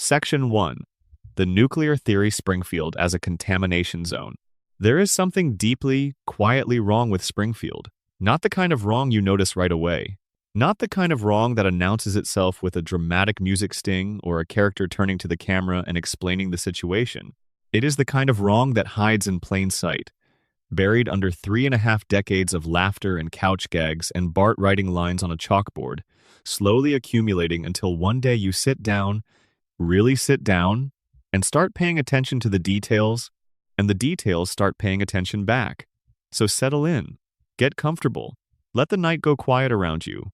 Section 1. The Nuclear Theory Springfield as a Contamination Zone. There is something deeply, quietly wrong with Springfield. Not the kind of wrong you notice right away. Not the kind of wrong that announces itself with a dramatic music sting or a character turning to the camera and explaining the situation. It is the kind of wrong that hides in plain sight, buried under 3.5 decades of laughter and couch gags and Bart writing lines on a chalkboard, slowly accumulating until one day you sit down, really sit down, and start paying attention to the details, and the details start paying attention back. So settle in, get comfortable, let the night go quiet around you.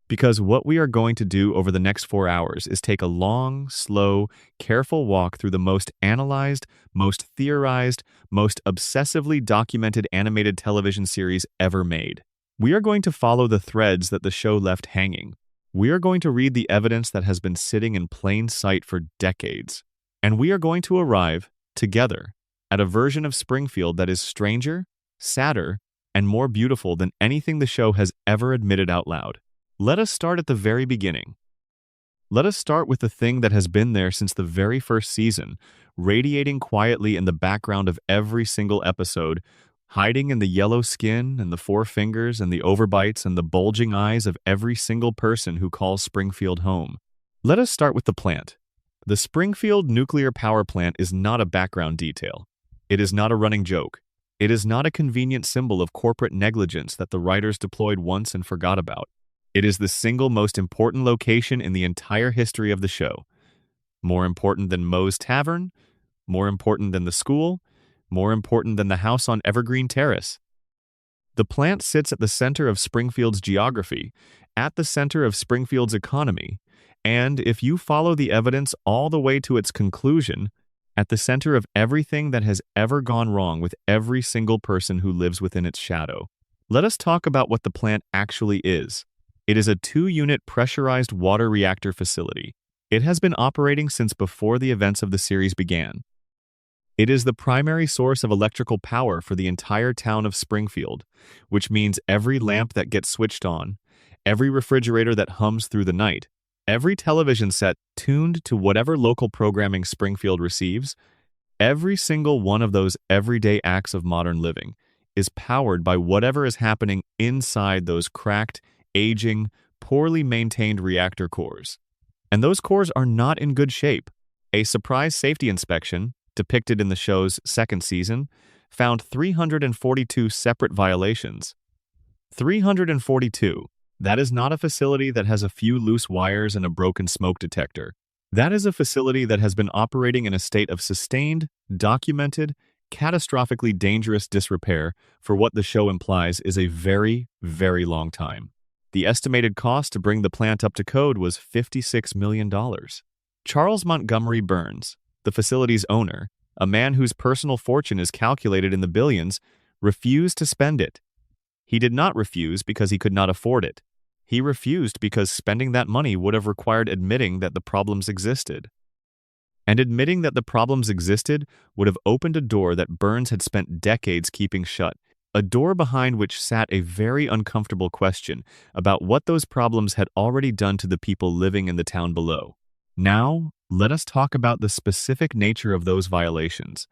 Because what we are going to do over the next 4 hours is take a long, slow, careful walk through the most analyzed, most theorized, most obsessively documented animated television series ever made. We are going to follow the threads that the show left hanging. We are going to read the evidence that has been sitting in plain sight for decades. And we are going to arrive, together, at a version of Springfield that is stranger, sadder, and more beautiful than anything the show has ever admitted out loud. Let us start at the very beginning. Let us start with the thing that has been there since the very first season, radiating quietly in the background of every single episode, hiding in the yellow skin and the 4 fingers and the overbites and the bulging eyes of every single person who calls Springfield home. Let us start with the plant. The Springfield nuclear power plant is not a background detail. It is not a running joke. It is not a convenient symbol of corporate negligence that the writers deployed once and forgot about. It is the single most important location in the entire history of the show. More important than Moe's Tavern, more important than the school, more important than the house on Evergreen Terrace. The plant sits at the center of Springfield's geography, at the center of Springfield's economy, and if you follow the evidence all the way to its conclusion, at the center of everything that has ever gone wrong with every single person who lives within its shadow. Let us talk about what the plant actually is. It is a 2-unit pressurized water reactor facility. It has been operating since before the events of the series began. It is the primary source of electrical power for the entire town of Springfield, which means every lamp that gets switched on, every refrigerator that hums through the night, every television set tuned to whatever local programming Springfield receives, every single one of those everyday acts of modern living is powered by whatever is happening inside those cracked, aging, poorly maintained reactor cores. And those cores are not in good shape. A surprise safety inspection, depicted in the show's 2nd season, found 342 separate violations. 342. That is not a facility that has a few loose wires and a broken smoke detector. That is a facility that has been operating in a state of sustained, documented, catastrophically dangerous disrepair for what the show implies is a very, very long time. The estimated cost to bring the plant up to code was $56 million. Charles Montgomery Burns, the facility's owner, a man whose personal fortune is calculated in the billions, refused to spend it. He did not refuse because he could not afford it. He refused because spending that money would have required admitting that the problems existed. And admitting that the problems existed would have opened a door that Burns had spent decades keeping shut, a door behind which sat a very uncomfortable question about what those problems had already done to the people living in the town below. Now, let us talk about the specific nature of those violations,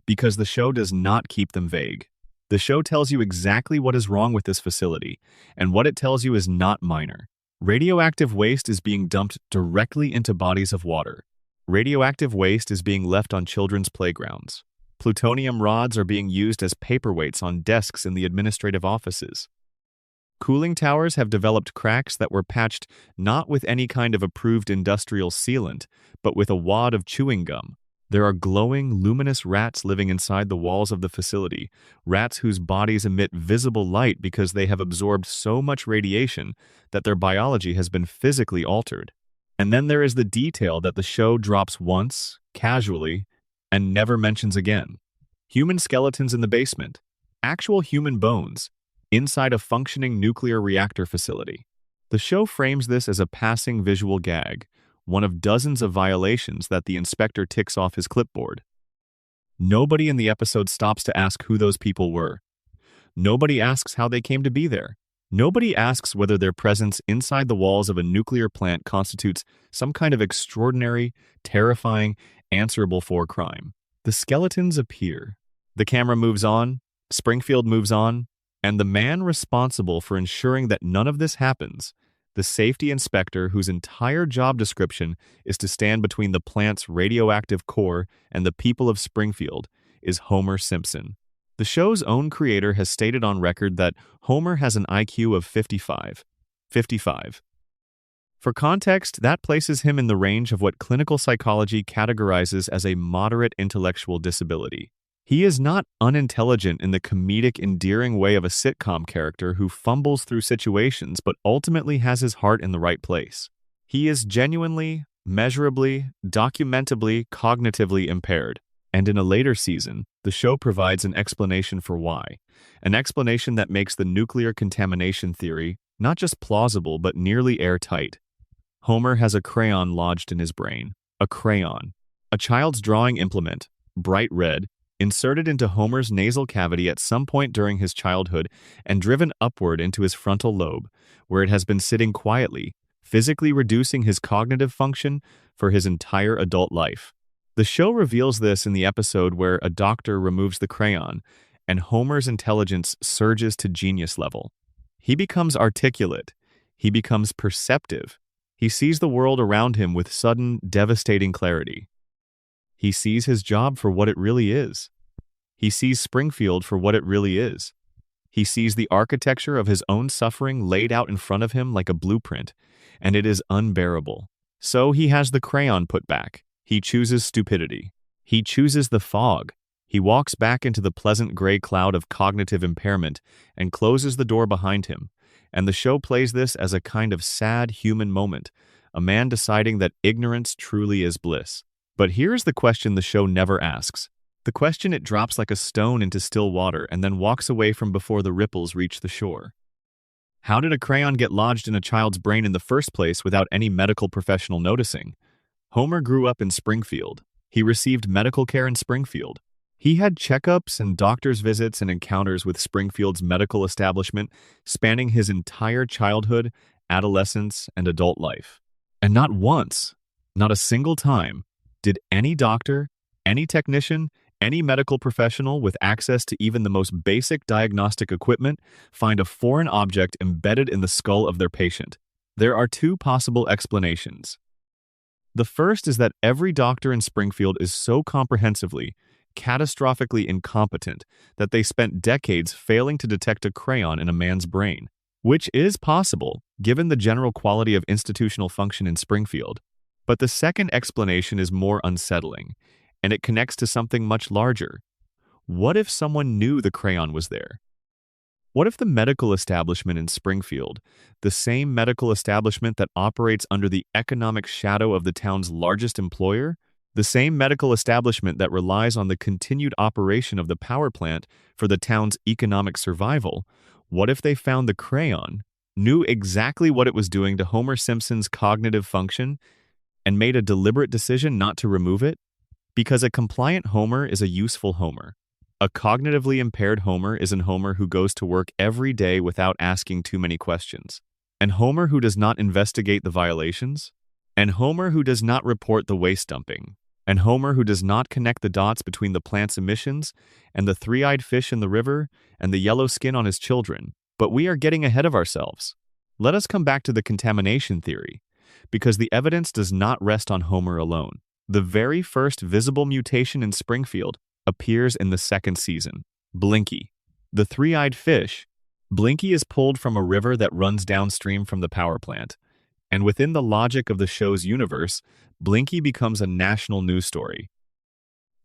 because the show does not keep them vague. The show tells you exactly what is wrong with this facility, and what it tells you is not minor. Radioactive waste is being dumped directly into bodies of water. Radioactive waste is being left on children's playgrounds. Plutonium rods are being used as paperweights on desks in the administrative offices. Cooling towers have developed cracks that were patched not with any kind of approved industrial sealant, but with a wad of chewing gum. There are glowing, luminous rats living inside the walls of the facility, rats whose bodies emit visible light because they have absorbed so much radiation that their biology has been physically altered. And then there is the detail that the show drops once, casually, and never mentions again. Human skeletons in the basement, actual human bones, inside a functioning nuclear reactor facility. The show frames this as a passing visual gag, one of dozens of violations that the inspector ticks off his clipboard. Nobody in the episode stops to ask who those people were. Nobody asks how they came to be there. Nobody asks whether their presence inside the walls of a nuclear plant constitutes some kind of extraordinary, terrifying, answerable for crime. The skeletons appear. The camera moves on, Springfield moves on, and the man responsible for ensuring that none of this happens, the safety inspector whose entire job description is to stand between the plant's radioactive core and the people of Springfield, is Homer Simpson. The show's own creator has stated on record that Homer has an IQ of 55. 55. For context, that places him in the range of what clinical psychology categorizes as a moderate intellectual disability. He is not unintelligent in the comedic, endearing way of a sitcom character who fumbles through situations but ultimately has his heart in the right place. He is genuinely, measurably, documentably, cognitively impaired. And in a later season, the show provides an explanation for why. An explanation that makes the nuclear contamination theory not just plausible but nearly airtight. Homer has a crayon lodged in his brain. A crayon. A child's drawing implement, bright red, inserted into Homer's nasal cavity at some point during his childhood and driven upward into his frontal lobe, where it has been sitting quietly, physically reducing his cognitive function for his entire adult life. The show reveals this in the episode where a doctor removes the crayon, and Homer's intelligence surges to genius level. He becomes articulate. He becomes perceptive. He sees the world around him with sudden, devastating clarity. He sees his job for what it really is. He sees Springfield for what it really is. He sees the architecture of his own suffering laid out in front of him like a blueprint, and it is unbearable. So he has the crayon put back. He chooses stupidity. He chooses the fog. He walks back into the pleasant gray cloud of cognitive impairment and closes the door behind him. And the show plays this as a kind of sad human moment, a man deciding that ignorance truly is bliss. But here's the question the show never asks. The question it drops like a stone into still water and then walks away from before the ripples reach the shore. How did a crayon get lodged in a child's brain in the first place without any medical professional noticing? Homer grew up in Springfield. He received medical care in Springfield. He had checkups and doctor's visits and encounters with Springfield's medical establishment spanning his entire childhood, adolescence, and adult life. And not once, not a single time, did any doctor, any technician, any medical professional with access to even the most basic diagnostic equipment find a foreign object embedded in the skull of their patient. There are two possible explanations. The first is that every doctor in Springfield is so comprehensively, catastrophically incompetent that they spent decades failing to detect a crayon in a man's brain, which is possible given the general quality of institutional function in Springfield. But the second explanation is more unsettling, and it connects to something much larger. What if someone knew the crayon was there? What if the medical establishment in Springfield, the same medical establishment that operates under the economic shadow of the town's largest employer, the same medical establishment that relies on the continued operation of the power plant for the town's economic survival, what if they found the crayon, knew exactly what it was doing to Homer Simpson's cognitive function, and made a deliberate decision not to remove it? Because a compliant Homer is a useful Homer. A cognitively impaired Homer is an Homer who goes to work every day without asking too many questions. An Homer who does not investigate the violations. An Homer who does not report the waste dumping. An Homer who does not connect the dots between the plant's emissions and the three-eyed fish in the river and the yellow skin on his children. But we are getting ahead of ourselves. Let us come back to the contamination theory, because the evidence does not rest on Homer alone. The very first visible mutation in Springfield appears in the second season. Blinky. The three-eyed fish. Blinky is pulled from a river that runs downstream from the power plant. And within the logic of the show's universe, Blinky becomes a national news story.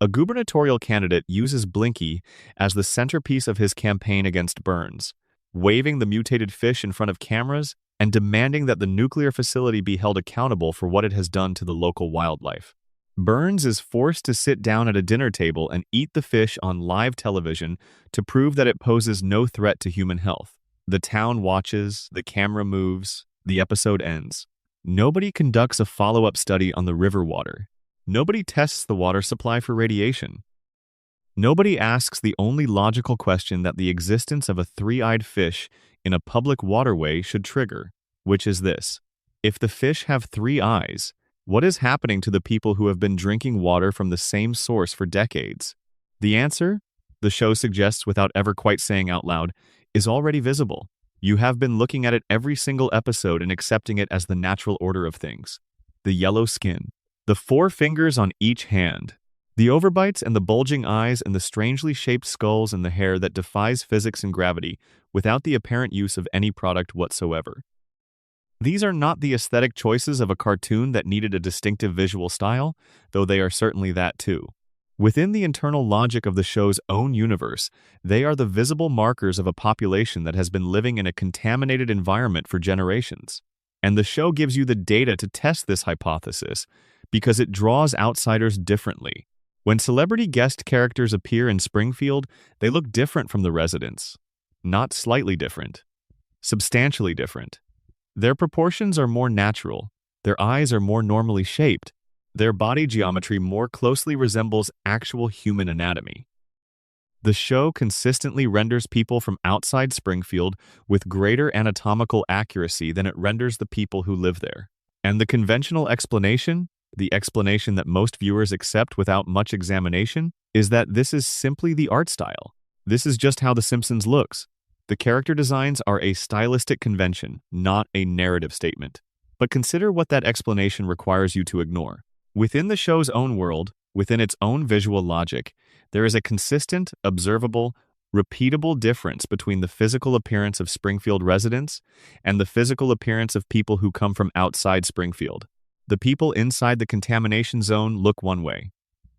A gubernatorial candidate uses Blinky as the centerpiece of his campaign against Burns, waving the mutated fish in front of cameras and demanding that the nuclear facility be held accountable for what it has done to the local wildlife. Burns is forced to sit down at a dinner table and eat the fish on live television to prove that it poses no threat to human health. The town watches, the camera moves, the episode ends. Nobody conducts a follow-up study on the river water. Nobody tests the water supply for radiation. Nobody asks the only logical question that the existence of a three-eyed fish in a public waterway should trigger, which is this. If the fish have three eyes, what is happening to the people who have been drinking water from the same source for decades? The answer, the show suggests without ever quite saying out loud, is already visible. You have been looking at it every single episode and accepting it as the natural order of things. The yellow skin, the four fingers on each hand, the overbites and the bulging eyes and the strangely shaped skulls and the hair that defies physics and gravity without the apparent use of any product whatsoever. These are not the aesthetic choices of a cartoon that needed a distinctive visual style, though they are certainly that too. Within the internal logic of the show's own universe, they are the visible markers of a population that has been living in a contaminated environment for generations. And the show gives you the data to test this hypothesis because it draws outsiders differently. When celebrity guest characters appear in Springfield, they look different from the residents. Not slightly different. Substantially different. Their proportions are more natural. Their eyes are more normally shaped. Their body geometry more closely resembles actual human anatomy. The show consistently renders people from outside Springfield with greater anatomical accuracy than it renders the people who live there. And the conventional explanation, the explanation that most viewers accept without much examination, is that this is simply the art style. This is just how The Simpsons looks. The character designs are a stylistic convention, not a narrative statement. But consider what that explanation requires you to ignore. Within the show's own world, within its own visual logic, there is a consistent, observable, repeatable difference between the physical appearance of Springfield residents and the physical appearance of people who come from outside Springfield. The people inside the contamination zone look one way.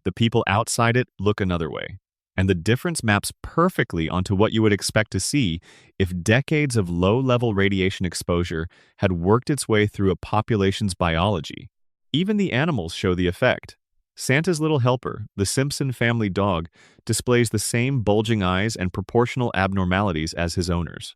The people outside it look another way. And the difference maps perfectly onto what you would expect to see if decades of low-level radiation exposure had worked its way through a population's biology. Even the animals show the effect. Santa's little helper, the Simpson family dog, displays the same bulging eyes and proportional abnormalities as his owners.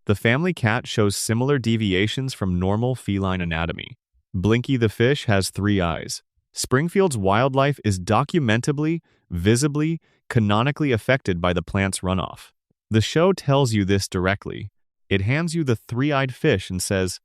The family cat shows similar deviations from normal feline anatomy. Blinky the fish has three eyes. Springfield's wildlife is documentably, visibly, canonically affected by the plant's runoff. The show tells you this directly. It hands you the three-eyed fish and says,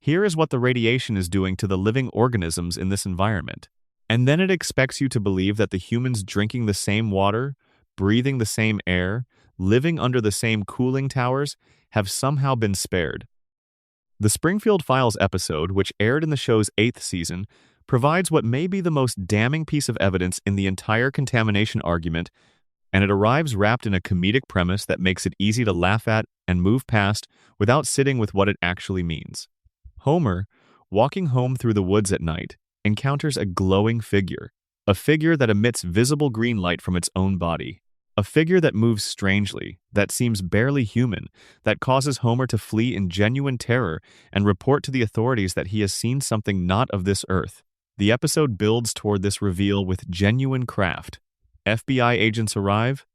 here is what the radiation is doing to the living organisms in this environment. And then it expects you to believe that the humans drinking the same water, breathing the same air, living under the same cooling towers, have somehow been spared. The Springfield Files episode, which aired in the show's 8th season, provides what may be the most damning piece of evidence in the entire contamination argument, and it arrives wrapped in a comedic premise that makes it easy to laugh at and move past without sitting with what it actually means. Homer, walking home through the woods at night, encounters a glowing figure, a figure that emits visible green light from its own body, a figure that moves strangely, that seems barely human, that causes Homer to flee in genuine terror and report to the authorities that he has seen something not of this earth. The episode builds toward this reveal with genuine craft. FBI agents arrive.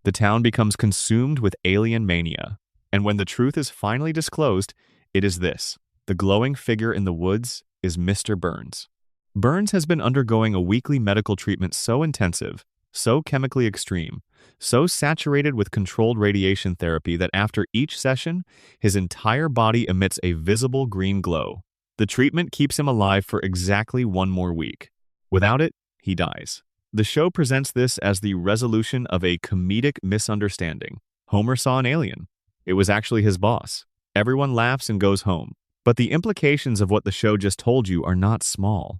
The town becomes consumed with alien mania. And when the truth is finally disclosed, it is this. The glowing figure in the woods is Mr. Burns. Burns has been undergoing a weekly medical treatment so intensive, so chemically extreme, so saturated with controlled radiation therapy that after each session, his entire body emits a visible green glow. The treatment keeps him alive for exactly one more week. Without it, he dies. The show presents this as the resolution of a comedic misunderstanding. Homer saw an alien. It was actually his boss. Everyone laughs and goes home. But the implications of what the show just told you are not small.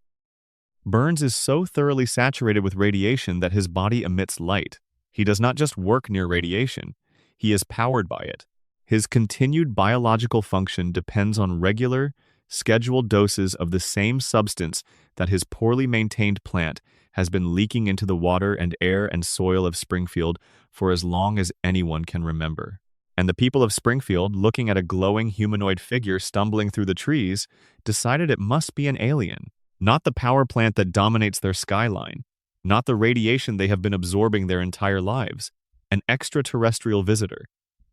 Burns is so thoroughly saturated with radiation that his body emits light. He does not just work near radiation. He is powered by it. His continued biological function depends on regular, scheduled doses of the same substance that his poorly maintained plant has been leaking into the water and air and soil of Springfield for as long as anyone can remember. And the people of Springfield, looking at a glowing humanoid figure stumbling through the trees, decided it must be an alien, not the power plant that dominates their skyline, not the radiation they have been absorbing their entire lives, an extraterrestrial visitor.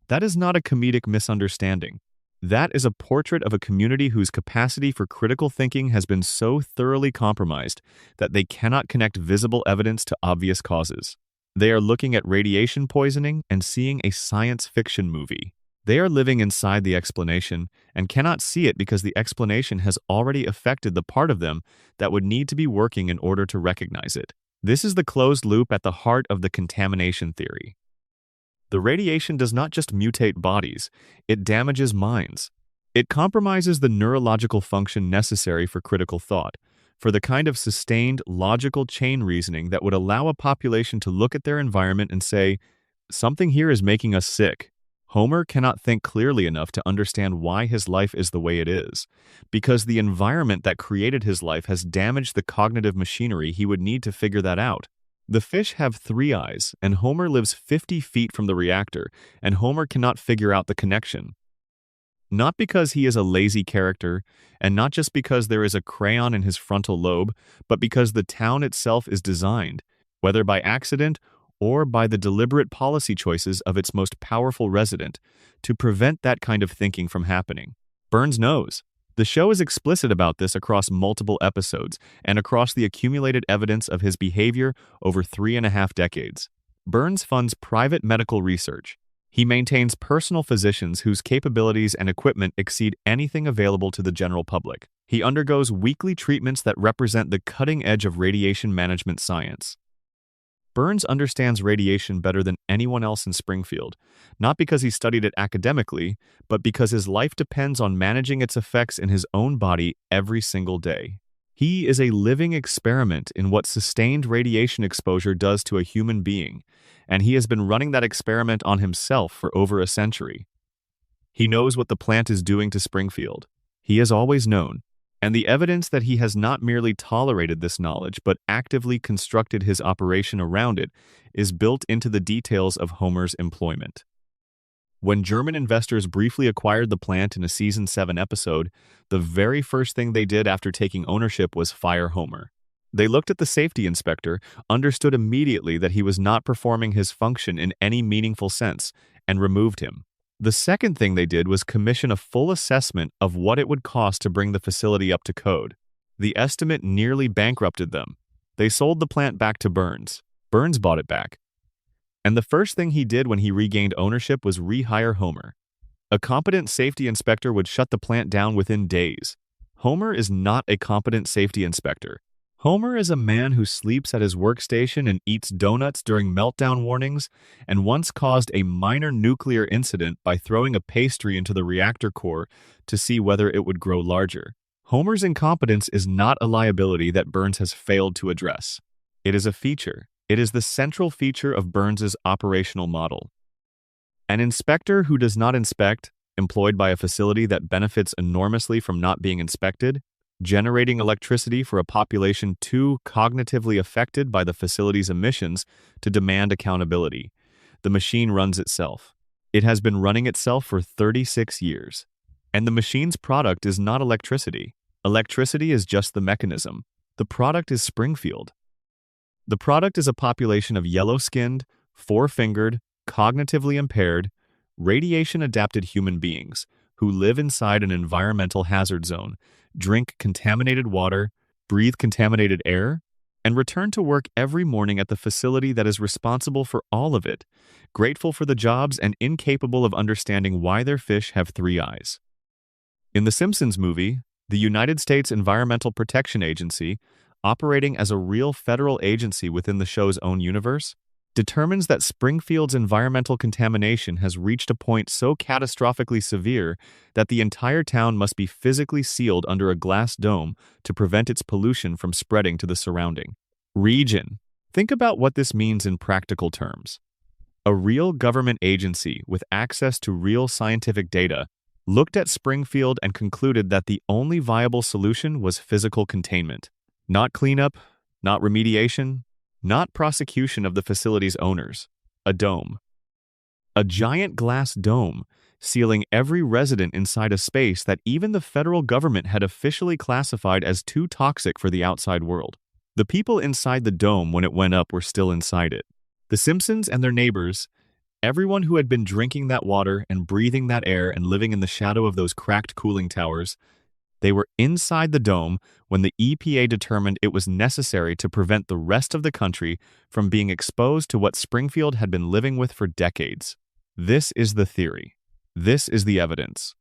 That is not a comedic misunderstanding. That is a portrait of a community whose capacity for critical thinking has been so thoroughly compromised that they cannot connect visible evidence to obvious causes. They are looking at radiation poisoning and seeing a science fiction movie. They are living inside the explanation and cannot see it because the explanation has already affected the part of them that would need to be working in order to recognize it. This is the closed loop at the heart of the contamination theory. The radiation does not just mutate bodies, it damages minds. It compromises the neurological function necessary for critical thought, for the kind of sustained, logical chain reasoning that would allow a population to look at their environment and say, something here is making us sick. Homer cannot think clearly enough to understand why his life is the way it is, because the environment that created his life has damaged the cognitive machinery he would need to figure that out. The fish have 3 eyes, and Homer lives 50 feet from the reactor, and Homer cannot figure out the connection. Not because he is a lazy character, and not just because there is a crayon in his frontal lobe, but because the town itself is designed, whether by accident or by the deliberate policy choices of its most powerful resident, to prevent that kind of thinking from happening. Burns knows. The show is explicit about this across multiple episodes and across the accumulated evidence of his behavior over 3.5 decades. Burns funds private medical research. He maintains personal physicians whose capabilities and equipment exceed anything available to the general public. He undergoes weekly treatments that represent the cutting edge of radiation management science. Burns understands radiation better than anyone else in Springfield, not because he studied it academically, but because his life depends on managing its effects in his own body every single day. He is a living experiment in what sustained radiation exposure does to a human being, and he has been running that experiment on himself for over a century. He knows what the plant is doing to Springfield. He has always known. And the evidence that he has not merely tolerated this knowledge but actively constructed his operation around it is built into the details of Homer's employment. When German investors briefly acquired the plant in a season 7 episode, the very first thing they did after taking ownership was fire Homer. They looked at the safety inspector, understood immediately that he was not performing his function in any meaningful sense, and removed him. The second thing they did was commission a full assessment of what it would cost to bring the facility up to code. The estimate nearly bankrupted them. They sold the plant back to Burns. Burns bought it back. And the first thing he did when he regained ownership was rehire Homer. A competent safety inspector would shut the plant down within days. Homer is not a competent safety inspector. Homer is a man who sleeps at his workstation and eats donuts during meltdown warnings, and once caused a minor nuclear incident by throwing a pastry into the reactor core to see whether it would grow larger. Homer's incompetence is not a liability that Burns has failed to address. It is a feature. It is the central feature of Burns's operational model. An inspector who does not inspect, employed by a facility that benefits enormously from not being inspected, generating electricity for a population too cognitively affected by the facility's emissions to demand accountability. The machine runs itself. It has been running itself for 36 years. And the machine's product is not electricity. Electricity is just the mechanism. The product is Springfield. The product is a population of yellow-skinned, four-fingered, cognitively impaired, radiation-adapted human beings who live inside an environmental hazard zone, drink contaminated water, breathe contaminated air, and return to work every morning at the facility that is responsible for all of it, grateful for the jobs and incapable of understanding why their fish have 3 eyes. In the Simpsons movie, the United States Environmental Protection Agency, operating as a real federal agency within the show's own universe, determines that Springfield's environmental contamination has reached a point so catastrophically severe that the entire town must be physically sealed under a glass dome to prevent its pollution from spreading to the surrounding region. Think about what this means in practical terms. A real government agency with access to real scientific data looked at Springfield and concluded that the only viable solution was physical containment. Not cleanup, not remediation, not prosecution of the facility's owners. A dome. A giant glass dome, sealing every resident inside a space that even the federal government had officially classified as too toxic for the outside world. The people inside the dome when it went up were still inside it. The Simpsons and their neighbors, everyone who had been drinking that water and breathing that air and living in the shadow of those cracked cooling towers, They were inside the dome when the EPA determined it was necessary to prevent the rest of the country from being exposed to what Springfield had been living with for decades. This is the theory. This is the evidence.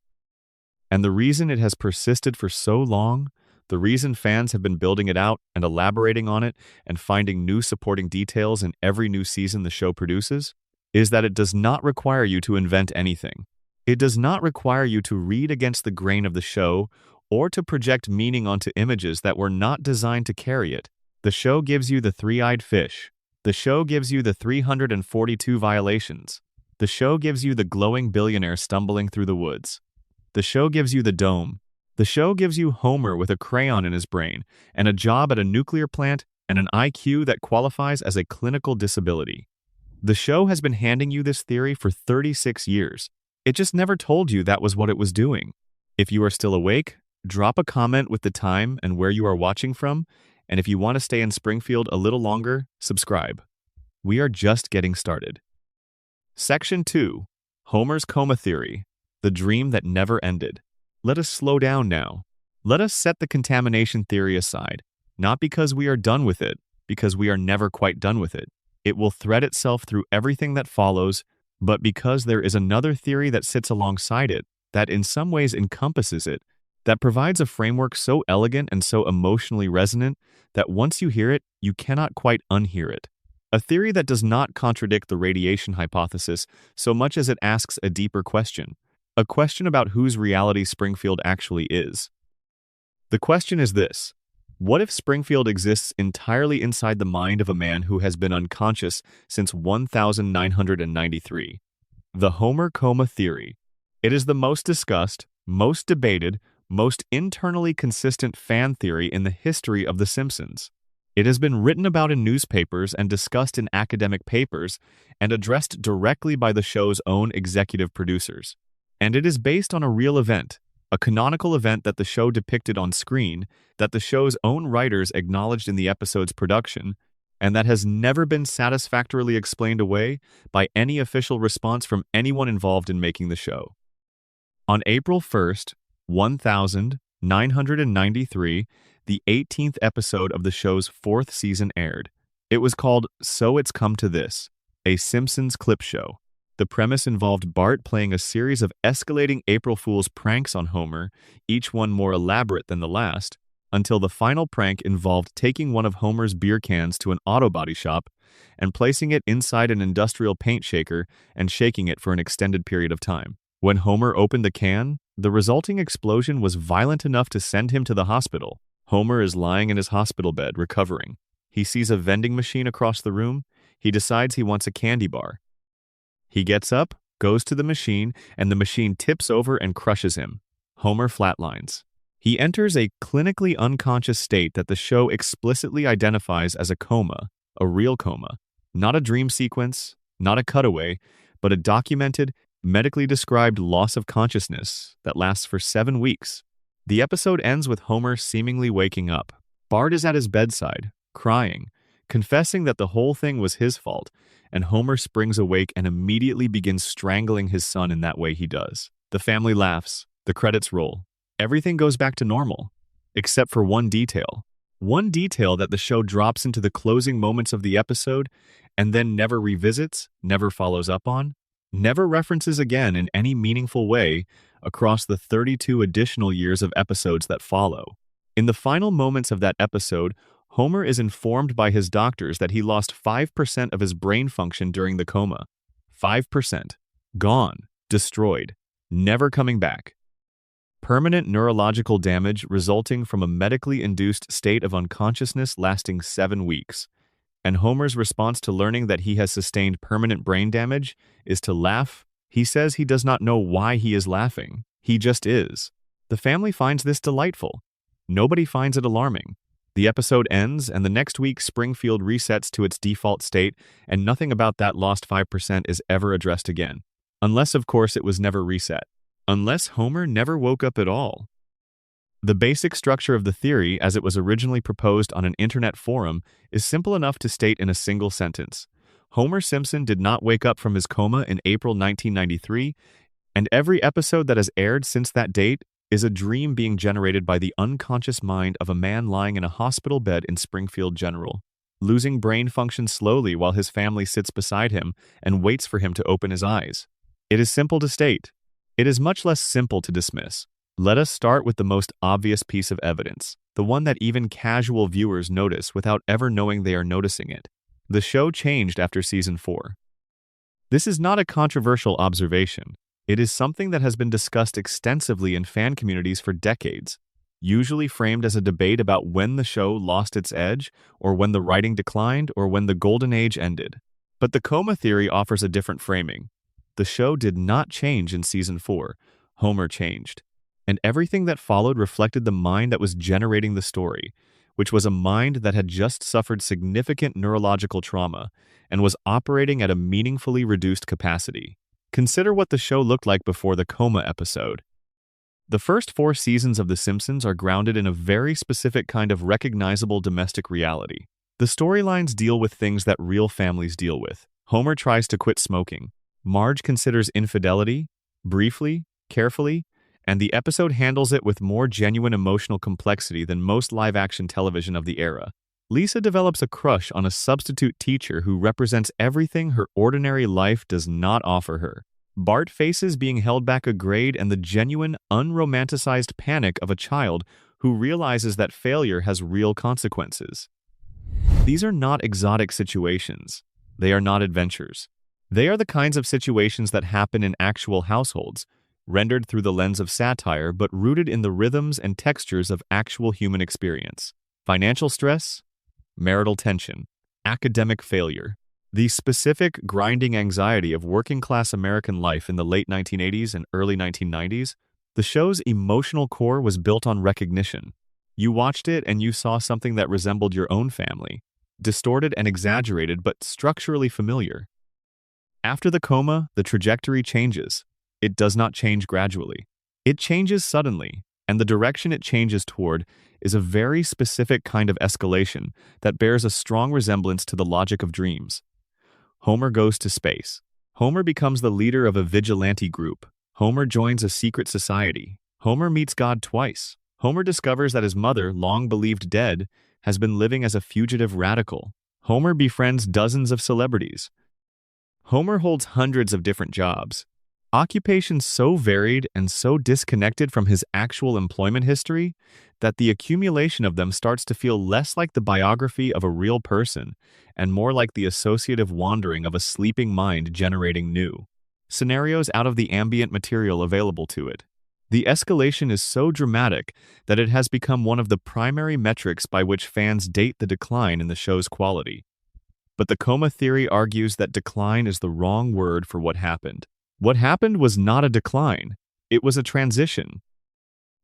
And the reason it has persisted for so long, the reason fans have been building it out and elaborating on it and finding new supporting details in every new season the show produces, is that it does not require you to invent anything. It does not require you to read against the grain of the show or to project meaning onto images that were not designed to carry it. The show gives you the three-eyed fish. The show gives you the 342 violations. The show gives you the glowing billionaire stumbling through the woods. The show gives you the dome. The show gives you Homer with a crayon in his brain and a job at a nuclear plant and an IQ that qualifies as a clinical disability. The show has been handing you this theory for 36 years. It just never told you that was what it was doing. If you are still awake, drop a comment with the time and where you are watching from, and if you want to stay in Springfield a little longer, subscribe. We are just getting started. Section 2. Homer's Coma Theory. The dream that never ended. Let us slow down now. Let us set the contamination theory aside, not because we are done with it, because we are never quite done with it. It will thread itself through everything that follows, but because there is another theory that sits alongside it, that in some ways encompasses it, that provides a framework so elegant and so emotionally resonant that once you hear it, you cannot quite unhear it. A theory that does not contradict the radiation hypothesis so much as it asks a deeper question. A question about whose reality Springfield actually is. The question is this: what if Springfield exists entirely inside the mind of a man who has been unconscious since 1993? The Homer Coma Theory. It is the most discussed, most debated, most internally consistent fan theory in the history of The Simpsons. It has been written about in newspapers and discussed in academic papers and addressed directly by the show's own executive producers. And it is based on a real event, a canonical event that the show depicted on screen, that the show's own writers acknowledged in the episode's production, and that has never been satisfactorily explained away by any official response from anyone involved in making the show. On April 1st, 1993, the 18th episode of the show's 4th season aired. It was called So It's Come to This, a Simpsons clip show. The premise involved Bart playing a series of escalating April Fool's pranks on Homer, each one more elaborate than the last, until the final prank involved taking one of Homer's beer cans to an auto body shop and placing it inside an industrial paint shaker and shaking it for an extended period of time. When Homer opened the can, the resulting explosion was violent enough to send him to the hospital. Homer is lying in his hospital bed, recovering. He sees a vending machine across the room. He decides he wants a candy bar. He gets up, goes to the machine, and the machine tips over and crushes him. Homer flatlines. He enters a clinically unconscious state that the show explicitly identifies as a coma, a real coma. Not a dream sequence, not a cutaway, but a documented, medically described loss of consciousness that lasts for 7 weeks. The episode ends with Homer seemingly waking up. Bart is at his bedside, crying, confessing that the whole thing was his fault, and Homer springs awake and immediately begins strangling his son in that way he does. The family laughs, the credits roll. Everything goes back to normal, except for one detail. One detail that the show drops into the closing moments of the episode and then never revisits, never follows up on, never references again in any meaningful way across the 32 additional years of episodes that follow. In the final moments of that episode, Homer is informed by his doctors that he lost 5% of his brain function during the coma. 5%. Gone. Destroyed. Never coming back. Permanent neurological damage resulting from a medically induced state of unconsciousness lasting 7 weeks. And Homer's response to learning that he has sustained permanent brain damage is to laugh. He says he does not know why he is laughing. He just is. The family finds this delightful. Nobody finds it alarming. The episode ends, and the next week Springfield resets to its default state, and nothing about that lost 5% is ever addressed again. Unless, of course, it was never reset. Unless Homer never woke up at all. The basic structure of the theory, as it was originally proposed on an internet forum, is simple enough to state in a single sentence. Homer Simpson did not wake up from his coma in April 1993, and every episode that has aired since that date is a dream being generated by the unconscious mind of a man lying in a hospital bed in Springfield, General, losing brain function slowly while his family sits beside him and waits for him to open his eyes. It is simple to state. It is much less simple to dismiss. Let us start with the most obvious piece of evidence, the one that even casual viewers notice without ever knowing they are noticing it. The show changed after season 4. This is not a controversial observation. It is something that has been discussed extensively in fan communities for decades, usually framed as a debate about when the show lost its edge, or when the writing declined, or when the golden age ended. But the coma theory offers a different framing. The show did not change in season 4. Homer changed. And everything that followed reflected the mind that was generating the story, which was a mind that had just suffered significant neurological trauma and was operating at a meaningfully reduced capacity. Consider what the show looked like before the coma episode. The first 4 seasons of The Simpsons are grounded in a very specific kind of recognizable domestic reality. The storylines deal with things that real families deal with. Homer tries to quit smoking. Marge considers infidelity, briefly, carefully, and the episode handles it with more genuine emotional complexity than most live-action television of the era. Lisa develops a crush on a substitute teacher who represents everything her ordinary life does not offer her. Bart faces being held back a grade and the genuine, unromanticized panic of a child who realizes that failure has real consequences. These are not exotic situations. They are not adventures. They are the kinds of situations that happen in actual households, rendered through the lens of satire but rooted in the rhythms and textures of actual human experience. Financial stress, marital tension, academic failure, the specific grinding anxiety of working-class American life in the late 1980s and early 1990s. The show's emotional core was built on recognition. You watched it and you saw something that resembled your own family, distorted and exaggerated but structurally familiar. After the coma, the trajectory changes. It does not change gradually. It changes suddenly, and the direction it changes toward is a very specific kind of escalation that bears a strong resemblance to the logic of dreams. Homer goes to space. Homer becomes the leader of a vigilante group. Homer joins a secret society. Homer meets God twice. Homer discovers that his mother, long believed dead, has been living as a fugitive radical. Homer befriends dozens of celebrities. Homer holds hundreds of different jobs. Occupations so varied and so disconnected from his actual employment history that the accumulation of them starts to feel less like the biography of a real person and more like the associative wandering of a sleeping mind generating new scenarios out of the ambient material available to it. The escalation is so dramatic that it has become one of the primary metrics by which fans date the decline in the show's quality. But the coma theory argues that decline is the wrong word for what happened. What happened was not a decline. It was a transition.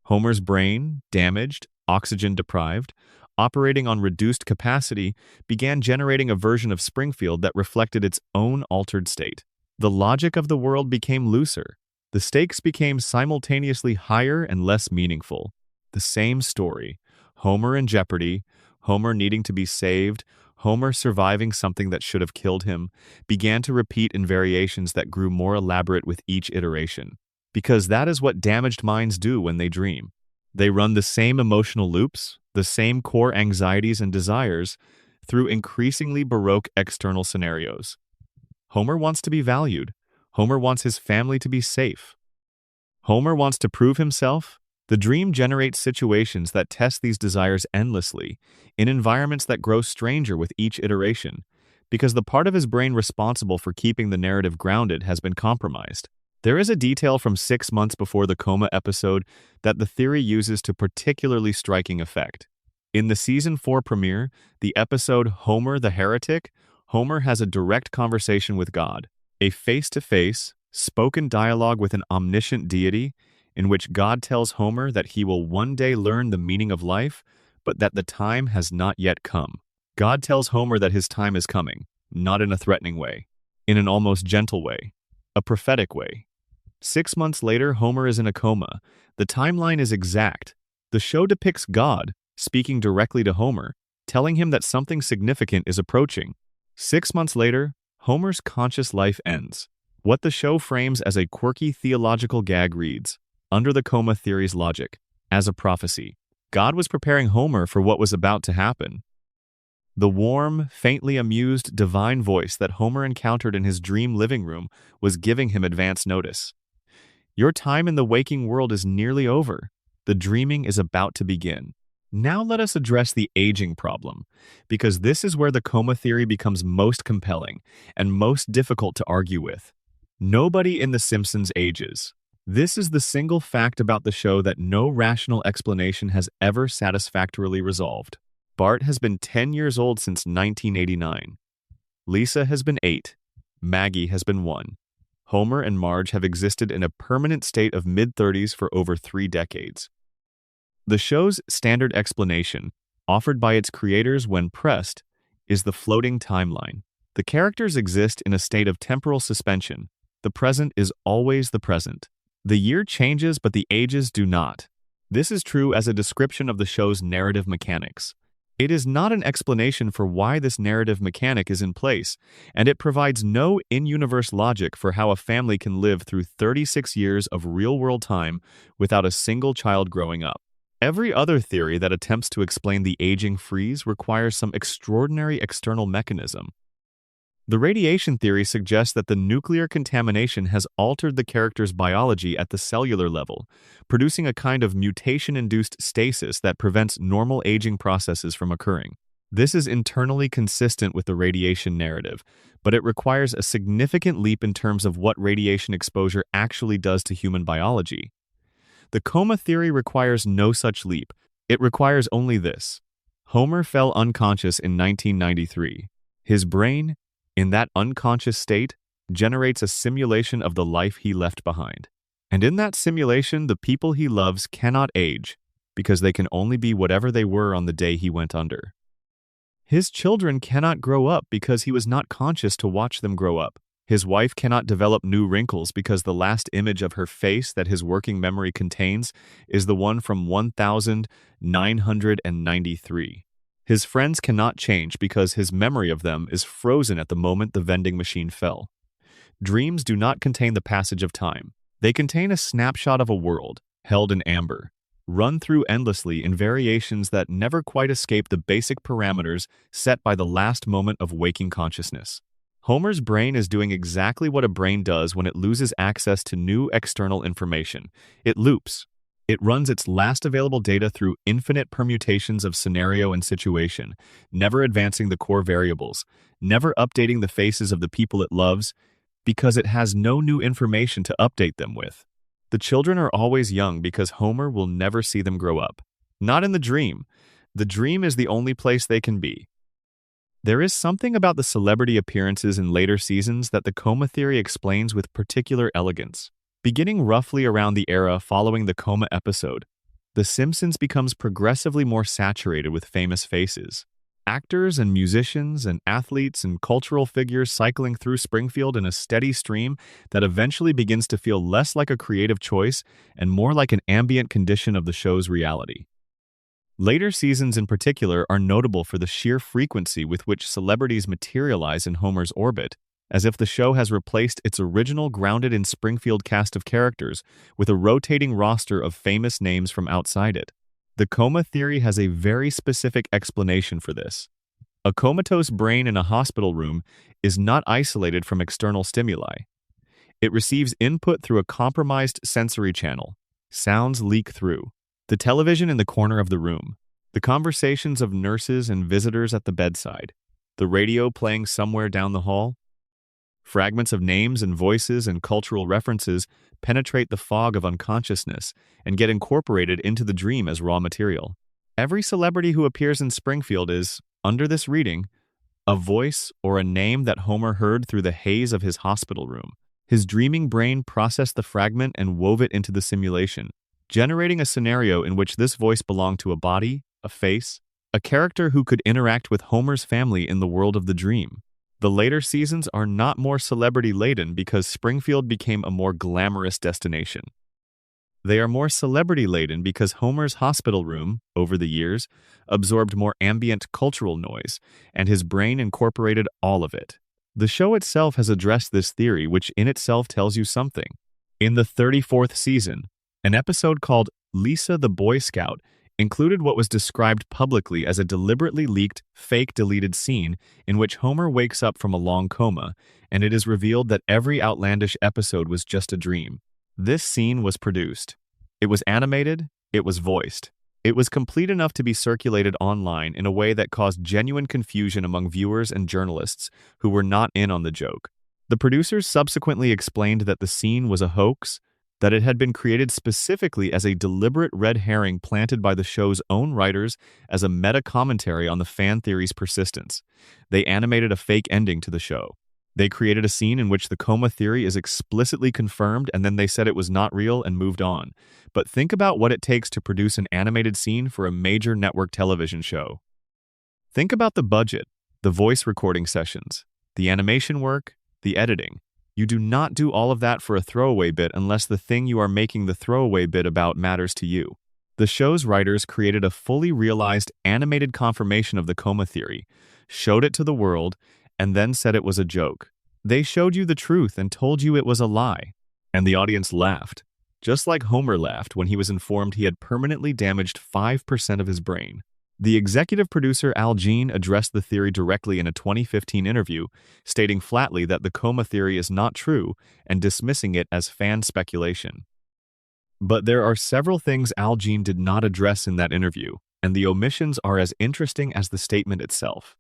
Homer's brain, damaged, oxygen-deprived, operating on reduced capacity, began generating a version of Springfield that reflected its own altered state. The logic of the world became looser. The stakes became simultaneously higher and less meaningful. The same story. Homer in jeopardy, Homer needing to be saved, Homer surviving something that should have killed him, began to repeat in variations that grew more elaborate with each iteration. Because that is what damaged minds do when they dream. They run the same emotional loops, the same core anxieties and desires, through increasingly baroque external scenarios. Homer wants to be valued. Homer wants his family to be safe. Homer wants to prove himself. The dream generates situations that test these desires endlessly, in environments that grow stranger with each iteration, because the part of his brain responsible for keeping the narrative grounded has been compromised. There is a detail from 6 months before the coma episode that the theory uses to particularly striking effect. In the season 4 premiere, the episode Homer the Heretic, Homer has a direct conversation with God, a face-to-face, spoken dialogue with an omniscient deity, in which God tells Homer that he will one day learn the meaning of life, but that the time has not yet come. God tells Homer that his time is coming, not in a threatening way, in an almost gentle way, a prophetic way. 6 months later, Homer is in a coma. The timeline is exact. The show depicts God speaking directly to Homer, telling him that something significant is approaching. 6 months later, Homer's conscious life ends. What the show frames as a quirky theological gag reads, under the coma theory's logic, as a prophecy. God was preparing Homer for what was about to happen. The warm, faintly amused, divine voice that Homer encountered in his dream living room was giving him advance notice. Your time in the waking world is nearly over. The dreaming is about to begin. Now let us address the aging problem, because this is where the coma theory becomes most compelling and most difficult to argue with. Nobody in The Simpsons ages. This is the single fact about the show that no rational explanation has ever satisfactorily resolved. Bart has been 10 years old since 1989. Lisa has been 8. Maggie has been 1. Homer and Marge have existed in a permanent state of mid-30s for over 3 decades. The show's standard explanation, offered by its creators when pressed, is the floating timeline. The characters exist in a state of temporal suspension. The present is always the present. The year changes, but the ages do not. This is true as a description of the show's narrative mechanics. It is not an explanation for why this narrative mechanic is in place, and it provides no in-universe logic for how a family can live through 36 years of real-world time without a single child growing up. Every other theory that attempts to explain the aging freeze requires some extraordinary external mechanism. The radiation theory suggests that the nuclear contamination has altered the character's biology at the cellular level, producing a kind of mutation-induced stasis that prevents normal aging processes from occurring. This is internally consistent with the radiation narrative, but it requires a significant leap in terms of what radiation exposure actually does to human biology. The coma theory requires no such leap. It requires only this. Homer fell unconscious in 1993. His brain, in that unconscious state, generates a simulation of the life he left behind. And in that simulation, the people he loves cannot age, because they can only be whatever they were on the day he went under. His children cannot grow up because he was not conscious to watch them grow up. His wife cannot develop new wrinkles because the last image of her face that his working memory contains is the one from 1993. His friends cannot change because his memory of them is frozen at the moment the vending machine fell. Dreams do not contain the passage of time. They contain a snapshot of a world, held in amber, run through endlessly in variations that never quite escape the basic parameters set by the last moment of waking consciousness. Homer's brain is doing exactly what a brain does when it loses access to new external information. It loops. It runs its last available data through infinite permutations of scenario and situation, never advancing the core variables, never updating the faces of the people it loves, because it has no new information to update them with. The children are always young because Homer will never see them grow up. Not in the dream. The dream is the only place they can be. There is something about the celebrity appearances in later seasons that the coma theory explains with particular elegance. Beginning roughly around the era following the coma episode, The Simpsons becomes progressively more saturated with famous faces. Actors and musicians and athletes and cultural figures cycling through Springfield in a steady stream that eventually begins to feel less like a creative choice and more like an ambient condition of the show's reality. Later seasons in particular are notable for the sheer frequency with which celebrities materialize in Homer's orbit, as if the show has replaced its original grounded-in-Springfield cast of characters with a rotating roster of famous names from outside it. The coma theory has a very specific explanation for this. A comatose brain in a hospital room is not isolated from external stimuli. It receives input through a compromised sensory channel. Sounds leak through. The television in the corner of the room, the conversations of nurses and visitors at the bedside, the radio playing somewhere down the hall. Fragments of names and voices and cultural references penetrate the fog of unconsciousness and get incorporated into the dream as raw material. Every celebrity who appears in Springfield is, under this reading, a voice or a name that Homer heard through the haze of his hospital room. His dreaming brain processed the fragment and wove it into the simulation, generating a scenario in which this voice belonged to a body, a face, a character who could interact with Homer's family in the world of the dream. The later seasons are not more celebrity-laden because Springfield became a more glamorous destination. They are more celebrity-laden because Homer's hospital room, over the years, absorbed more ambient cultural noise, and his brain incorporated all of it. The show itself has addressed this theory, which in itself tells you something. In the 34th season, An episode called Lisa the Boy Scout included what was described publicly as a deliberately leaked, fake deleted scene in which Homer wakes up from a long coma, and it is revealed that every outlandish episode was just a dream. This scene was produced. It was animated, it was voiced. It was complete enough to be circulated online in a way that caused genuine confusion among viewers and journalists who were not in on the joke. The producers subsequently explained that the scene was a hoax, that it had been created specifically as a deliberate red herring planted by the show's own writers as a meta-commentary on the fan theory's persistence. They animated a fake ending to the show. They created a scene in which the coma theory is explicitly confirmed, and then they said it was not real and moved on. But think about what it takes to produce an animated scene for a major network television show. Think about the budget, the voice recording sessions, the animation work, the editing. You do not do all of that for a throwaway bit unless the thing you are making the throwaway bit about matters to you. The show's writers created a fully realized animated confirmation of the coma theory, showed it to the world, and then said it was a joke. They showed you the truth and told you it was a lie. And the audience laughed, just like Homer laughed when he was informed he had permanently damaged 5% of his brain. The executive producer Al Jean addressed the theory directly in a 2015 interview, stating flatly that the coma theory is not true and dismissing it as fan speculation. But there are several things Al Jean did not address in that interview, and the omissions are as interesting as the statement itself.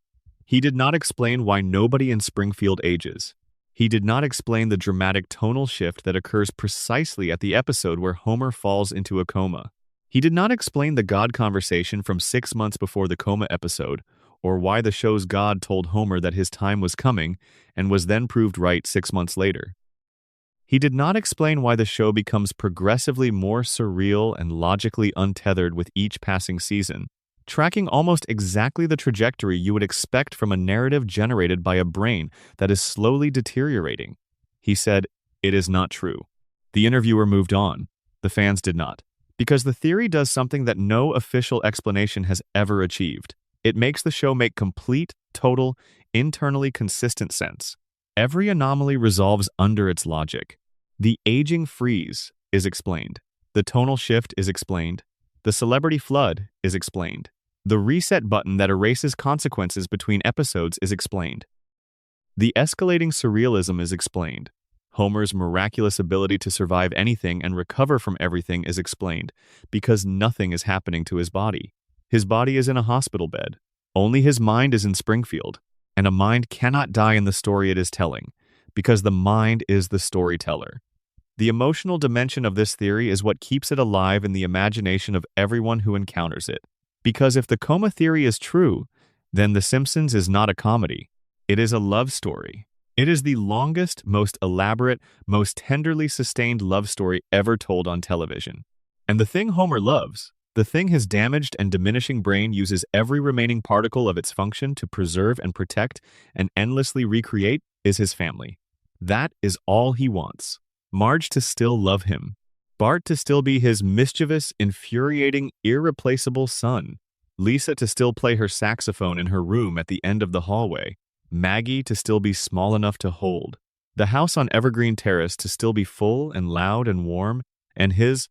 He did not explain why nobody in Springfield ages. He did not explain the dramatic tonal shift that occurs precisely at the episode where Homer falls into a coma. He did not explain the God conversation from 6 months before the coma episode, or why the show's God told Homer that his time was coming and was then proved right 6 months later. He did not explain why the show becomes progressively more surreal and logically untethered with each passing season, tracking almost exactly the trajectory you would expect from a narrative generated by a brain that is slowly deteriorating. He said, "It is not true." The interviewer moved on. The fans did not. Because the theory does something that no official explanation has ever achieved. It makes the show make complete, total, internally consistent sense. Every anomaly resolves under its logic. The aging freeze is explained. The tonal shift is explained. The celebrity flood is explained. The reset button that erases consequences between episodes is explained. The escalating surrealism is explained. Homer's miraculous ability to survive anything and recover from everything is explained, because nothing is happening to his body. His body is in a hospital bed. Only his mind is in Springfield, and a mind cannot die in the story it is telling, because the mind is the storyteller. The emotional dimension of this theory is what keeps it alive in the imagination of everyone who encounters it. Because if the coma theory is true, then The Simpsons is not a comedy. It is a love story. It is the longest, most elaborate, most tenderly sustained love story ever told on television. And the thing Homer loves, the thing his damaged and diminishing brain uses every remaining particle of its function to preserve and protect and endlessly recreate, is his family. That is all he wants. Marge to still love him. Bart to still be his mischievous, infuriating, irreplaceable son. Lisa to still play her saxophone in her room at the end of the hallway. Maggie to still be small enough to hold. The house on Evergreen Terrace to still be full and loud and warm. And his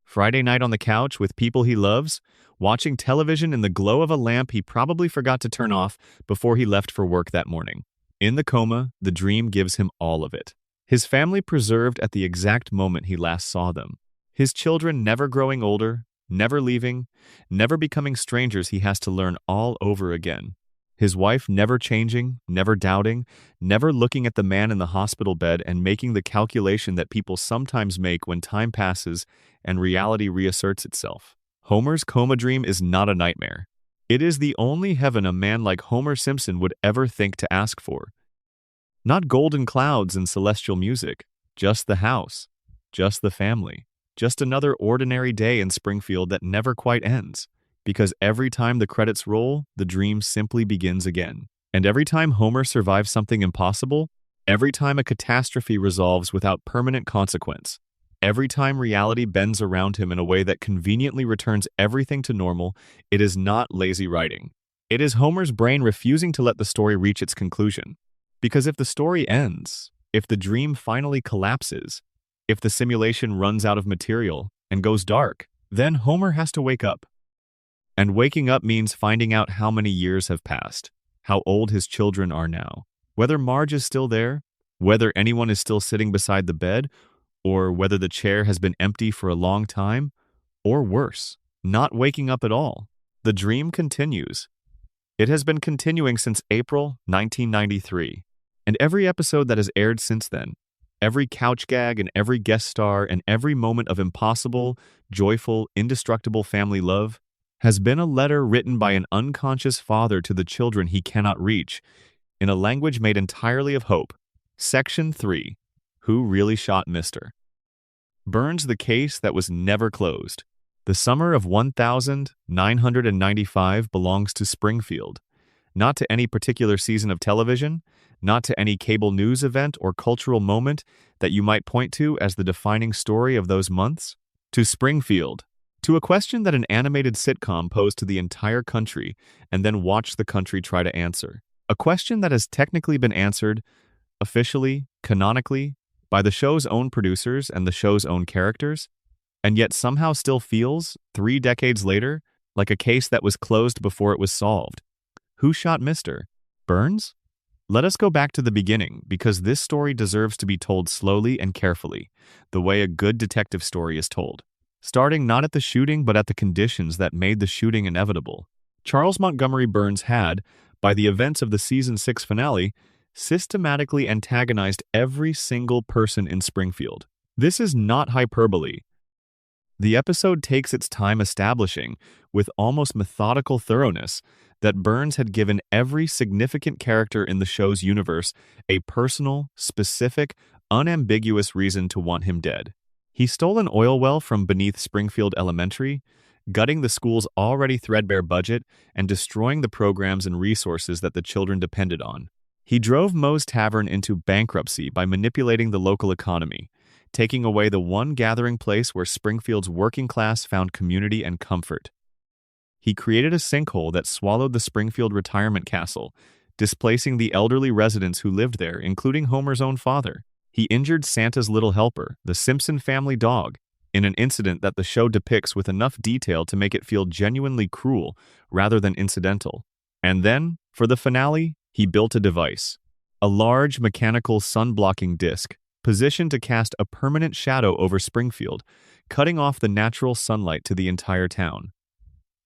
Friday night on the couch with people he loves, watching television in the glow of a lamp he probably forgot to turn off before he left for work that morning. In the coma, the dream gives him all of it. His family preserved at the exact moment he last saw them. His children never growing older, never leaving, never becoming strangers he has to learn all over again. His wife never changing, never doubting, never looking at the man in the hospital bed and making the calculation that people sometimes make when time passes and reality reasserts itself. Homer's coma dream is not a nightmare. It is the only heaven a man like Homer Simpson would ever think to ask for. Not golden clouds and celestial music, just the house, just the family, just another ordinary day in Springfield that never quite ends. Because every time the credits roll, the dream simply begins again. And every time Homer survives something impossible, every time a catastrophe resolves without permanent consequence, every time reality bends around him in a way that conveniently returns everything to normal, it is not lazy writing. It is Homer's brain refusing to let the story reach its conclusion. Because if the story ends, if the dream finally collapses, If the simulation runs out of material and goes dark, then Homer has to wake up. And waking up means finding out how many years have passed, how old his children are now, whether Marge is still there, whether anyone is still sitting beside the bed, or whether the chair has been empty for a long time, or worse, not waking up at all. The dream continues. It has been continuing since April 1993, and every episode that has aired since then, every couch gag and every guest star and every moment of impossible, joyful, indestructible family love has been a letter written by an unconscious father to the children he cannot reach, in a language made entirely of hope. Section 3. Who really shot Mr. Burns? The case that was never closed. The summer of 1995 belongs to Springfield, not to any particular season of television, not to any cable news event or cultural moment that you might point to as the defining story of those months. To Springfield, to a question that an animated sitcom posed to the entire country and then watched the country try to answer. A question that has technically been answered, officially, canonically, by the show's own producers and the show's own characters, and yet somehow still feels, 3 decades later, like a case that was closed before it was solved. Who shot Mr. Burns? Let us go back to the beginning, because this story deserves to be told slowly and carefully, the way a good detective story is told. Starting not at the shooting but at the conditions that made the shooting inevitable. Charles Montgomery Burns had, by the events of the season 6 finale, systematically antagonized every single person in Springfield. This is not hyperbole. The episode takes its time establishing, with almost methodical thoroughness, that Burns had given every significant character in the show's universe a personal, specific, unambiguous reason to want him dead. He stole an oil well from beneath Springfield Elementary, gutting the school's already threadbare budget and destroying the programs and resources that the children depended on. He drove Moe's Tavern into bankruptcy by manipulating the local economy, taking away the one gathering place where Springfield's working class found community and comfort. He created a sinkhole that swallowed the Springfield retirement castle, displacing the elderly residents who lived there, including Homer's own father. He injured Santa's little helper, the Simpson family dog, in an incident that the show depicts with enough detail to make it feel genuinely cruel rather than incidental. And then, for the finale, he built a device, a large mechanical sun-blocking disc, positioned to cast a permanent shadow over Springfield, cutting off the natural sunlight to the entire town.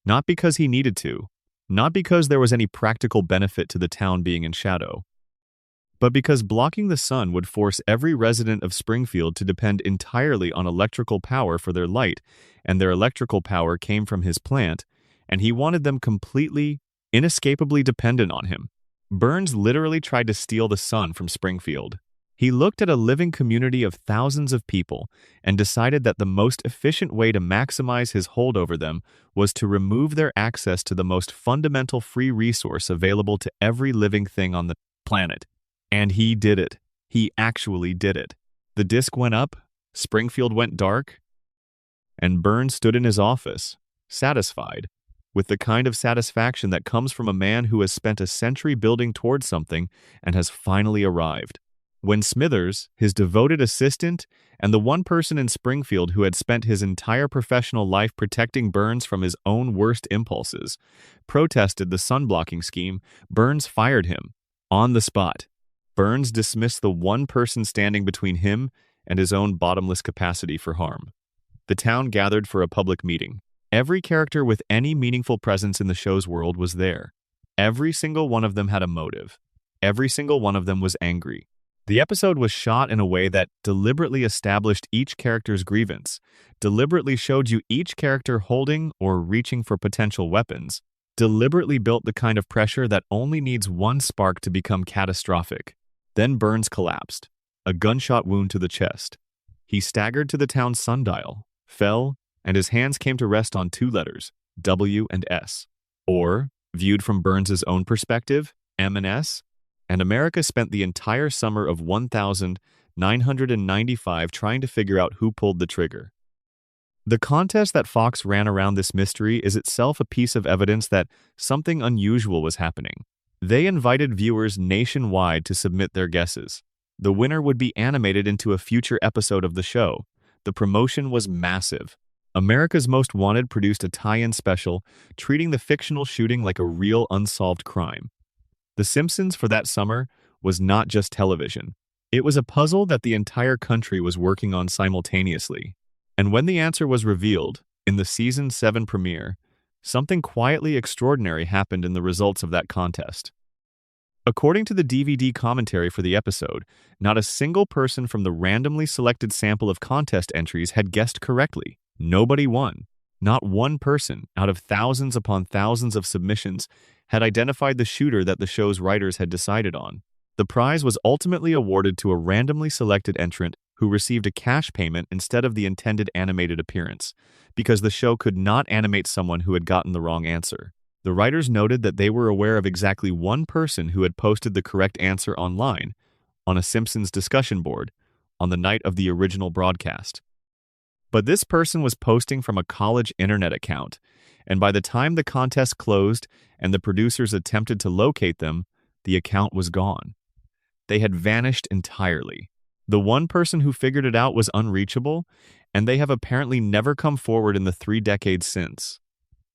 Not because he needed to, not because there was any practical benefit to the town being in shadow, but because blocking the sun would force every resident of Springfield to depend entirely on electrical power for their light, and their electrical power came from his plant, and he wanted them completely, inescapably dependent on him. Burns literally tried to steal the sun from Springfield. He looked at a living community of thousands of people and decided that the most efficient way to maximize his hold over them was to remove their access to the most fundamental free resource available to every living thing on the planet. And he did it. He actually did it. The disc went up, Springfield went dark, and Burns stood in his office, satisfied, with the kind of satisfaction that comes from a man who has spent a century building towards something and has finally arrived. When Smithers, his devoted assistant, and the one person in Springfield who had spent his entire professional life protecting Burns from his own worst impulses, protested the sun-blocking scheme, Burns fired him, on the spot. Burns dismissed the one person standing between him and his own bottomless capacity for harm. The town gathered for a public meeting. Every character with any meaningful presence in the show's world was there. Every single one of them had a motive. Every single one of them was angry. The episode was shot in a way that deliberately established each character's grievance, deliberately showed you each character holding or reaching for potential weapons, deliberately built the kind of pressure that only needs one spark to become catastrophic. Then Burns collapsed, a gunshot wound to the chest. He staggered to the town's sundial, fell, and his hands came to rest on 2 letters, W and S. Or, viewed from Burns's own perspective, M and S. And America spent the entire summer of 1995 trying to figure out who pulled the trigger. The contest that Fox ran around this mystery is itself a piece of evidence that something unusual was happening. They invited viewers nationwide to submit their guesses. The winner would be animated into a future episode of the show. The promotion was massive. America's Most Wanted produced a tie-in special, treating the fictional shooting like a real unsolved crime. The Simpsons for that summer was not just television. It was a puzzle that the entire country was working on simultaneously. And when the answer was revealed, in the Season 7 premiere, something quietly extraordinary happened in the results of that contest. According to the DVD commentary for the episode, not a single person from the randomly selected sample of contest entries had guessed correctly. Nobody won. Not one person, out of thousands upon thousands of submissions, had identified the shooter that the show's writers had decided on. The prize was ultimately awarded to a randomly selected entrant who received a cash payment instead of the intended animated appearance, because the show could not animate someone who had gotten the wrong answer. The writers noted that they were aware of exactly one person who had posted the correct answer online, on a Simpsons discussion board, on the night of the original broadcast. But this person was posting from a college internet account, and by the time the contest closed and the producers attempted to locate them, the account was gone. They had vanished entirely. The one person who figured it out was unreachable, and they have apparently never come forward in the 3 decades since.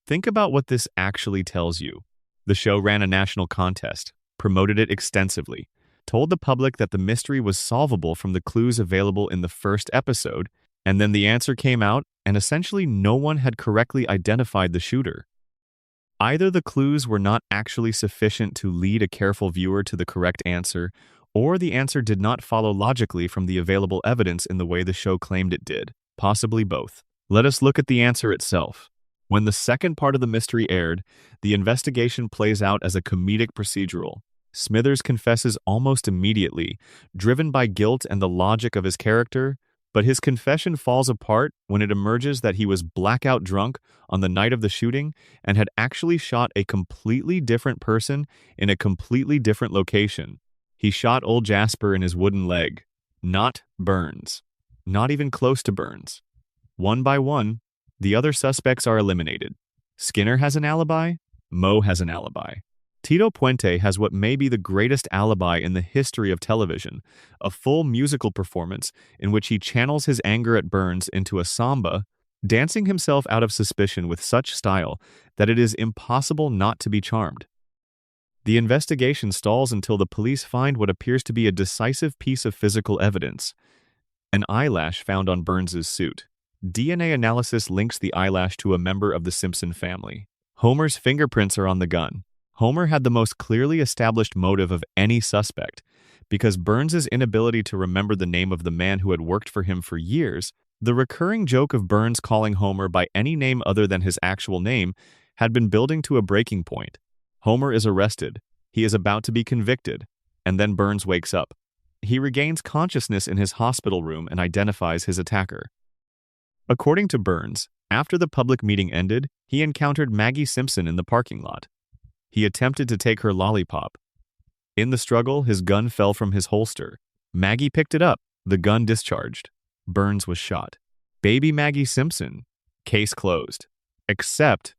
Think about what this actually tells you. The show ran a national contest, promoted it extensively, told the public that the mystery was solvable from the clues available in the first episode, and then the answer came out, and essentially no one had correctly identified the shooter. Either the clues were not actually sufficient to lead a careful viewer to the correct answer, or the answer did not follow logically from the available evidence in the way the show claimed it did. Possibly both. Let us look at the answer itself. When the second part of the mystery aired, the investigation plays out as a comedic procedural. Smithers confesses almost immediately, driven by guilt and the logic of his character, but his confession falls apart when it emerges that he was blackout drunk on the night of the shooting and had actually shot a completely different person in a completely different location. He shot old Jasper in his wooden leg, not Burns. Not even close to Burns. One by one, the other suspects are eliminated. Skinner has an alibi. Moe has an alibi. Tito Puente has what may be the greatest alibi in the history of television, a full musical performance in which he channels his anger at Burns into a samba, dancing himself out of suspicion with such style that it is impossible not to be charmed. The investigation stalls until the police find what appears to be a decisive piece of physical evidence, an eyelash found on Burns's suit. DNA analysis links the eyelash to a member of the Simpson family. Homer's fingerprints are on the gun. Homer had the most clearly established motive of any suspect, because Burns's inability to remember the name of the man who had worked for him for years, the recurring joke of Burns calling Homer by any name other than his actual name, had been building to a breaking point. Homer is arrested. He is about to be convicted, and then Burns wakes up. He regains consciousness in his hospital room and identifies his attacker. According to Burns, after the public meeting ended, he encountered Maggie Simpson in the parking lot. He attempted to take her lollipop. In the struggle, his gun fell from his holster. Maggie picked it up. The gun discharged. Burns was shot. Baby Maggie Simpson. Case closed. Except,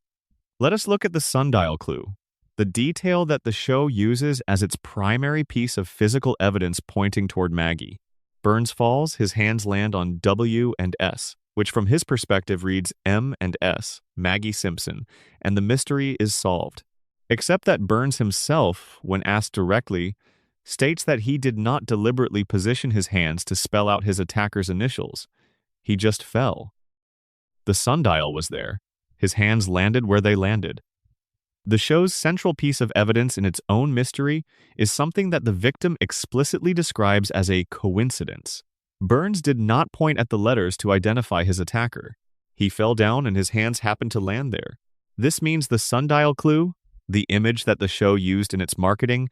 let us look at the sundial clue. The detail that the show uses as its primary piece of physical evidence pointing toward Maggie. Burns falls, his hands land on W and S, which from his perspective reads M and S, Maggie Simpson, and the mystery is solved. Except that Burns himself, when asked directly, states that he did not deliberately position his hands to spell out his attacker's initials. He just fell. The sundial was there. His hands landed where they landed. The show's central piece of evidence in its own mystery is something that the victim explicitly describes as a coincidence. Burns did not point at the letters to identify his attacker. He fell down and his hands happened to land there. This means the sundial clue, the image that the show used in its marketing,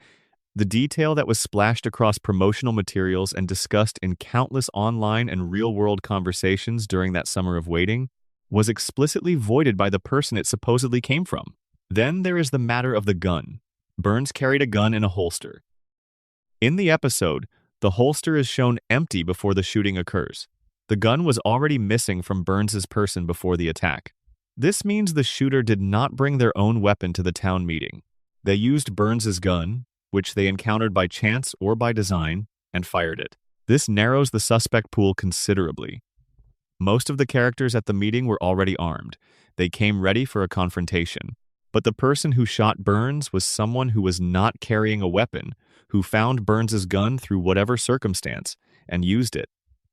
the detail that was splashed across promotional materials and discussed in countless online and real-world conversations during that summer of waiting, was explicitly voided by the person it supposedly came from. Then there is the matter of the gun. Burns carried a gun in a holster. In the episode, the holster is shown empty before the shooting occurs. The gun was already missing from Burns's person before the attack. This means the shooter did not bring their own weapon to the town meeting. They used Burns's gun, which they encountered by chance or by design, and fired it. This narrows the suspect pool considerably. Most of the characters at the meeting were already armed. They came ready for a confrontation. But the person who shot Burns was someone who was not carrying a weapon, who found Burns's gun through whatever circumstance and used it.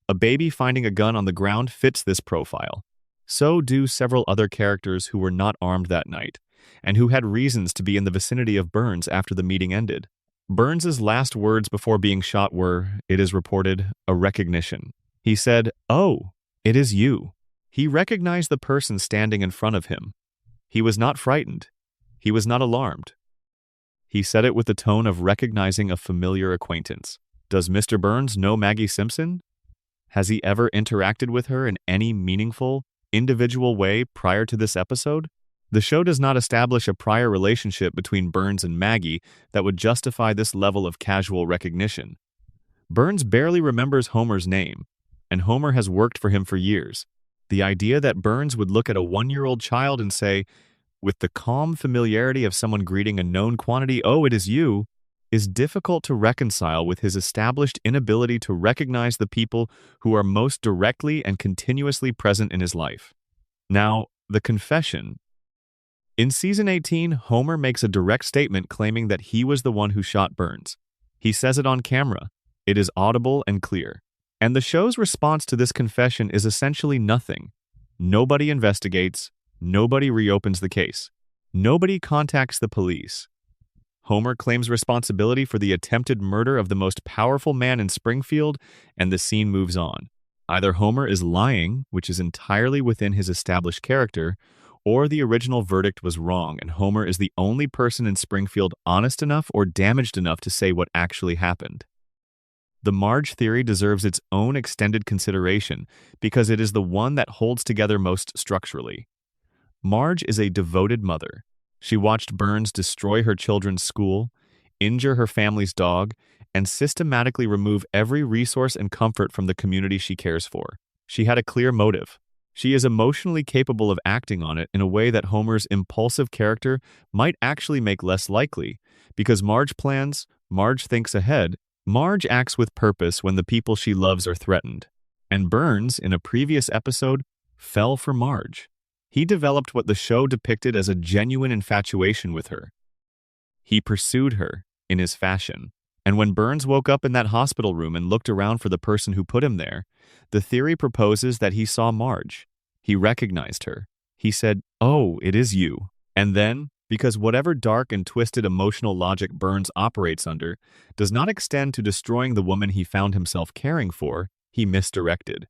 A baby finding a gun on the ground fits this profile. So do several other characters who were not armed that night, and who had reasons to be in the vicinity of Burns after the meeting ended. Burns's last words before being shot were, it is reported, a recognition. He said, "Oh, it is you." He recognized the person standing in front of him. He was not frightened. He was not alarmed. He said it with the tone of recognizing a familiar acquaintance. Does Mr. Burns know Maggie Simpson? Has he ever interacted with her in any meaningful, individual way prior to this episode? The show does not establish a prior relationship between Burns and Maggie that would justify this level of casual recognition. Burns barely remembers Homer's name, and Homer has worked for him for years. The idea that Burns would look at a 1-year-old child and say, with the calm familiarity of someone greeting a known quantity, "Oh, it is you," is difficult to reconcile with his established inability to recognize the people who are most directly and continuously present in his life. Now, the confession. In season 18, Homer makes a direct statement claiming that he was the one who shot Burns. He says it on camera. It is audible and clear. And the show's response to this confession is essentially nothing. Nobody investigates. Nobody reopens the case. Nobody contacts the police. Homer claims responsibility for the attempted murder of the most powerful man in Springfield, and the scene moves on. Either Homer is lying, which is entirely within his established character, or the original verdict was wrong, and Homer is the only person in Springfield honest enough or damaged enough to say what actually happened. The Marge theory deserves its own extended consideration because it is the one that holds together most structurally. Marge is a devoted mother. She watched Burns destroy her children's school, injure her family's dog, and systematically remove every resource and comfort from the community she cares for. She had a clear motive. She is emotionally capable of acting on it in a way that Homer's impulsive character might actually make less likely, because Marge plans, Marge thinks ahead, Marge acts with purpose when the people she loves are threatened. And Burns, in a previous episode, fell for Marge. He developed what the show depicted as a genuine infatuation with her. He pursued her, in his fashion. And when Burns woke up in that hospital room and looked around for the person who put him there, the theory proposes that he saw Marge. He recognized her. He said, "Oh, it is you." And then, because whatever dark and twisted emotional logic Burns operates under does not extend to destroying the woman he found himself caring for, he misdirected.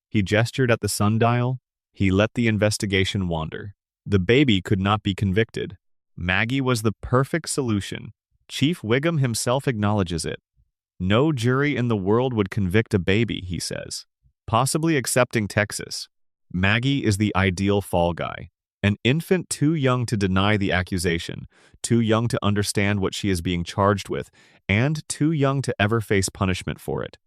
He gestured at the sundial. He let the investigation wander. The baby could not be convicted. Maggie was the perfect solution. Chief Wiggum himself acknowledges it. No jury in the world would convict a baby, he says. Possibly excepting Texas. Maggie is the ideal fall guy. An infant too young to deny the accusation, too young to understand what she is being charged with, and too young to ever face punishment for it.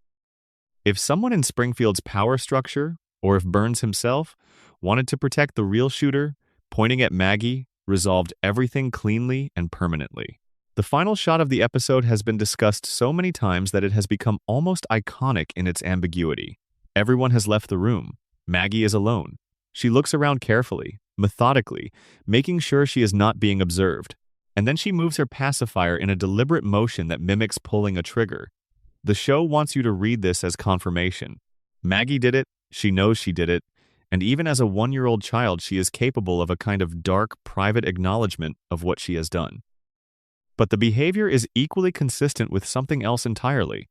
If someone in Springfield's power structure, or if Burns himself, wanted to protect the real shooter, pointing at Maggie resolved everything cleanly and permanently. The final shot of the episode has been discussed so many times that it has become almost iconic in its ambiguity. Everyone has left the room. Maggie is alone. She looks around carefully, methodically, making sure she is not being observed. And then she moves her pacifier in a deliberate motion that mimics pulling a trigger. The show wants you to read this as confirmation. Maggie did it, she knows she did it, and even as a 1-year-old child, she is capable of a kind of dark, private acknowledgement of what she has done. But the behavior is equally consistent with something else entirely.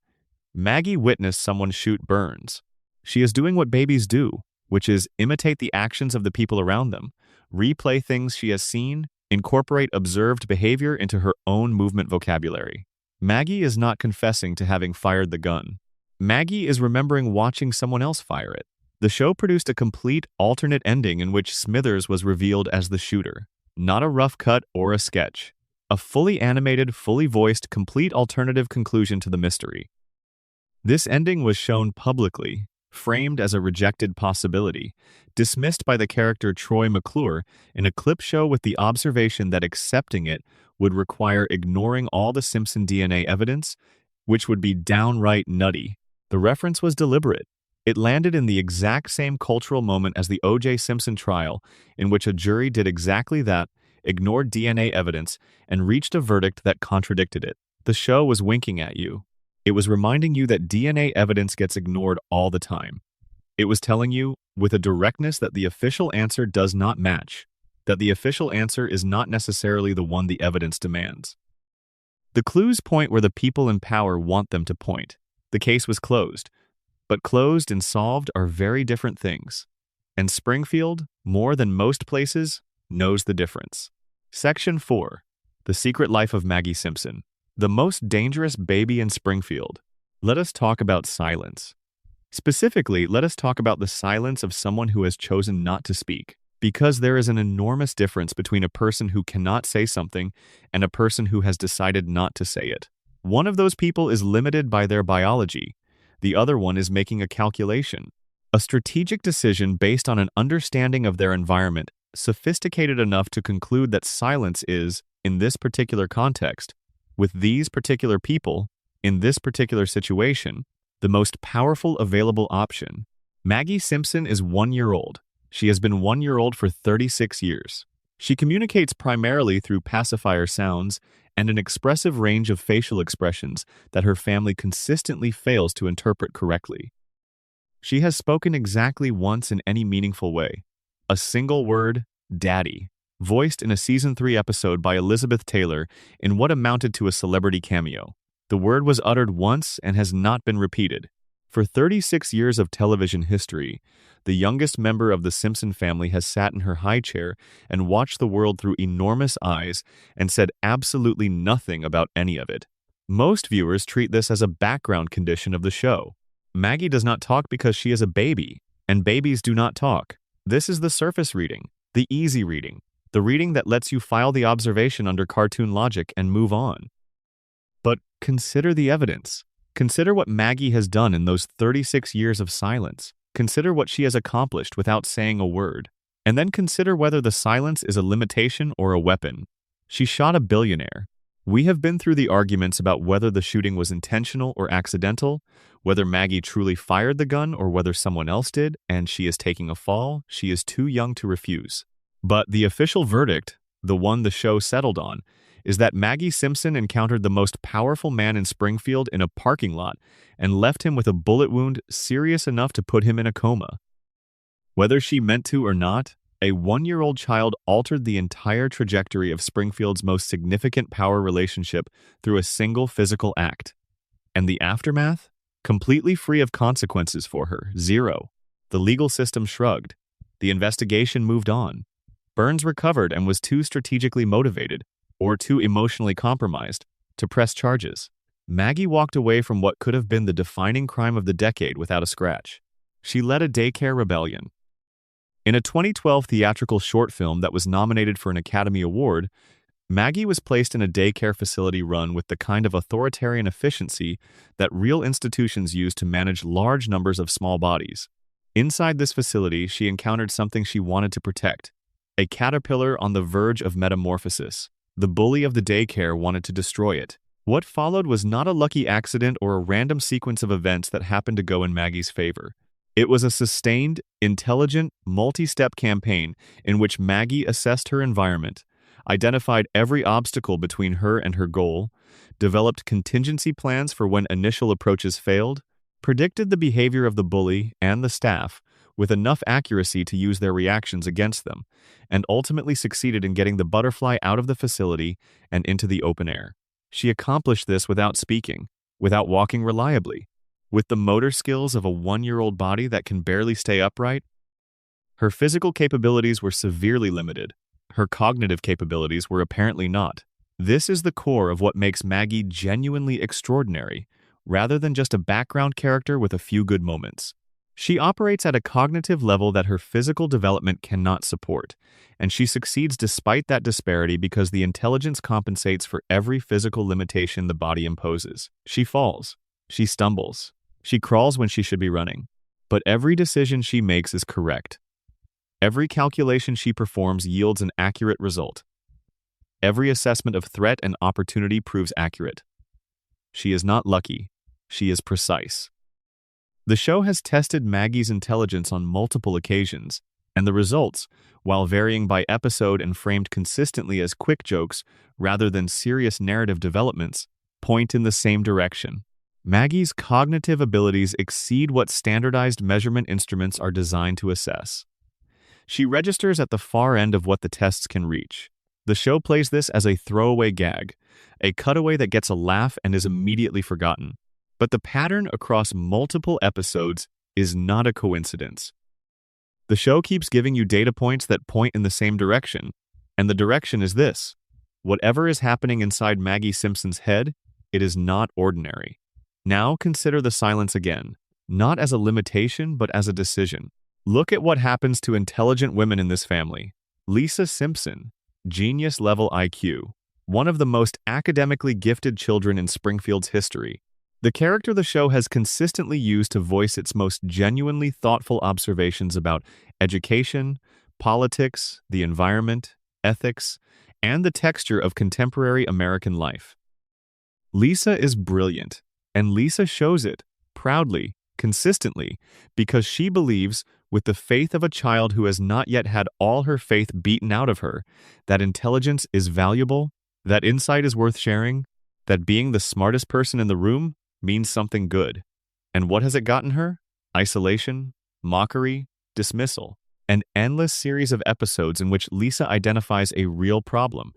Maggie witnessed someone shoot Burns. She is doing what babies do, which is imitate the actions of the people around them, replay things she has seen, incorporate observed behavior into her own movement vocabulary. Maggie is not confessing to having fired the gun. Maggie is remembering watching someone else fire it. The show produced a complete alternate ending in which Smithers was revealed as the shooter. Not a rough cut or a sketch. A fully animated, fully voiced, complete alternative conclusion to the mystery. This ending was shown publicly, framed as a rejected possibility, dismissed by the character Troy McClure in a clip show with the observation that accepting it would require ignoring all the Simpson DNA evidence which would be downright nutty. The reference was deliberate. It landed in the exact same cultural moment as the O.J. Simpson trial, in which a jury did exactly that, ignored DNA evidence, and reached a verdict that contradicted it. The show was winking at you. It was reminding you that DNA evidence gets ignored all the time. It was telling you, with a directness, that the official answer does not match, that the official answer is not necessarily the one the evidence demands. The clues point where the people in power want them to point. The case was closed. But closed and solved are very different things. And Springfield, more than most places, knows the difference. Section 4. The Secret Life of Maggie Simpson. The most dangerous baby in Springfield. Let us talk about silence. Specifically, let us talk about the silence of someone who has chosen not to speak. Because there is an enormous difference between a person who cannot say something and a person who has decided not to say it. One of those people is limited by their biology. The other one is making a calculation, a strategic decision based on an understanding of their environment, sophisticated enough to conclude that silence is, in this particular context, with these particular people, in this particular situation, the most powerful available option. Maggie Simpson is 1 year old. She has been 1 year old for 36 years. She communicates primarily through pacifier sounds and an expressive range of facial expressions that her family consistently fails to interpret correctly. She has spoken exactly once in any meaningful way. A single word, Daddy, voiced in a Season 3 episode by Elizabeth Taylor in what amounted to a celebrity cameo. The word was uttered once and has not been repeated. For 36 years of television history, the youngest member of the Simpson family has sat in her high chair and watched the world through enormous eyes and said absolutely nothing about any of it. Most viewers treat this as a background condition of the show. Maggie does not talk because she is a baby, and babies do not talk. This is the surface reading, the easy reading, the reading that lets you file the observation under cartoon logic and move on. But consider the evidence. Consider what Maggie has done in those 36 years of silence. Consider what she has accomplished without saying a word. And then consider whether the silence is a limitation or a weapon. She shot a billionaire. We have been through the arguments about whether the shooting was intentional or accidental, whether Maggie truly fired the gun or whether someone else did, and she is taking a fall. She is too young to refuse. But the official verdict, the one the show settled on, is that Maggie Simpson encountered the most powerful man in Springfield in a parking lot and left him with a bullet wound serious enough to put him in a coma. Whether she meant to or not, a 1-year-old child altered the entire trajectory of Springfield's most significant power relationship through a single physical act. And the aftermath? Completely free of consequences for her, zero. The legal system shrugged. The investigation moved on. Burns recovered and was too strategically motivated, or too emotionally compromised, to press charges. Maggie walked away from what could have been the defining crime of the decade without a scratch. She led a daycare rebellion. In a 2012 theatrical short film that was nominated for an Academy Award, Maggie was placed in a daycare facility run with the kind of authoritarian efficiency that real institutions use to manage large numbers of small bodies. Inside this facility, she encountered something she wanted to protect, a caterpillar on the verge of metamorphosis. The bully of the daycare wanted to destroy it. What followed was not a lucky accident or a random sequence of events that happened to go in Maggie's favor. It was a sustained, intelligent, multi-step campaign in which Maggie assessed her environment, identified every obstacle between her and her goal, developed contingency plans for when initial approaches failed, predicted the behavior of the bully and the staff with enough accuracy to use their reactions against them, and ultimately succeeded in getting the butterfly out of the facility and into the open air. She accomplished this without speaking, without walking reliably, with the motor skills of a 1-year-old body that can barely stay upright. Her physical capabilities were severely limited. Her cognitive capabilities were apparently not. This is the core of what makes Maggie genuinely extraordinary, rather than just a background character with a few good moments. She operates at a cognitive level that her physical development cannot support, and she succeeds despite that disparity because the intelligence compensates for every physical limitation the body imposes. She falls, she stumbles, she crawls when she should be running, but every decision she makes is correct. Every calculation she performs yields an accurate result. Every assessment of threat and opportunity proves accurate. She is not lucky. She is precise. The show has tested Maggie's intelligence on multiple occasions, and the results, while varying by episode and framed consistently as quick jokes rather than serious narrative developments, point in the same direction. Maggie's cognitive abilities exceed what standardized measurement instruments are designed to assess. She registers at the far end of what the tests can reach. The show plays this as a throwaway gag, a cutaway that gets a laugh and is immediately forgotten. But the pattern across multiple episodes is not a coincidence. The show keeps giving you data points that point in the same direction, and the direction is this. Whatever is happening inside Maggie Simpson's head, it is not ordinary. Now consider the silence again, not as a limitation but as a decision. Look at what happens to intelligent women in this family. Lisa Simpson, genius-level IQ, one of the most academically gifted children in Springfield's history. The character the show has consistently used to voice its most genuinely thoughtful observations about education, politics, the environment, ethics, and the texture of contemporary American life. Lisa is brilliant, and Lisa shows it, proudly, consistently, because she believes, with the faith of a child who has not yet had all her faith beaten out of her, that intelligence is valuable, that insight is worth sharing, that being the smartest person in the room means something good. And what has it gotten her? Isolation, mockery, dismissal, an endless series of episodes in which Lisa identifies a real problem,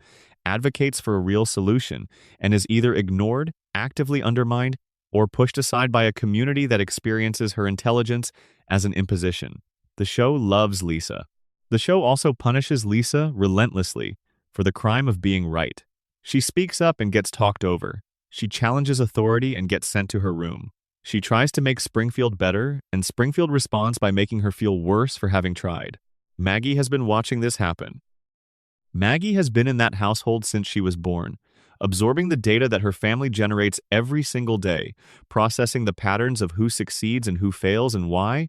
advocates for a real solution, and is either ignored, actively undermined, or pushed aside by a community that experiences her intelligence as an imposition. The show loves Lisa. The show also punishes Lisa relentlessly for the crime of being right. She speaks up and gets talked over. She challenges authority and gets sent to her room. She tries to make Springfield better, and Springfield responds by making her feel worse for having tried. Maggie has been watching this happen. Maggie has been in that household since she was born, absorbing the data that her family generates every single day, processing the patterns of who succeeds and who fails and why,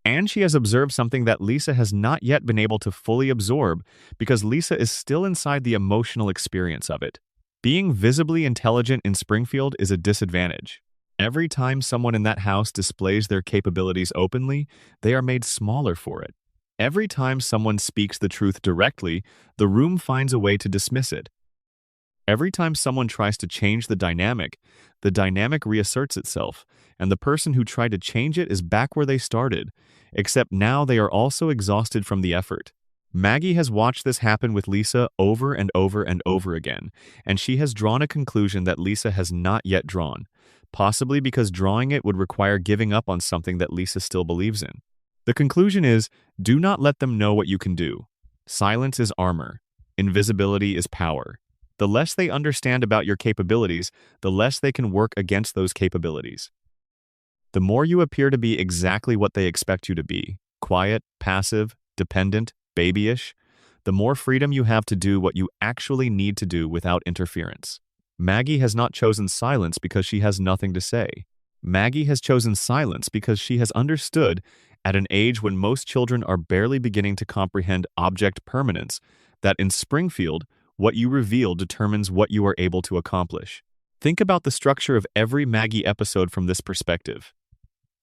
and she has observed something that Lisa has not yet been able to fully absorb because Lisa is still inside the emotional experience of it. Being visibly intelligent in Springfield is a disadvantage. Every time someone in that house displays their capabilities openly, they are made smaller for it. Every time someone speaks the truth directly, the room finds a way to dismiss it. Every time someone tries to change the dynamic reasserts itself, and the person who tried to change it is back where they started, except now they are also exhausted from the effort. Maggie has watched this happen with Lisa over and over and over again, and she has drawn a conclusion that Lisa has not yet drawn, possibly because drawing it would require giving up on something that Lisa still believes in. The conclusion is, do not let them know what you can do. Silence is armor. Invisibility is power. The less they understand about your capabilities, the less they can work against those capabilities. The more you appear to be exactly what they expect you to be, quiet, passive, dependent, babyish, the more freedom you have to do what you actually need to do without interference. Maggie has not chosen silence because she has nothing to say. Maggie has chosen silence because she has understood, at an age when most children are barely beginning to comprehend object permanence, that in Springfield, what you reveal determines what you are able to accomplish. Think about the structure of every Maggie episode from this perspective.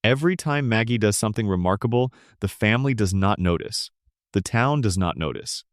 Every time Maggie does something remarkable, the family does not notice. The town does not notice.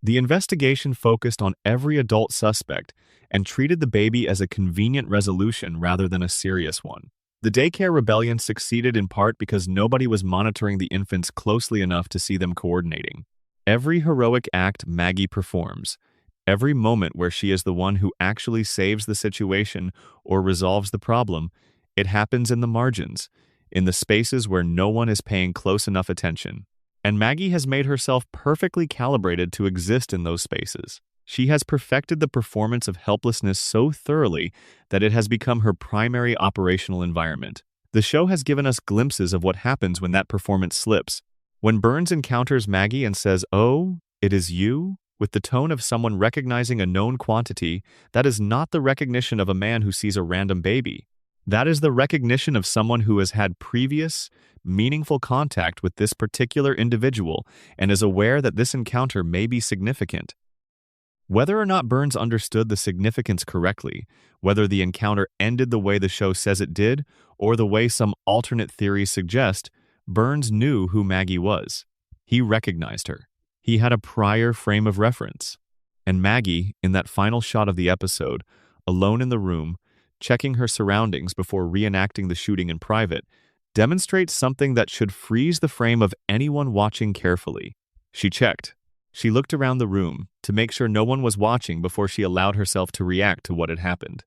The investigation focused on every adult suspect and treated the baby as a convenient resolution rather than a serious one. The daycare rebellion succeeded in part because nobody was monitoring the infants closely enough to see them coordinating. Every heroic act Maggie performs, every moment where she is the one who actually saves the situation or resolves the problem, it happens in the margins, in the spaces where no one is paying close enough attention. And Maggie has made herself perfectly calibrated to exist in those spaces. She has perfected the performance of helplessness so thoroughly that it has become her primary operational environment. The show has given us glimpses of what happens when that performance slips. When Burns encounters Maggie and says, "Oh, it is you?" with the tone of someone recognizing a known quantity, that is not the recognition of a man who sees a random baby. That is the recognition of someone who has had previous, meaningful contact with this particular individual and is aware that this encounter may be significant. Whether or not Burns understood the significance correctly, whether the encounter ended the way the show says it did, or the way some alternate theories suggest, Burns knew who Maggie was. He recognized her. He had a prior frame of reference. And Maggie, in that final shot of the episode, alone in the room, checking her surroundings before reenacting the shooting in private, demonstrates something that should freeze the frame of anyone watching carefully. She checked. She looked around the room to make sure no one was watching before she allowed herself to react to what had happened.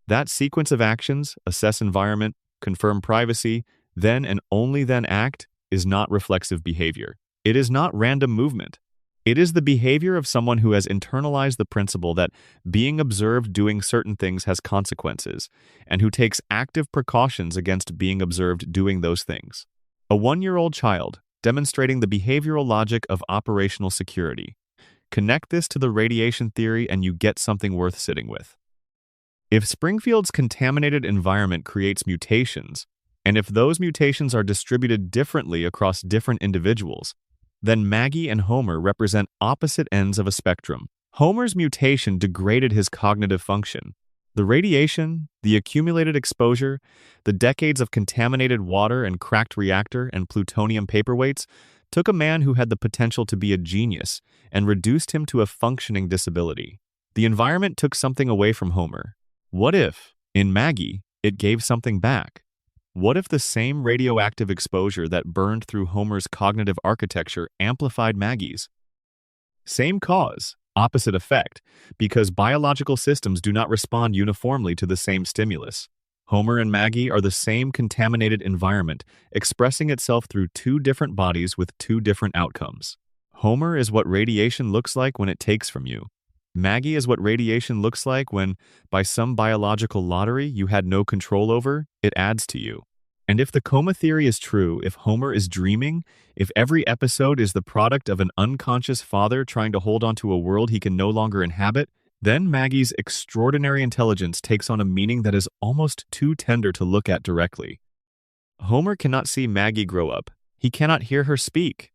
That sequence of actions, assess environment, confirm privacy, then and only then act, is not reflexive behavior. It is not random movement. It is the behavior of someone who has internalized the principle that being observed doing certain things has consequences, and who takes active precautions against being observed doing those things. A 1-year-old child, demonstrating the behavioral logic of operational security. Connect this to the radiation theory and you get something worth sitting with. If Springfield's contaminated environment creates mutations, and if those mutations are distributed differently across different individuals, then Maggie and Homer represent opposite ends of a spectrum. Homer's mutation degraded his cognitive function. The radiation, the accumulated exposure, the decades of contaminated water and cracked reactor and plutonium paperweights took a man who had the potential to be a genius and reduced him to a functioning disability. The environment took something away from Homer. What if, in Maggie, it gave something back? What if the same radioactive exposure that burned through Homer's cognitive architecture amplified Maggie's? Same cause, opposite effect, because biological systems do not respond uniformly to the same stimulus. Homer and Maggie are the same contaminated environment, expressing itself through two different bodies with two different outcomes. Homer is what radiation looks like when it takes from you. Maggie is what radiation looks like when, by some biological lottery you had no control over, it adds to you. And if the coma theory is true, if Homer is dreaming, if every episode is the product of an unconscious father trying to hold onto a world he can no longer inhabit, then Maggie's extraordinary intelligence takes on a meaning that is almost too tender to look at directly. Homer cannot see Maggie grow up. He cannot hear her speak.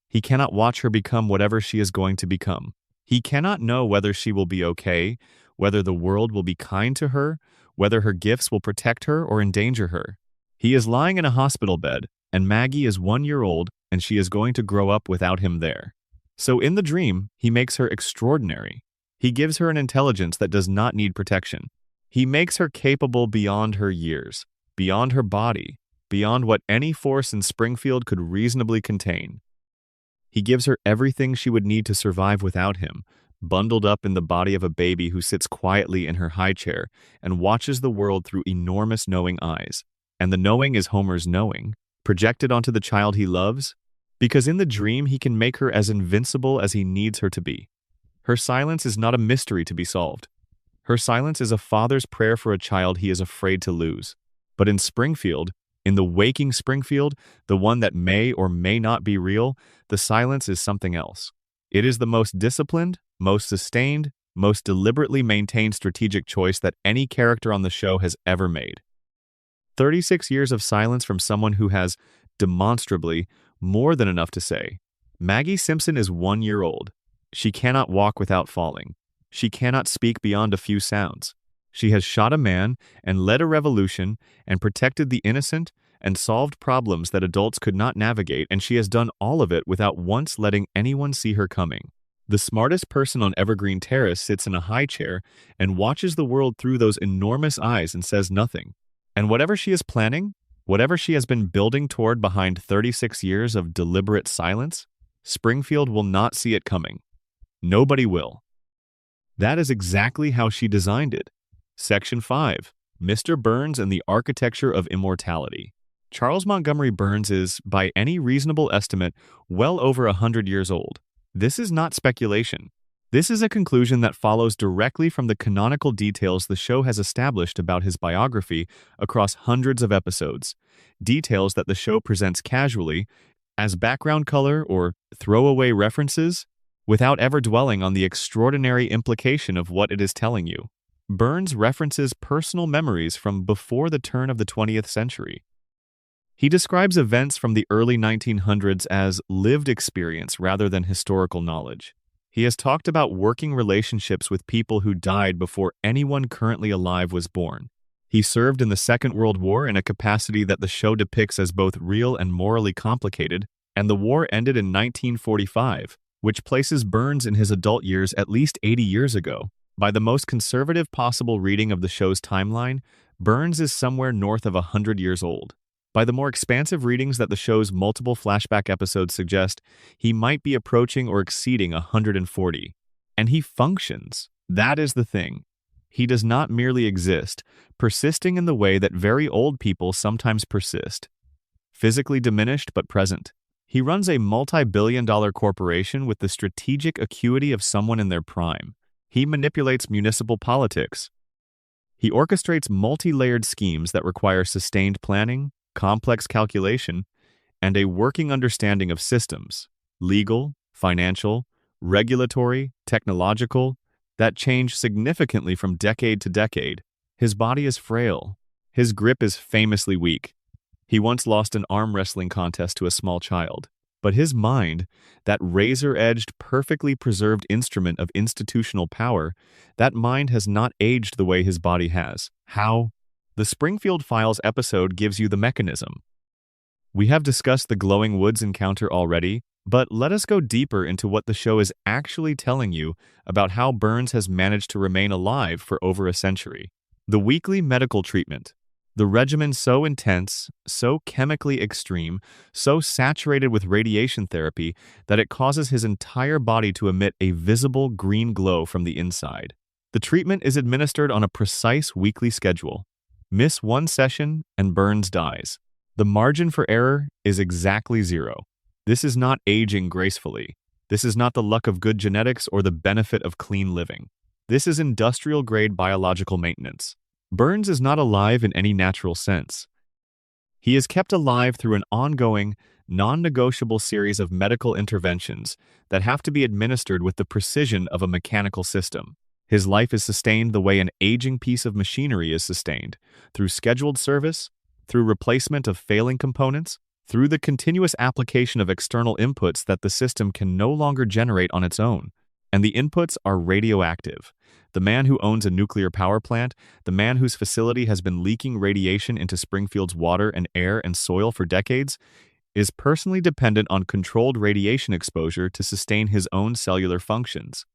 He cannot watch her become whatever she is going to become. He cannot know whether she will be okay, whether the world will be kind to her, whether her gifts will protect her or endanger her. He is lying in a hospital bed, and Maggie is 1 year old, and she is going to grow up without him there. So in the dream, he makes her extraordinary. He gives her an intelligence that does not need protection. He makes her capable beyond her years, beyond her body, beyond what any force in Springfield could reasonably contain. He gives her everything she would need to survive without him, bundled up in the body of a baby who sits quietly in her high chair and watches the world through enormous knowing eyes. And the knowing is Homer's knowing, projected onto the child he loves, because in the dream he can make her as invincible as he needs her to be. Her silence is not a mystery to be solved. Her silence is a father's prayer for a child he is afraid to lose. But in Springfield, in the waking Springfield, the one that may or may not be real, the silence is something else. It is the most disciplined, most sustained, most deliberately maintained strategic choice that any character on the show has ever made. 36 years of silence from someone who has, demonstrably, more than enough to say. Maggie Simpson is 1 year old. She cannot walk without falling. She cannot speak beyond a few sounds. She has shot a man and led a revolution and protected the innocent and solved problems that adults could not navigate, and she has done all of it without once letting anyone see her coming. The smartest person on Evergreen Terrace sits in a high chair and watches the world through those enormous eyes and says nothing. And whatever she is planning, whatever she has been building toward behind 36 years of deliberate silence, Springfield will not see it coming. Nobody will. That is exactly how she designed it. Section 5. Mr. Burns and the Architecture of Immortality. Charles Montgomery Burns is, by any reasonable estimate, well over 100 years old. This is not speculation. This is a conclusion that follows directly from the canonical details the show has established about his biography across hundreds of episodes, details that the show presents casually, as background color or throwaway references, without ever dwelling on the extraordinary implication of what it is telling you. Burns references personal memories from before the turn of the 20th century. He describes events from the early 1900s as lived experience rather than historical knowledge. He has talked about working relationships with people who died before anyone currently alive was born. He served in the Second World War in a capacity that the show depicts as both real and morally complicated, and the war ended in 1945, which places Burns in his adult years at least 80 years ago. By the most conservative possible reading of the show's timeline, Burns is somewhere north of 100 years old. By the more expansive readings that the show's multiple flashback episodes suggest, he might be approaching or exceeding 140. And he functions. That is the thing. He does not merely exist, persisting in the way that very old people sometimes persist. Physically diminished but present. He runs a multi-billion-dollar corporation with the strategic acuity of someone in their prime. He manipulates municipal politics. He orchestrates multi-layered schemes that require sustained planning, complex calculation, and a working understanding of systems, legal, financial, regulatory, technological, that change significantly from decade to decade. His body is frail. His grip is famously weak. He once lost an arm wrestling contest to a small child. But his mind, that razor-edged, perfectly preserved instrument of institutional power, that mind has not aged the way his body has. How? The Springfield Files episode gives you the mechanism. We have discussed the glowing woods encounter already, but let us go deeper into what the show is actually telling you about how Burns has managed to remain alive for over a century. The weekly medical treatment. The regimen so intense, so chemically extreme, so saturated with radiation therapy that it causes his entire body to emit a visible green glow from the inside. The treatment is administered on a precise weekly schedule. Miss one session and Burns dies. The margin for error is exactly zero. This is not aging gracefully. This is not the luck of good genetics or the benefit of clean living. This is industrial-grade biological maintenance. Burns is not alive in any natural sense. He is kept alive through an ongoing, non-negotiable series of medical interventions that have to be administered with the precision of a mechanical system. His life is sustained the way an aging piece of machinery is sustained, through scheduled service, through replacement of failing components, through the continuous application of external inputs that the system can no longer generate on its own. And the inputs are radioactive. The man who owns a nuclear power plant, the man whose facility has been leaking radiation into Springfield's water and air and soil for decades, is personally dependent on controlled radiation exposure to sustain his own cellular functions.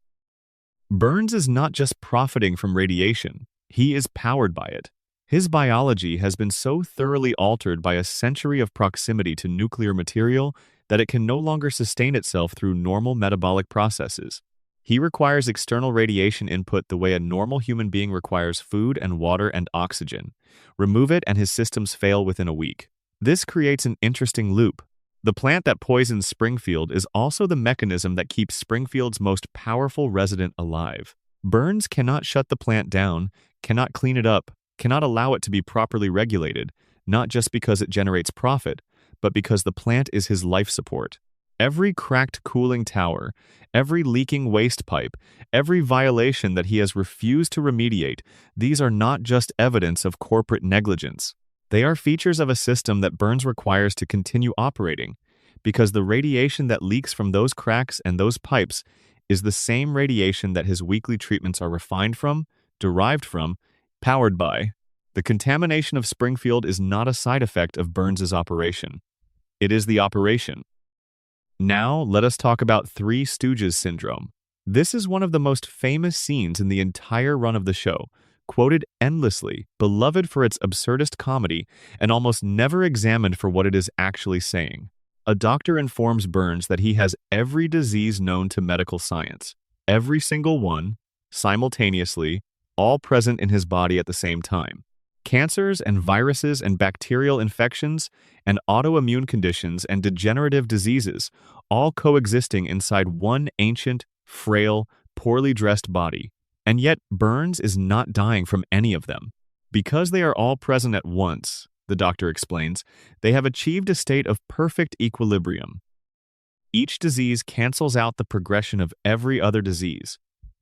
Burns is not just profiting from radiation, he is powered by it. His biology has been so thoroughly altered by a century of proximity to nuclear material that it can no longer sustain itself through normal metabolic processes. He requires external radiation input the way a normal human being requires food and water and oxygen. Remove it and his systems fail within a week. This creates an interesting loop. The plant that poisons Springfield is also the mechanism that keeps Springfield's most powerful resident alive. Burns cannot shut the plant down, cannot clean it up, cannot allow it to be properly regulated, not just because it generates profit, but because the plant is his life support. Every cracked cooling tower, every leaking waste pipe, every violation that he has refused to remediate, these are not just evidence of corporate negligence. They are features of a system that Burns requires to continue operating, because the radiation that leaks from those cracks and those pipes is the same radiation that his weekly treatments are refined from, derived from, powered by. The contamination of Springfield is not a side effect of Burns's operation. It is the operation. Now, let us talk about Three Stooges syndrome. This is one of the most famous scenes in the entire run of the show, quoted endlessly, beloved for its absurdist comedy, and almost never examined for what it is actually saying. A doctor informs Burns that he has every disease known to medical science, every single one, simultaneously, all present in his body at the same time. Cancers and viruses and bacterial infections and autoimmune conditions and degenerative diseases, all coexisting inside one ancient, frail, poorly dressed body. And yet Burns is not dying from any of them. Because they are all present at once, the doctor explains, they have achieved a state of perfect equilibrium. Each disease cancels out the progression of every other disease.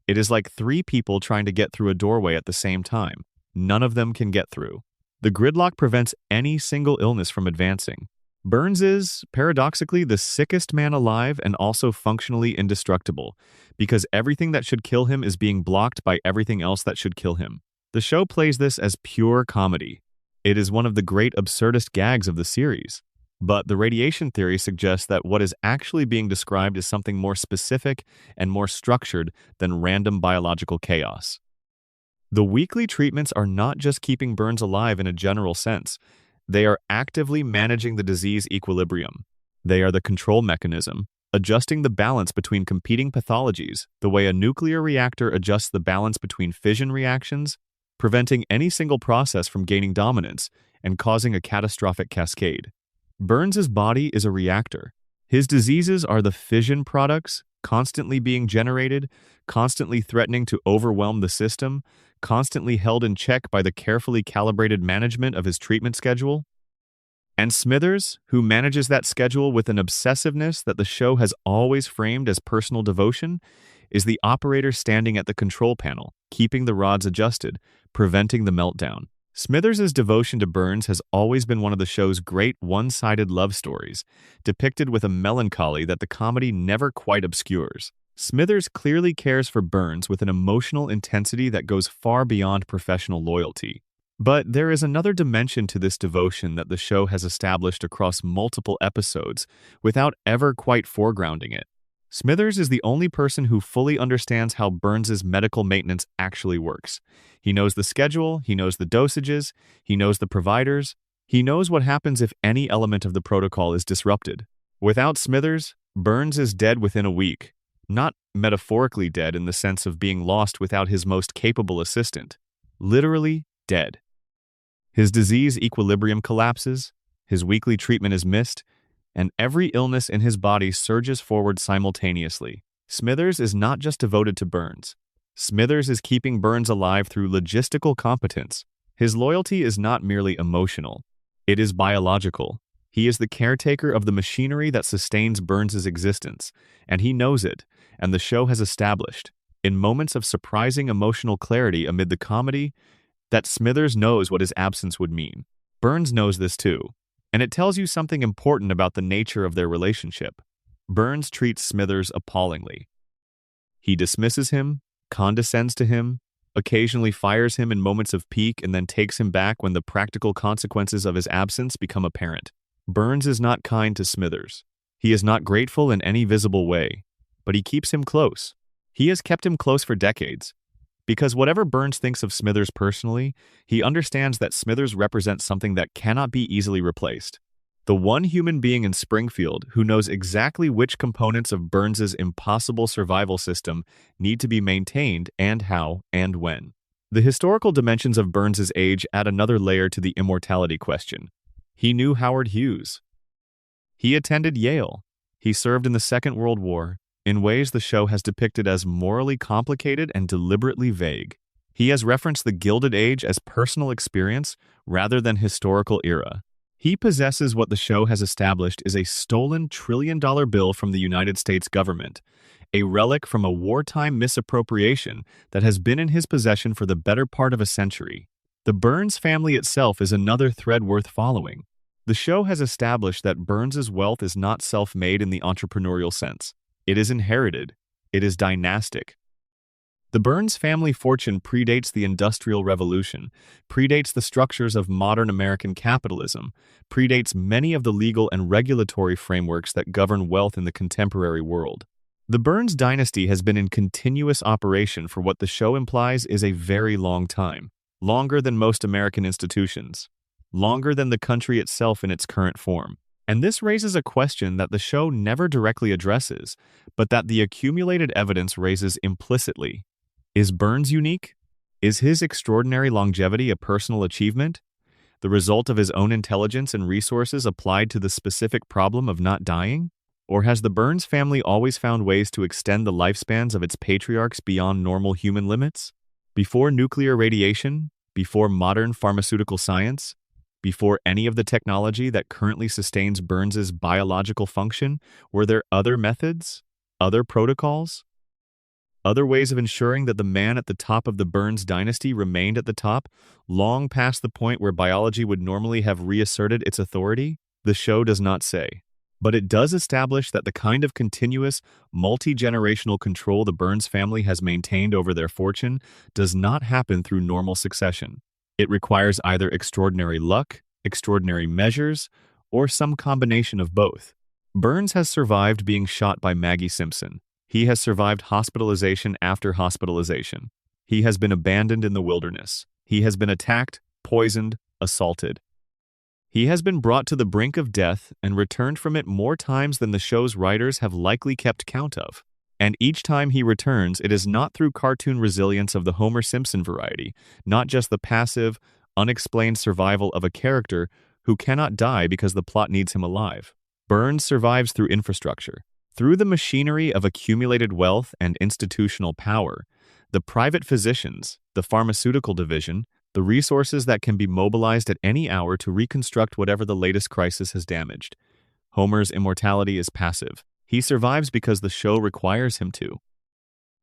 It is like three people trying to get through a doorway at the same time. None of them can get through. The gridlock prevents any single illness from advancing. Burns is, paradoxically, the sickest man alive and also functionally indestructible, because everything that should kill him is being blocked by everything else that should kill him. The show plays this as pure comedy. It is one of the great absurdist gags of the series. But the radiation theory suggests that what is actually being described is something more specific and more structured than random biological chaos. The weekly treatments are not just keeping Burns alive in a general sense. They are actively managing the disease equilibrium. They are the control mechanism, adjusting the balance between competing pathologies, the way a nuclear reactor adjusts the balance between fission reactions, preventing any single process from gaining dominance and causing a catastrophic cascade. Burns's body is a reactor. His diseases are the fission products, constantly being generated, constantly threatening to overwhelm the system, constantly held in check by the carefully calibrated management of his treatment schedule. And Smithers, who manages that schedule with an obsessiveness that the show has always framed as personal devotion, is the operator standing at the control panel, keeping the rods adjusted, preventing the meltdown. Smithers' devotion to Burns has always been one of the show's great one-sided love stories, depicted with a melancholy that the comedy never quite obscures. Smithers clearly cares for Burns with an emotional intensity that goes far beyond professional loyalty. But there is another dimension to this devotion that the show has established across multiple episodes without ever quite foregrounding it. Smithers is the only person who fully understands how Burns's medical maintenance actually works. He knows the schedule, he knows the dosages, he knows the providers, he knows what happens if any element of the protocol is disrupted. Without Smithers, Burns is dead within a week. Not metaphorically dead in the sense of being lost without his most capable assistant. Literally dead. His disease equilibrium collapses, his weekly treatment is missed, and every illness in his body surges forward simultaneously. Smithers is not just devoted to Burns. Smithers is keeping Burns alive through logistical competence. His loyalty is not merely emotional. It is biological. He is the caretaker of the machinery that sustains Burns's existence, and he knows it, and the show has established, in moments of surprising emotional clarity amid the comedy, that Smithers knows what his absence would mean. Burns knows this too, and it tells you something important about the nature of their relationship. Burns treats Smithers appallingly. He dismisses him, condescends to him, occasionally fires him in moments of pique and then takes him back when the practical consequences of his absence become apparent. Burns is not kind to Smithers. He is not grateful in any visible way, but he keeps him close. He has kept him close for decades. Because whatever Burns thinks of Smithers personally, he understands that Smithers represents something that cannot be easily replaced. The one human being in Springfield who knows exactly which components of Burns's impossible survival system need to be maintained and how and when. The historical dimensions of Burns's age add another layer to the immortality question. He knew Howard Hughes. He attended Yale. He served in the Second World War, in ways the show has depicted as morally complicated and deliberately vague. He has referenced the Gilded Age as personal experience rather than historical era. He possesses what the show has established is a stolen trillion-dollar bill from the United States government, a relic from a wartime misappropriation that has been in his possession for the better part of a century. The Burns family itself is another thread worth following. The show has established that Burns's wealth is not self-made in the entrepreneurial sense. It is inherited. It is dynastic. The Burns family fortune predates the Industrial Revolution, predates the structures of modern American capitalism, predates many of the legal and regulatory frameworks that govern wealth in the contemporary world. The Burns dynasty has been in continuous operation for what the show implies is a very long time, longer than most American institutions, longer than the country itself in its current form. And this raises a question that the show never directly addresses, but that the accumulated evidence raises implicitly. Is Burns unique? Is his extraordinary longevity a personal achievement, the result of his own intelligence and resources applied to the specific problem of not dying? Or has the Burns family always found ways to extend the lifespans of its patriarchs beyond normal human limits? Before nuclear radiation, before modern pharmaceutical science, before any of the technology that currently sustains Burns's biological function, were there other methods, other protocols, other ways of ensuring that the man at the top of the Burns dynasty remained at the top, long past the point where biology would normally have reasserted its authority? The show does not say. But it does establish that the kind of continuous, multi-generational control the Burns family has maintained over their fortune does not happen through normal succession. It requires either extraordinary luck, extraordinary measures, or some combination of both. Burns has survived being shot by Maggie Simpson. He has survived hospitalization after hospitalization. He has been abandoned in the wilderness. He has been attacked, poisoned, assaulted. He has been brought to the brink of death and returned from it more times than the show's writers have likely kept count of. And each time he returns, it is not through cartoon resilience of the Homer Simpson variety, not just the passive, unexplained survival of a character who cannot die because the plot needs him alive. Burns survives through infrastructure, through the machinery of accumulated wealth and institutional power, the private physicians, the pharmaceutical division, the resources that can be mobilized at any hour to reconstruct whatever the latest crisis has damaged. Homer's immortality is passive. He survives because the show requires him to.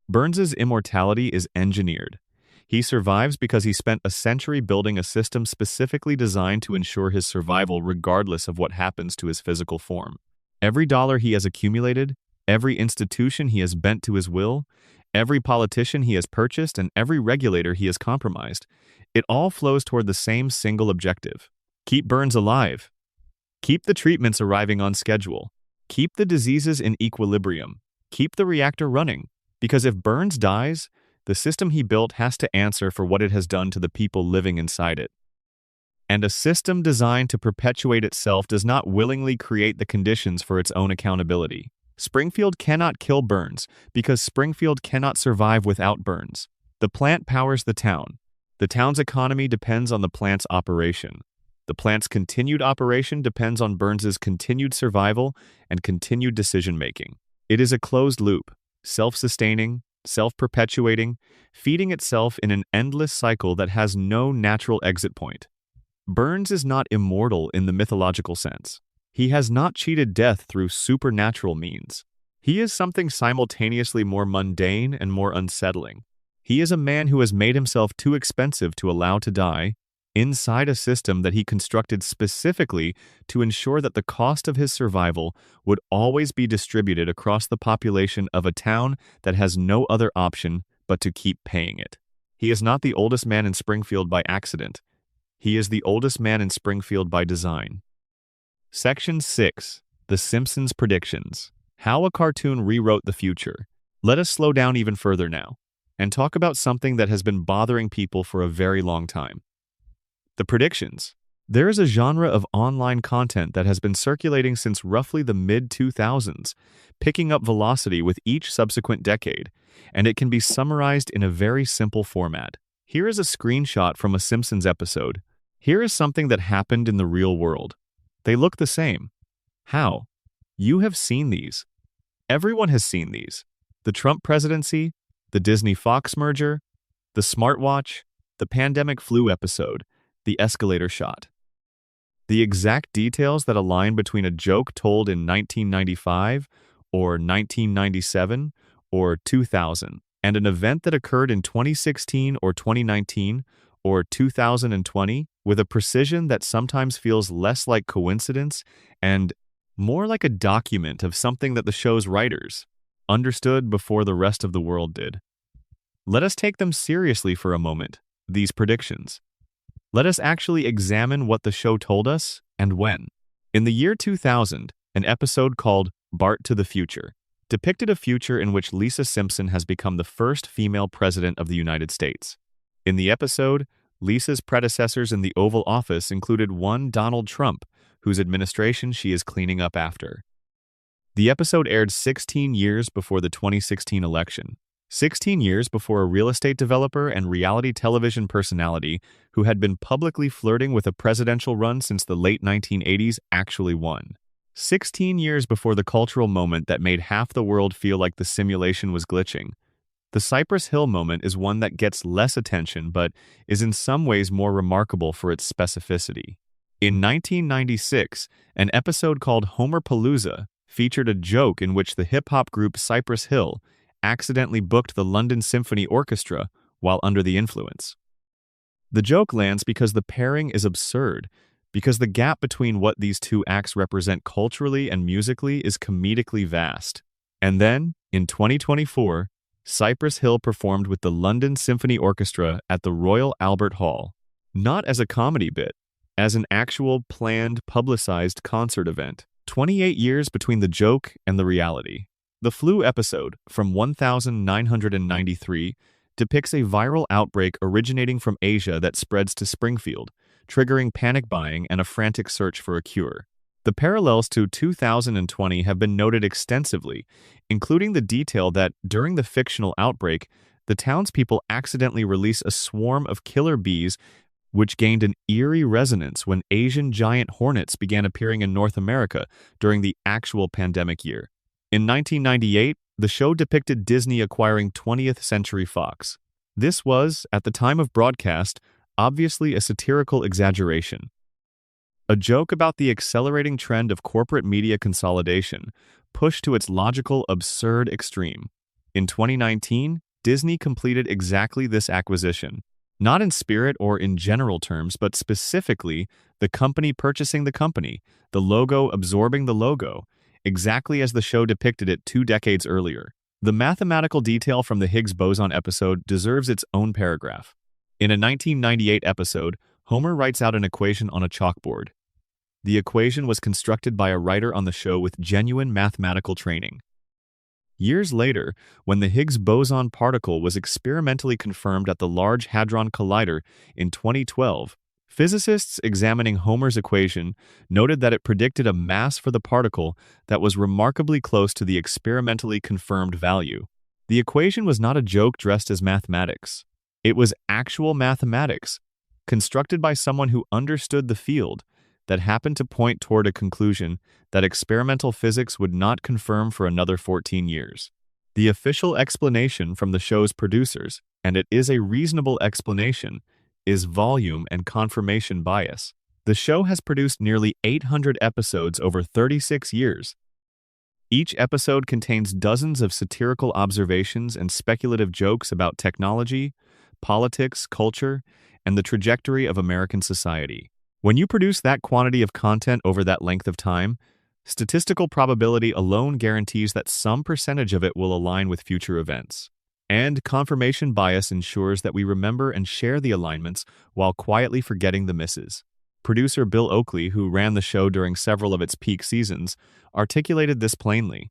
Burns's immortality is engineered. He survives because he spent a century building a system specifically designed to ensure his survival regardless of what happens to his physical form. Every dollar he has accumulated, every institution he has bent to his will, every politician he has purchased, and every regulator he has compromised, it all flows toward the same single objective. Keep Burns alive. Keep the treatments arriving on schedule. Keep the diseases in equilibrium. Keep the reactor running. Because if Burns dies, the system he built has to answer for what it has done to the people living inside it. And a system designed to perpetuate itself does not willingly create the conditions for its own accountability. Springfield cannot kill Burns because Springfield cannot survive without Burns. The plant powers the town. The town's economy depends on the plant's operation. The plant's continued operation depends on Burns's continued survival and continued decision-making. It is a closed loop, self-sustaining, self-perpetuating, feeding itself in an endless cycle that has no natural exit point. Burns is not immortal in the mythological sense. He has not cheated death through supernatural means. He is something simultaneously more mundane and more unsettling. He is a man who has made himself too expensive to allow to die, inside a system that he constructed specifically to ensure that the cost of his survival would always be distributed across the population of a town that has no other option but to keep paying it. He is not the oldest man in Springfield by accident. He is the oldest man in Springfield by design. Section 6. The Simpsons Predictions. How a cartoon rewrote the future. Let us slow down even further now and talk about something that has been bothering people for a very long time. The predictions. There is a genre of online content that has been circulating since roughly the mid-2000s, picking up velocity with each subsequent decade, and it can be summarized in a very simple format. Here is a screenshot from a Simpsons episode. Here is something that happened in the real world. They look the same. How? You have seen these. Everyone has seen these. The Trump presidency, the Disney-Fox merger, the smartwatch, the pandemic flu episode, the escalator shot. The exact details that align between a joke told in 1995 or 1997 or 2000 and an event that occurred in 2016 or 2019 or 2020 with a precision that sometimes feels less like coincidence and more like a document of something that the show's writers understood before the rest of the world did. Let us take them seriously for a moment, these predictions. Let us actually examine what the show told us and when. In the year 2000, an episode called Bart to the Future depicted a future in which Lisa Simpson has become the first female president of the United States. In the episode, Lisa's predecessors in the Oval Office included one Donald Trump, whose administration she is cleaning up after. The episode aired 16 years before the 2016 election. 16 years before a real estate developer and reality television personality who had been publicly flirting with a presidential run since the late 1980s actually won. 16 years before the cultural moment that made half the world feel like the simulation was glitching. The Cypress Hill moment is one that gets less attention but is in some ways more remarkable for its specificity. In 1996, an episode called Homerpalooza featured a joke in which the hip-hop group Cypress Hill accidentally booked the London Symphony Orchestra while under the influence. The joke lands because the pairing is absurd, because the gap between what these two acts represent culturally and musically is comedically vast. And then, in 2024, Cypress Hill performed with the London Symphony Orchestra at the Royal Albert Hall, not as a comedy bit, as an actual planned, publicized concert event. 28 years between the joke and the reality. The flu episode, from 1993, depicts a viral outbreak originating from Asia that spreads to Springfield, triggering panic buying and a frantic search for a cure. The parallels to 2020 have been noted extensively, including the detail that, during the fictional outbreak, the townspeople accidentally release a swarm of killer bees which gained an eerie resonance when Asian giant hornets began appearing in North America during the actual pandemic year. In 1998, the show depicted Disney acquiring 20th Century Fox. This was, at the time of broadcast, obviously a satirical exaggeration. A joke about the accelerating trend of corporate media consolidation, pushed to its logical, absurd extreme. In 2019, Disney completed exactly this acquisition. Not in spirit or in general terms, but specifically the company purchasing the company, the logo absorbing the logo, exactly as the show depicted it 2 decades earlier. The mathematical detail from the Higgs boson episode deserves its own paragraph. In a 1998 episode, Homer writes out an equation on a chalkboard. The equation was constructed by a writer on the show with genuine mathematical training. Years later, when the Higgs boson particle was experimentally confirmed at the Large Hadron Collider in 2012, physicists examining Homer's equation noted that it predicted a mass for the particle that was remarkably close to the experimentally confirmed value. The equation was not a joke dressed as mathematics. It was actual mathematics, constructed by someone who understood the field, that happened to point toward a conclusion that experimental physics would not confirm for another 14 years. The official explanation from the show's producers, and it is a reasonable explanation, is volume and confirmation bias. The show has produced nearly 800 episodes over 36 years. Each episode contains dozens of satirical observations and speculative jokes about technology, politics, culture, and the trajectory of American society. When you produce that quantity of content over that length of time, statistical probability alone guarantees that some percentage of it will align with future events. And confirmation bias ensures that we remember and share the alignments while quietly forgetting the misses. Producer Bill Oakley, who ran the show during several of its peak seasons, articulated this plainly.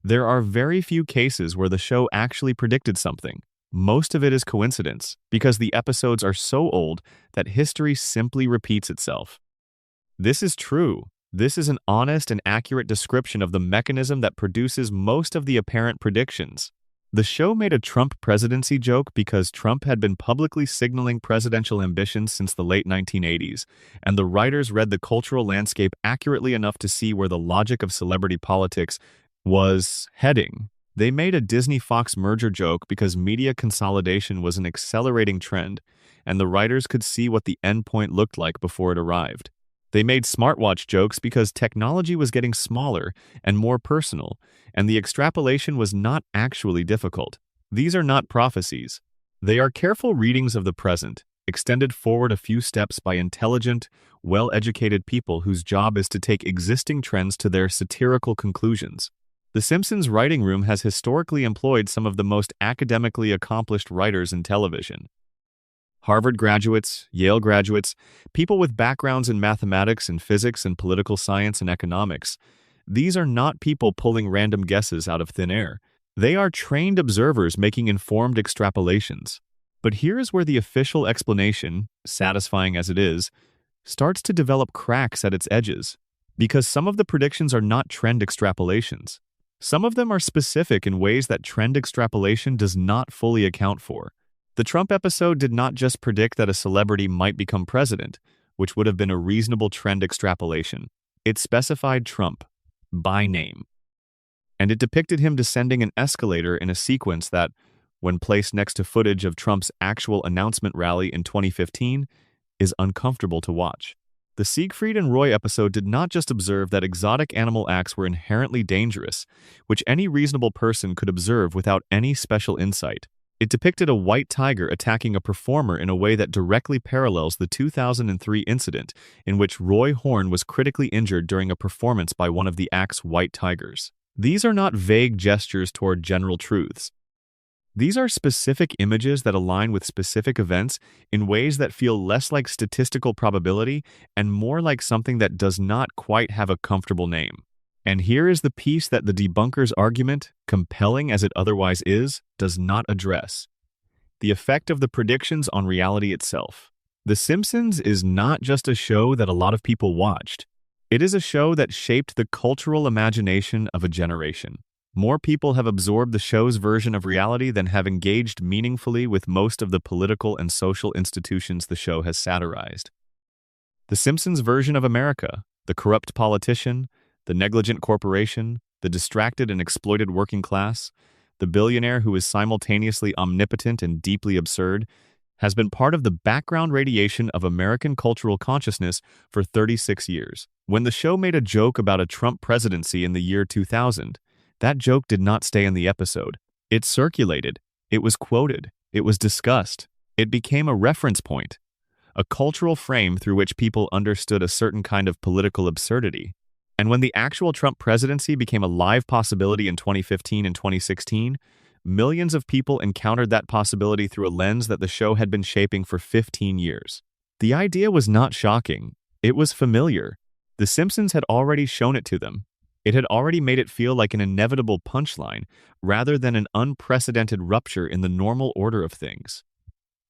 There are very few cases where the show actually predicted something. Most of it is coincidence, because the episodes are so old that history simply repeats itself. This is true. This is an honest and accurate description of the mechanism that produces most of the apparent predictions. The show made a Trump presidency joke because Trump had been publicly signaling presidential ambitions since the late 1980s, and the writers read the cultural landscape accurately enough to see where the logic of celebrity politics was heading. They made a Disney-Fox merger joke because media consolidation was an accelerating trend, and the writers could see what the endpoint looked like before it arrived. They made smartwatch jokes because technology was getting smaller and more personal, and the extrapolation was not actually difficult. These are not prophecies. They are careful readings of the present, extended forward a few steps by intelligent, well-educated people whose job is to take existing trends to their satirical conclusions. The Simpsons writing room has historically employed some of the most academically accomplished writers in television. Harvard graduates, Yale graduates, people with backgrounds in mathematics and physics and political science and economics. These are not people pulling random guesses out of thin air. They are trained observers making informed extrapolations. But here is where the official explanation, satisfying as it is, starts to develop cracks at its edges, because some of the predictions are not trend extrapolations. Some of them are specific in ways that trend extrapolation does not fully account for. The Trump episode did not just predict that a celebrity might become president, which would have been a reasonable trend extrapolation. It specified Trump, by name. And it depicted him descending an escalator in a sequence that, when placed next to footage of Trump's actual announcement rally in 2015, is uncomfortable to watch. The Siegfried and Roy episode did not just observe that exotic animal acts were inherently dangerous, which any reasonable person could observe without any special insight. It depicted a white tiger attacking a performer in a way that directly parallels the 2003 incident in which Roy Horn was critically injured during a performance by one of the act's white tigers. These are not vague gestures toward general truths. These are specific images that align with specific events in ways that feel less like statistical probability and more like something that does not quite have a comfortable name. And here is the piece that the debunker's argument, compelling as it otherwise is, does not address: the effect of the predictions on reality itself. The Simpsons is not just a show that a lot of people watched. It is a show that shaped the cultural imagination of a generation. More people have absorbed the show's version of reality than have engaged meaningfully with most of the political and social institutions the show has satirized. The Simpsons version of America, the corrupt politician, the negligent corporation, the distracted and exploited working class, the billionaire who is simultaneously omnipotent and deeply absurd, has been part of the background radiation of American cultural consciousness for 36 years. When the show made a joke about a Trump presidency in the year 2000, that joke did not stay in the episode. It circulated, it was quoted, it was discussed. It became a reference point, a cultural frame through which people understood a certain kind of political absurdity. And when the actual Trump presidency became a live possibility in 2015 and 2016, millions of people encountered that possibility through a lens that the show had been shaping for 15 years. The idea was not shocking. It was familiar. The Simpsons had already shown it to them. It had already made it feel like an inevitable punchline rather than an unprecedented rupture in the normal order of things.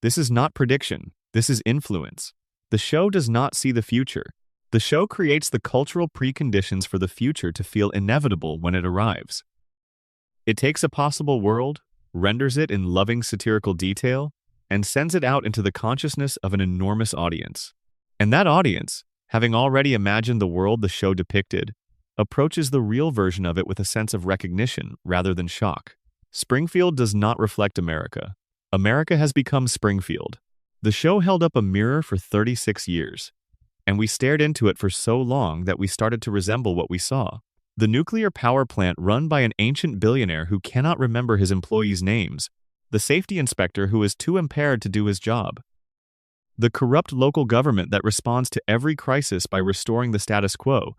This is not prediction. This is influence. The show does not see the future. The show creates the cultural preconditions for the future to feel inevitable when it arrives. It takes a possible world, renders it in loving satirical detail, and sends it out into the consciousness of an enormous audience. And that audience, having already imagined the world the show depicted, approaches the real version of it with a sense of recognition rather than shock. Springfield does not reflect America. America has become Springfield. The show held up a mirror for 36 years. And we stared into it for so long that we started to resemble what we saw. The nuclear power plant run by an ancient billionaire who cannot remember his employees' names, the safety inspector who is too impaired to do his job, the corrupt local government that responds to every crisis by restoring the status quo,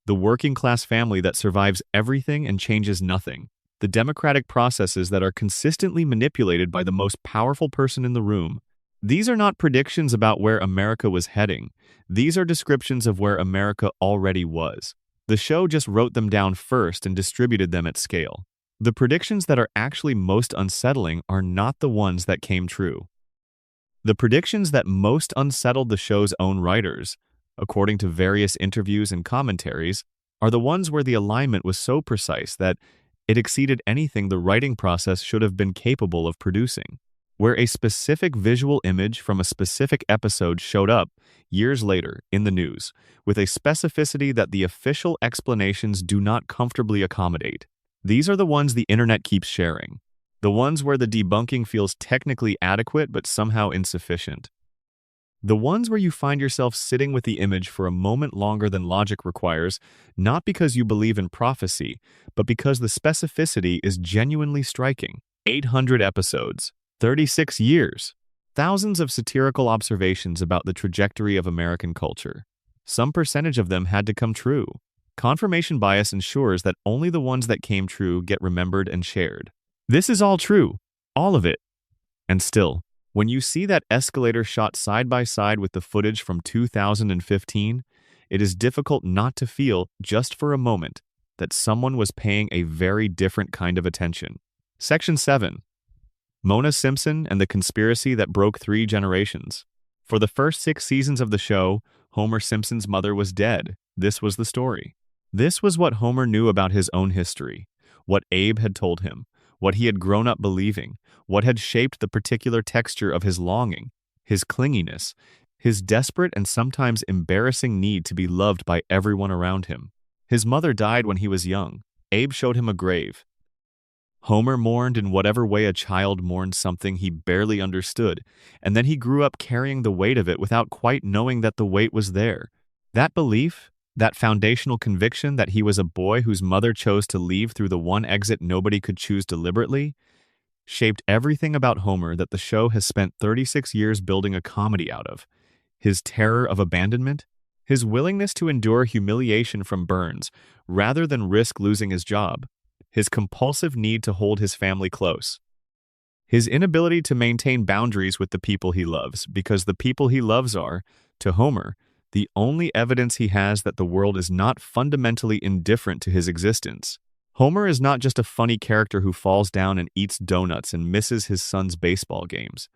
the working-class family that survives everything and changes nothing, the democratic processes that are consistently manipulated by the most powerful person in the room. These are not predictions about where America was heading. These are descriptions of where America already was. The show just wrote them down first and distributed them at scale. The predictions that are actually most unsettling are not the ones that came true. The predictions that most unsettled the show's own writers, according to various interviews and commentaries, are the ones where the alignment was so precise that it exceeded anything the writing process should have been capable of producing. Where a specific visual image from a specific episode showed up years later in the news with a specificity that the official explanations do not comfortably accommodate. These are the ones the internet keeps sharing. The ones where the debunking feels technically adequate but somehow insufficient. The ones where you find yourself sitting with the image for a moment longer than logic requires, not because you believe in prophecy, but because the specificity is genuinely striking. 800 episodes. 36 years. Thousands of satirical observations about the trajectory of American culture. Some percentage of them had to come true. Confirmation bias ensures that only the ones that came true get remembered and shared. This is all true. All of it. And still, when you see that escalator shot side by side with the footage from 2015, it is difficult not to feel, just for a moment, that someone was paying a very different kind of attention. Section 7. Mona Simpson and the Conspiracy That Broke 3 Generations. For the first 6 seasons of the show, Homer Simpson's mother was dead. This was the story. This was what Homer knew about his own history, what Abe had told him, what he had grown up believing, what had shaped the particular texture of his longing, his clinginess, his desperate and sometimes embarrassing need to be loved by everyone around him. His mother died when he was young. Abe showed him a grave. Homer mourned in whatever way a child mourns something he barely understood, and then he grew up carrying the weight of it without quite knowing that the weight was there. That belief, that foundational conviction that he was a boy whose mother chose to leave through the one exit nobody could choose deliberately, shaped everything about Homer that the show has spent 36 years building a comedy out of. His terror of abandonment, his willingness to endure humiliation from Burns rather than risk losing his job, his compulsive need to hold his family close, his inability to maintain boundaries with the people he loves because the people he loves are, to Homer, the only evidence he has that the world is not fundamentally indifferent to his existence. Homer is not just a funny character who falls down and eats donuts and misses his son's baseball games.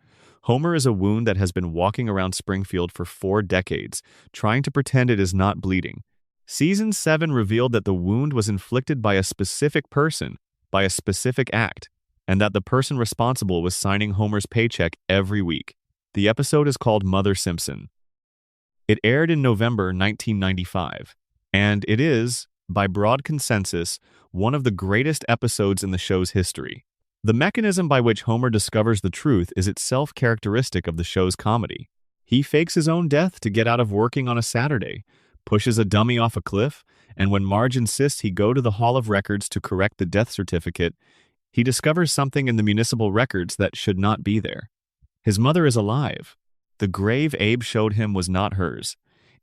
Homer is a wound that has been walking around Springfield for 4 decades, trying to pretend it is not bleeding. Season 7 revealed that the wound was inflicted by a specific person, by a specific act, and that the person responsible was signing Homer's paycheck every week. The episode is called Mother Simpson. It aired in November 1995, and it is, by broad consensus, one of the greatest episodes in the show's history. The mechanism by which Homer discovers the truth is itself characteristic of the show's comedy. He fakes his own death to get out of working on a Saturday, pushes a dummy off a cliff, and when Marge insists he go to the Hall of Records to correct the death certificate, he discovers something in the municipal records that should not be there. His mother is alive. The grave Abe showed him was not hers.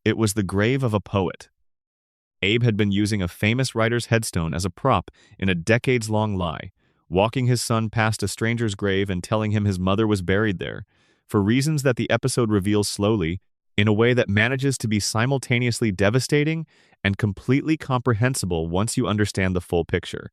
It was the grave of a poet. Abe had been using a famous writer's headstone as a prop in a decades-long lie, walking his son past a stranger's grave and telling him his mother was buried there, for reasons that the episode reveals slowly, in a way that manages to be simultaneously devastating and completely comprehensible once you understand the full picture.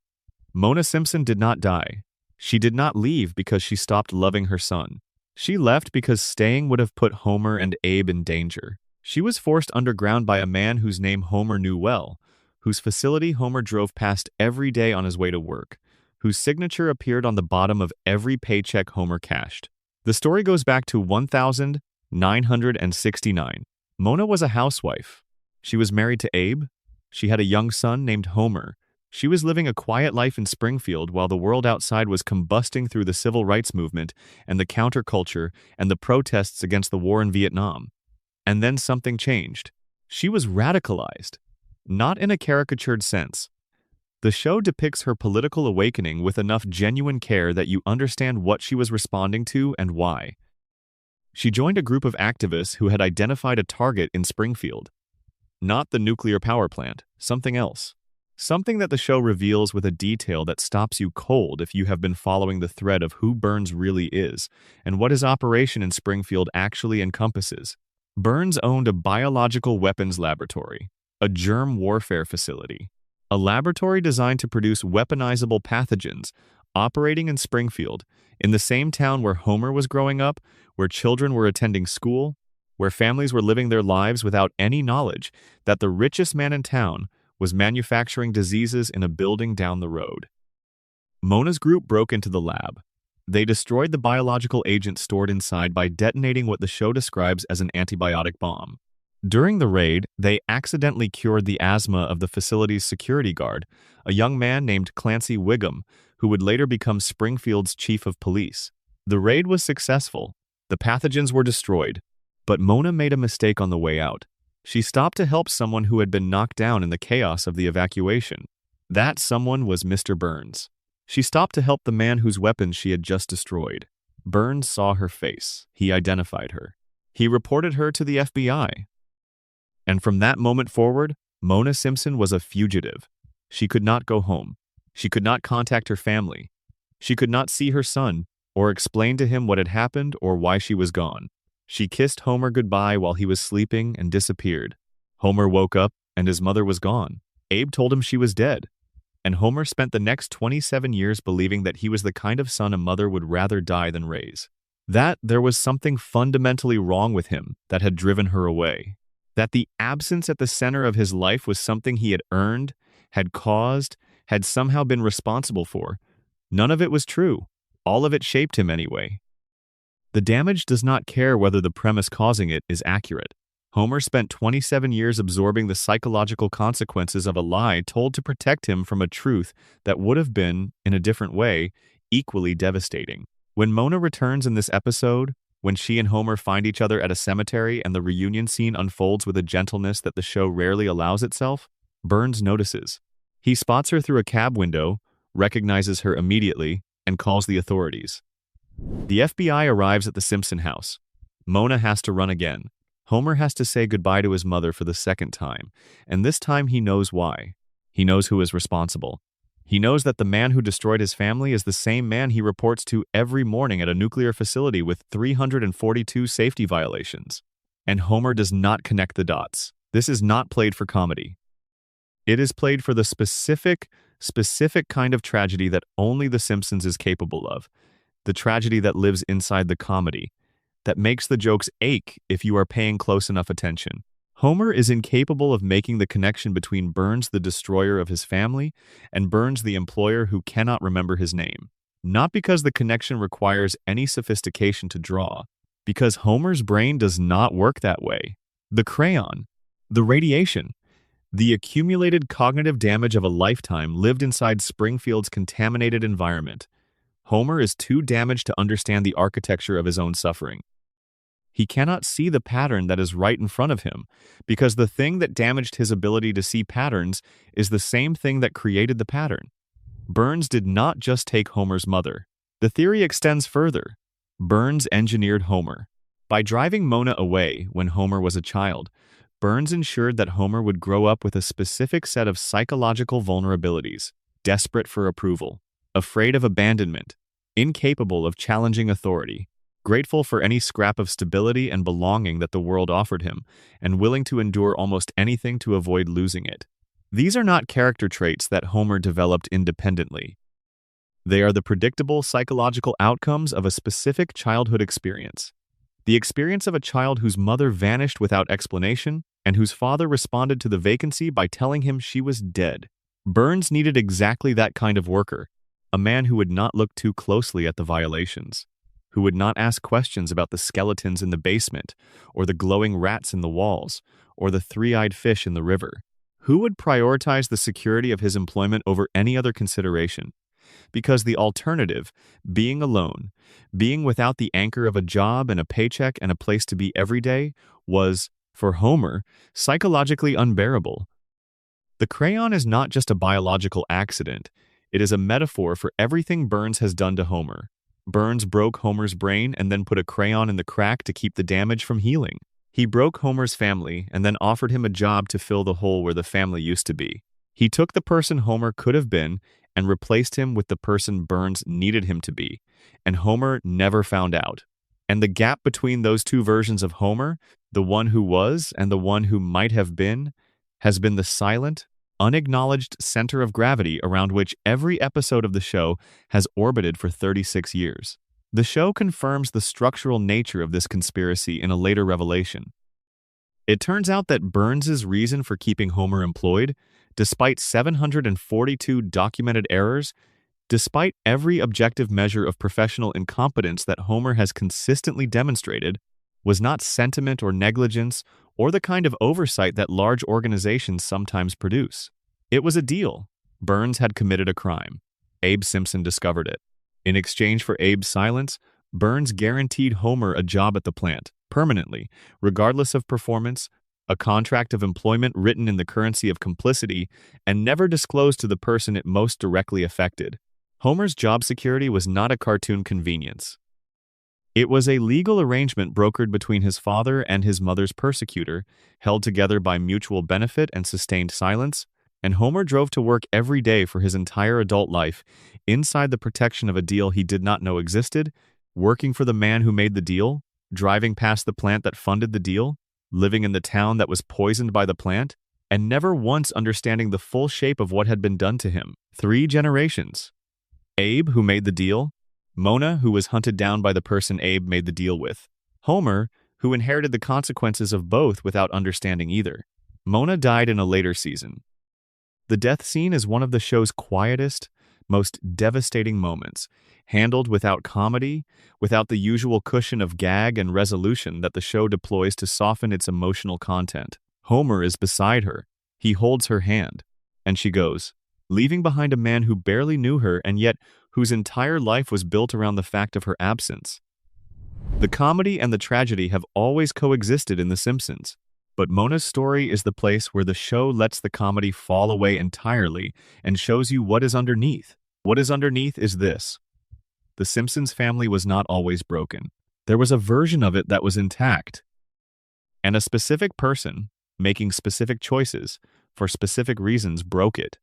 Mona Simpson did not die. She did not leave because she stopped loving her son. She left because staying would have put Homer and Abe in danger. She was forced underground by a man whose name Homer knew well, whose facility Homer drove past every day on his way to work, whose signature appeared on the bottom of every paycheck Homer cashed. The story goes back to 1969. Mona was a housewife. She was married to Abe. She had a young son named Homer. She was living a quiet life in Springfield while the world outside was combusting through the civil rights movement and the counterculture and the protests against the war in Vietnam. And then something changed. She was radicalized, not in a caricatured sense. The show depicts her political awakening with enough genuine care that you understand what she was responding to and why. She joined a group of activists who had identified a target in Springfield. Not the nuclear power plant, something else. Something that the show reveals with a detail that stops you cold if you have been following the thread of who Burns really is and what his operation in Springfield actually encompasses. Burns owned a biological weapons laboratory, a germ warfare facility, a laboratory designed to produce weaponizable pathogens, operating in Springfield, in the same town where Homer was growing up, where children were attending school, where families were living their lives without any knowledge that the richest man in town was manufacturing diseases in a building down the road. Mona's group broke into the lab. They destroyed the biological agent stored inside by detonating what the show describes as an antibiotic bomb. During the raid, they accidentally cured the asthma of the facility's security guard, a young man named Clancy Wiggum, who would later become Springfield's chief of police. The raid was successful. The pathogens were destroyed, but Mona made a mistake on the way out. She stopped to help someone who had been knocked down in the chaos of the evacuation. That someone was Mr. Burns. She stopped to help the man whose weapons she had just destroyed. Burns saw her face. He identified her. He reported her to the FBI. And from that moment forward, Mona Simpson was a fugitive. She could not go home. She could not contact her family. She could not see her son or explain to him what had happened or why she was gone. She kissed Homer goodbye while he was sleeping and disappeared. Homer woke up and his mother was gone. Abe told him she was dead. And Homer spent the next 27 years believing that he was the kind of son a mother would rather die than raise. That there was something fundamentally wrong with him that had driven her away. That the absence at the center of his life was something he had earned, had caused, had somehow been responsible for. None of it was true. All of it shaped him anyway. The damage does not care whether the premise causing it is accurate. Homer spent 27 years absorbing the psychological consequences of a lie told to protect him from a truth that would have been, in a different way, equally devastating. When Mona returns in this episode, when she and Homer find each other at a cemetery and the reunion scene unfolds with a gentleness that the show rarely allows itself, Burns notices. He spots her through a cab window, recognizes her immediately, and calls the authorities. The FBI arrives at the Simpson house. Mona has to run again. Homer has to say goodbye to his mother for the second time, and this time he knows why. He knows who is responsible. He knows that the man who destroyed his family is the same man he reports to every morning at a nuclear facility with 342 safety violations. And Homer does not connect the dots. This is not played for comedy. It is played for the specific kind of tragedy that only The Simpsons is capable of. The tragedy that lives inside the comedy, that makes the jokes ache if you are paying close enough attention. Homer is incapable of making the connection between Burns, the destroyer of his family, and Burns, the employer who cannot remember his name. Not because the connection requires any sophistication to draw, because Homer's brain does not work that way. The crayon, the radiation, the accumulated cognitive damage of a lifetime lived inside Springfield's contaminated environment. Homer is too damaged to understand the architecture of his own suffering. He cannot see the pattern that is right in front of him, because the thing that damaged his ability to see patterns is the same thing that created the pattern. Burns did not just take Homer's mother. The theory extends further. Burns engineered Homer. By driving Mona away when Homer was a child, Burns ensured that Homer would grow up with a specific set of psychological vulnerabilities, desperate for approval, afraid of abandonment, incapable of challenging authority, grateful for any scrap of stability and belonging that the world offered him, and willing to endure almost anything to avoid losing it. These are not character traits that Homer developed independently. They are the predictable psychological outcomes of a specific childhood experience. The experience of a child whose mother vanished without explanation and whose father responded to the vacancy by telling him she was dead. Burns needed exactly that kind of worker, a man who would not look too closely at the violations, who would not ask questions about the skeletons in the basement, or the glowing rats in the walls, or the three-eyed fish in the river, who would prioritize the security of his employment over any other consideration. Because the alternative, being alone, being without the anchor of a job and a paycheck and a place to be every day, was, for Homer, psychologically unbearable. The crayon is not just a biological accident, it is a metaphor for everything Burns has done to Homer. Burns broke Homer's brain and then put a crayon in the crack to keep the damage from healing. He broke Homer's family and then offered him a job to fill the hole where the family used to be. He took the person Homer could have been and replaced him with the person Burns needed him to be, and Homer never found out. And the gap between those two versions of Homer, the one who was and the one who might have been, has been the silent, unacknowledged center of gravity around which every episode of the show has orbited for 36 years. The show confirms the structural nature of this conspiracy in a later revelation. It turns out that Burns's reason for keeping Homer employed, despite 742 documented errors, despite every objective measure of professional incompetence that Homer has consistently demonstrated, was not sentiment or negligence or the kind of oversight that large organizations sometimes produce. It was a deal. Burns had committed a crime. Abe Simpson discovered it. In exchange for Abe's silence, Burns guaranteed Homer a job at the plant, permanently, regardless of performance, a contract of employment written in the currency of complicity, and never disclosed to the person it most directly affected. Homer's job security was not a cartoon convenience. It was a legal arrangement brokered between his father and his mother's persecutor, held together by mutual benefit and sustained silence, and Homer drove to work every day for his entire adult life, inside the protection of a deal he did not know existed, working for the man who made the deal, driving past the plant that funded the deal, living in the town that was poisoned by the plant, and never once understanding the full shape of what had been done to him. 3 generations. Abe, who made the deal. Mona, who was hunted down by the person Abe made the deal with. Homer, who inherited the consequences of both without understanding either. Mona died in a later season. The death scene is one of the show's quietest, most devastating moments, handled without comedy, without the usual cushion of gag and resolution that the show deploys to soften its emotional content. Homer is beside her. He holds her hand, and she goes, leaving behind a man who barely knew her and yet whose entire life was built around the fact of her absence. The comedy and the tragedy have always coexisted in The Simpsons, but Mona's story is the place where the show lets the comedy fall away entirely and shows you what is underneath. What is underneath is this. The Simpsons family was not always broken. There was a version of it that was intact. And a specific person, making specific choices, for specific reasons, broke it.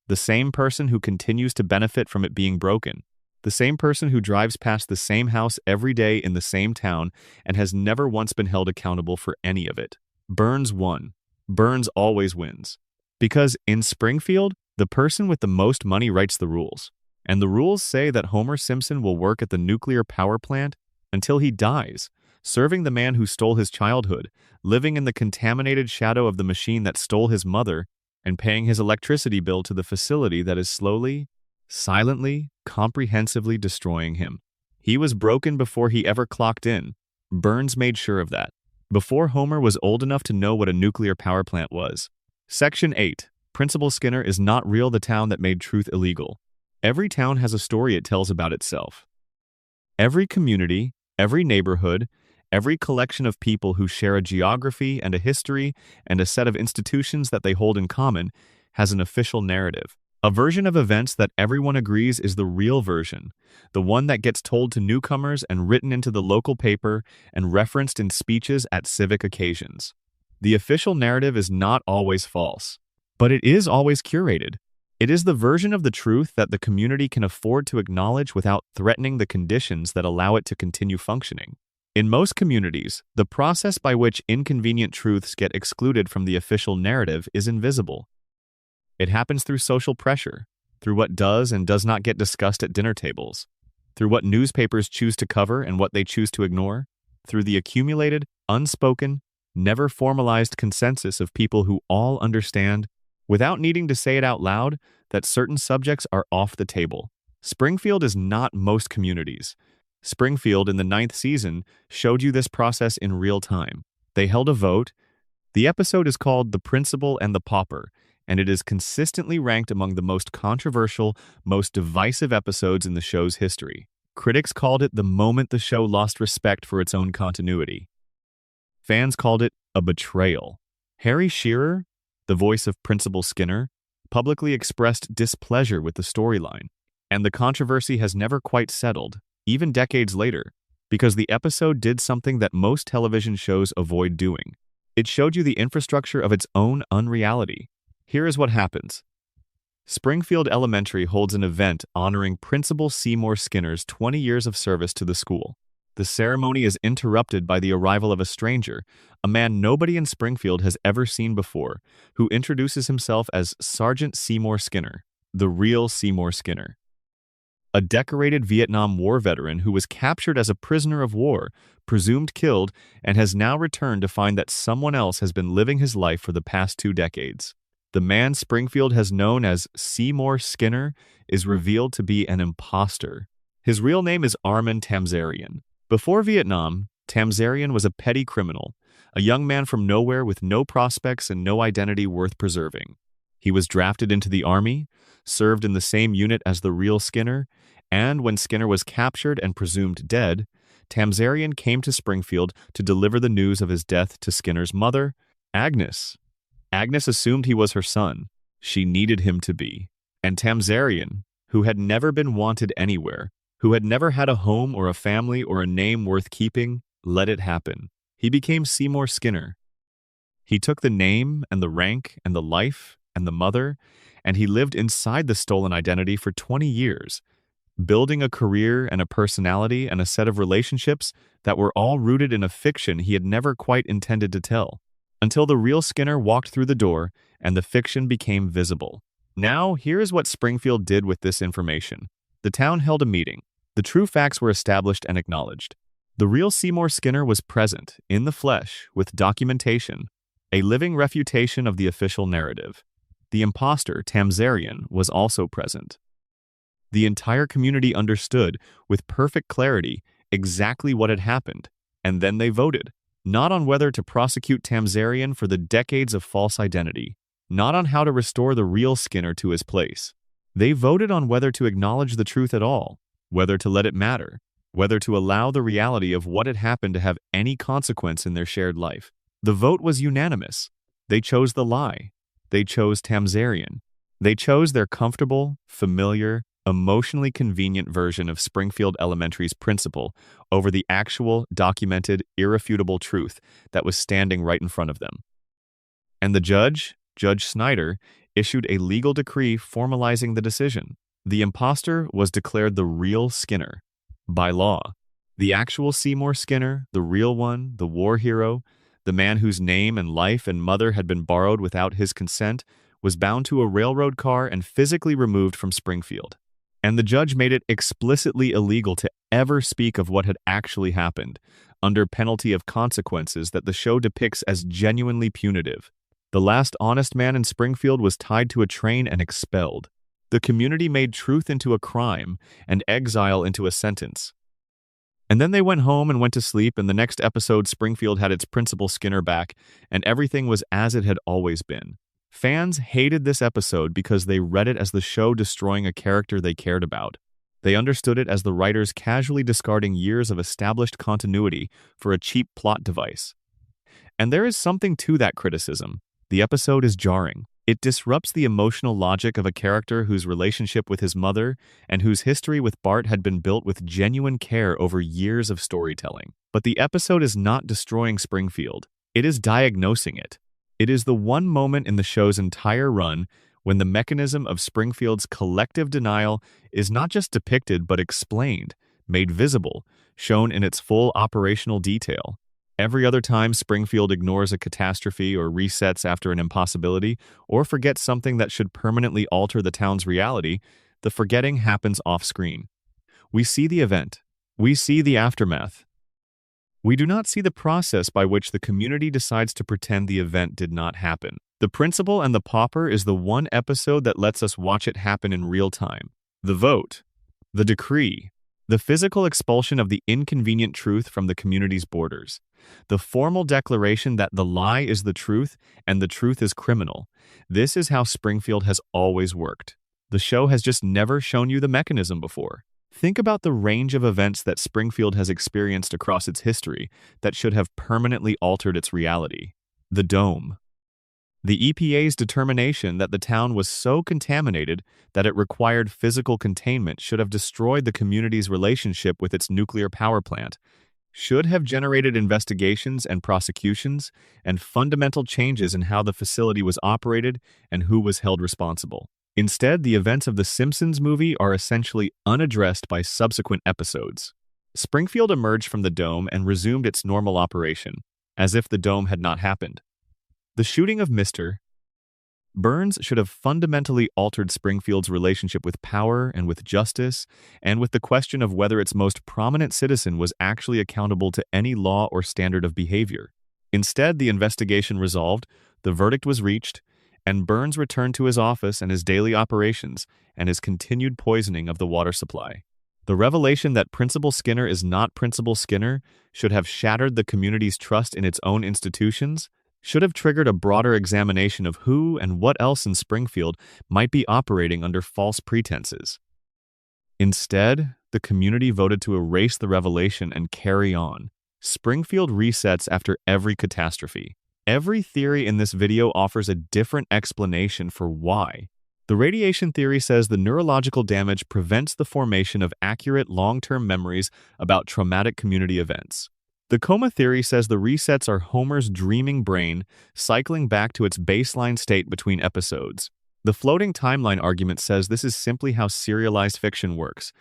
The same person who continues to benefit from it being broken. The same person who drives past the same house every day in the same town and has never once been held accountable for any of it. Burns won. Burns always wins. Because in Springfield, the person with the most money writes the rules. And the rules say that Homer Simpson will work at the nuclear power plant until he dies, serving the man who stole his childhood, living in the contaminated shadow of the machine that stole his mother, and paying his electricity bill to the facility that is slowly, silently, comprehensively destroying him. He was broken before he ever clocked in. Burns made sure of that. Before Homer was old enough to know what a nuclear power plant was. Section 8. Principal Skinner is not real, the town that made truth illegal. Every town has a story it tells about itself. Every community, every neighborhood, every collection of people who share a geography and a history and a set of institutions that they hold in common has an official narrative. A version of events that everyone agrees is the real version, the one that gets told to newcomers and written into the local paper and referenced in speeches at civic occasions. The official narrative is not always false, but it is always curated. It is the version of the truth that the community can afford to acknowledge without threatening the conditions that allow it to continue functioning. In most communities, the process by which inconvenient truths get excluded from the official narrative is invisible. It happens through social pressure, through what does and does not get discussed at dinner tables, through what newspapers choose to cover and what they choose to ignore, through the accumulated, unspoken, never formalized consensus of people who all understand, without needing to say it out loud, that certain subjects are off the table. Springfield is not most communities. Springfield in the 9th season showed you this process in real time. They held a vote. The episode is called The Principal and the Pauper, and it is consistently ranked among the most controversial, most divisive episodes in the show's history. Critics called it the moment the show lost respect for its own continuity. Fans called it a betrayal. Harry Shearer, the voice of Principal Skinner, publicly expressed displeasure with the storyline, and the controversy has never quite settled, even decades later, because the episode did something that most television shows avoid doing. It showed you the infrastructure of its own unreality. Here is what happens. Springfield Elementary holds an event honoring Principal Seymour Skinner's 20 years of service to the school. The ceremony is interrupted by the arrival of a stranger, a man nobody in Springfield has ever seen before, who introduces himself as Sergeant Seymour Skinner, the real Seymour Skinner. A decorated Vietnam War veteran who was captured as a prisoner of war, presumed killed, and has now returned to find that someone else has been living his life for the past 2 decades. The man Springfield has known as Seymour Skinner is revealed to be an imposter. His real name is Armin Tamzarian. Before Vietnam, Tamzarian was a petty criminal, a young man from nowhere with no prospects and no identity worth preserving. He was drafted into the army, served in the same unit as the real Skinner, and when Skinner was captured and presumed dead, Tamzarian came to Springfield to deliver the news of his death to Skinner's mother, Agnes. Agnes assumed he was her son. She needed him to be. And Tamzarian, who had never been wanted anywhere, who had never had a home or a family or a name worth keeping, let it happen. He became Seymour Skinner. He took the name and the rank and the life and the mother, and he lived inside the stolen identity for 20 years, building a career and a personality and a set of relationships that were all rooted in a fiction he had never quite intended to tell, until the real Skinner walked through the door and the fiction became visible. Now, here is what Springfield did with this information. The town held a meeting. The true facts were established and acknowledged. The real Seymour Skinner was present, in the flesh, with documentation, a living refutation of the official narrative. The imposter, Tamzarian, was also present. The entire community understood, with perfect clarity, exactly what had happened, and then they voted, not on whether to prosecute Tamzarian for the decades of false identity, not on how to restore the real Skinner to his place. They voted on whether to acknowledge the truth at all, whether to let it matter, whether to allow the reality of what had happened to have any consequence in their shared life. The vote was unanimous. They chose the lie. They chose Tamzarian. They chose their comfortable, familiar, emotionally convenient version of Springfield Elementary's principle over the actual, documented, irrefutable truth that was standing right in front of them. And the judge, Judge Snyder, issued a legal decree formalizing the decision. The imposter was declared the real Skinner. By law, the actual Seymour Skinner, the real one, the war hero, the man whose name and life and mother had been borrowed without his consent, was bound to a railroad car and physically removed from Springfield. And the judge made it explicitly illegal to ever speak of what had actually happened, under penalty of consequences that the show depicts as genuinely punitive. The last honest man in Springfield was tied to a train and expelled. The community made truth into a crime and exile into a sentence. And then they went home and went to sleep, and the next episode Springfield had its principal Skinner back, and everything was as it had always been. Fans hated this episode because they read it as the show destroying a character they cared about. They understood it as the writers casually discarding years of established continuity for a cheap plot device. And there is something to that criticism. The episode is jarring. It disrupts the emotional logic of a character whose relationship with his mother and whose history with Bart had been built with genuine care over years of storytelling. But the episode is not destroying Springfield. It is diagnosing it. It is the one moment in the show's entire run when the mechanism of Springfield's collective denial is not just depicted but explained, made visible, shown in its full operational detail. Every other time Springfield ignores a catastrophe or resets after an impossibility or forgets something that should permanently alter the town's reality, the forgetting happens off-screen. We see the event. We see the aftermath. We do not see the process by which the community decides to pretend the event did not happen. The Principal and the Pauper is the one episode that lets us watch it happen in real time. The vote, the decree, the physical expulsion of the inconvenient truth from the community's borders, the formal declaration that the lie is the truth and the truth is criminal. This is how Springfield has always worked. The show has just never shown you the mechanism before. Think about the range of events that Springfield has experienced across its history that should have permanently altered its reality. The dome. The EPA's determination that the town was so contaminated that it required physical containment should have destroyed the community's relationship with its nuclear power plant, should have generated investigations and prosecutions and fundamental changes in how the facility was operated and who was held responsible. Instead, the events of the Simpsons movie are essentially unaddressed by subsequent episodes. Springfield emerged from the dome and resumed its normal operation, as if the dome had not happened. The shooting of Mr. Burns should have fundamentally altered Springfield's relationship with power and with justice, and with the question of whether its most prominent citizen was actually accountable to any law or standard of behavior. Instead, the investigation resolved, the verdict was reached, and Burns returned to his office and his daily operations and his continued poisoning of the water supply. The revelation that Principal Skinner is not Principal Skinner should have shattered the community's trust in its own institutions, should have triggered a broader examination of who and what else in Springfield might be operating under false pretenses. Instead, the community voted to erase the revelation and carry on. Springfield resets after every catastrophe. Every theory in this video offers a different explanation for why. The radiation theory says the neurological damage prevents the formation of accurate long-term memories about traumatic community events. The coma theory says the resets are Homer's dreaming brain cycling back to its baseline state between episodes. The floating timeline argument says this is simply how serialized fiction works,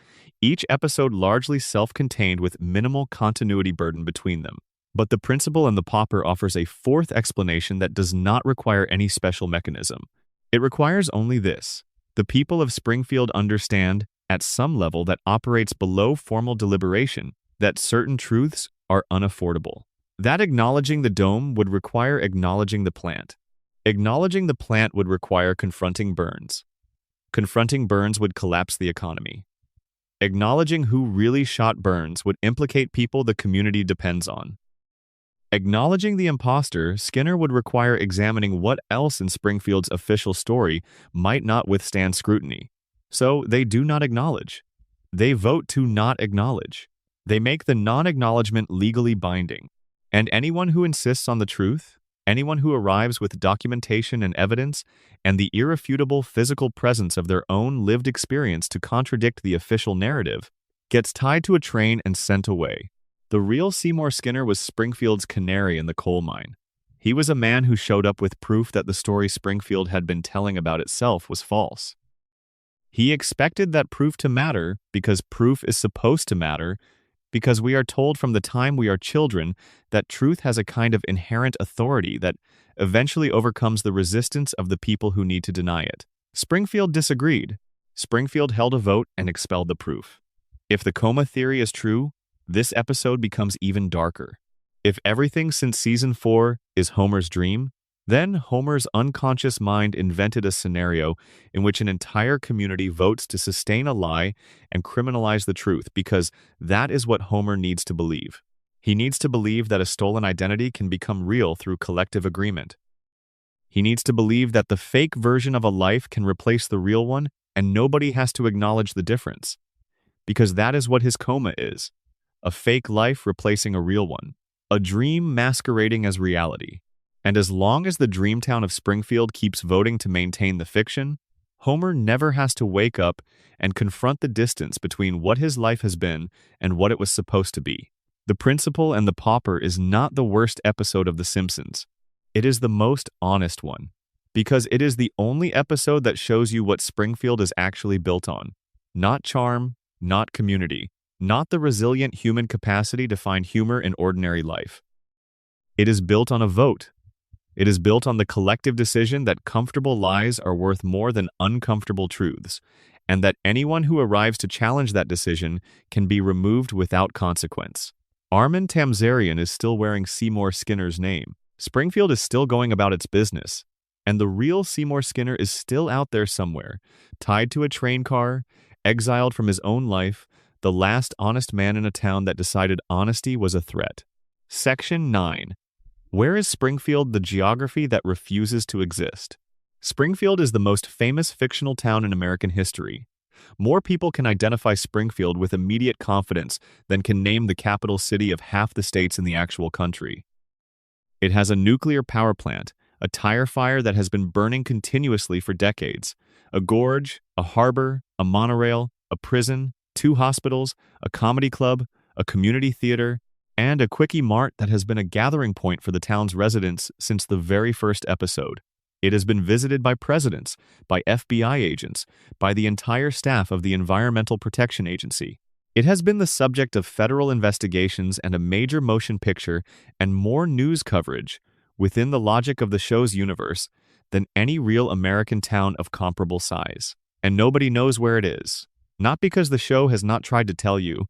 each episode largely self-contained with minimal continuity burden between them. But the Principal and the Pauper offers a fourth explanation that does not require any special mechanism. It requires only this. The people of Springfield understand, at some level that operates below formal deliberation, that certain truths are unaffordable. That acknowledging the dome would require acknowledging the plant. Acknowledging the plant would require confronting Burns. Confronting Burns would collapse the economy. Acknowledging who really shot Burns would implicate people the community depends on. Acknowledging the imposter, Skinner would require examining what else in Springfield's official story might not withstand scrutiny. So they do not acknowledge. They vote to not acknowledge. They make the non-acknowledgement legally binding. And anyone who insists on the truth, Anyone who arrives with documentation and evidence and the irrefutable physical presence of their own lived experience to contradict the official narrative gets tied to a train and sent away. The real Seymour Skinner was Springfield's canary in the coal mine. He was a man who showed up with proof that the story Springfield had been telling about itself was false. He expected that proof to matter because proof is supposed to matter, because we are told from the time we are children that truth has a kind of inherent authority that eventually overcomes the resistance of the people who need to deny it. Springfield disagreed. Springfield held a vote and expelled the proof. If the coma theory is true, this episode becomes even darker. If everything since season 4 is Homer's dream, then Homer's unconscious mind invented a scenario in which an entire community votes to sustain a lie and criminalize the truth because that is what Homer needs to believe. He needs to believe that a stolen identity can become real through collective agreement. He needs to believe that the fake version of a life can replace the real one and nobody has to acknowledge the difference. Because that is what his coma is. A fake life replacing a real one. A dream masquerading as reality. And as long as the Dreamtown of Springfield keeps voting to maintain the fiction, Homer never has to wake up and confront the distance between what his life has been and what it was supposed to be. The Principal and the Pauper is not the worst episode of The Simpsons. It is the most honest one, because it is the only episode that shows you what Springfield is actually built on. Not charm, not community, not the resilient human capacity to find humor in ordinary life. It is built on a vote. It is built on the collective decision that comfortable lies are worth more than uncomfortable truths, and that anyone who arrives to challenge that decision can be removed without consequence. Armin Tamzarian is still wearing Seymour Skinner's name. Springfield is still going about its business, and the real Seymour Skinner is still out there somewhere, tied to a train car, exiled from his own life, the last honest man in a town that decided honesty was a threat. Section 9. Where is Springfield, the geography that refuses to exist? Springfield is the most famous fictional town in American history. More people can identify Springfield with immediate confidence than can name the capital city of half the states in the actual country. It has a nuclear power plant, a tire fire that has been burning continuously for decades, a gorge, a harbor, a monorail, a prison, 2 hospitals, a comedy club, a community theater, and a quickie mart that has been a gathering point for the town's residents since the very first episode. It has been visited by presidents, by FBI agents, by the entire staff of the Environmental Protection Agency. It has been the subject of federal investigations and a major motion picture and more news coverage within the logic of the show's universe than any real American town of comparable size. And nobody knows where it is. Not because the show has not tried to tell you,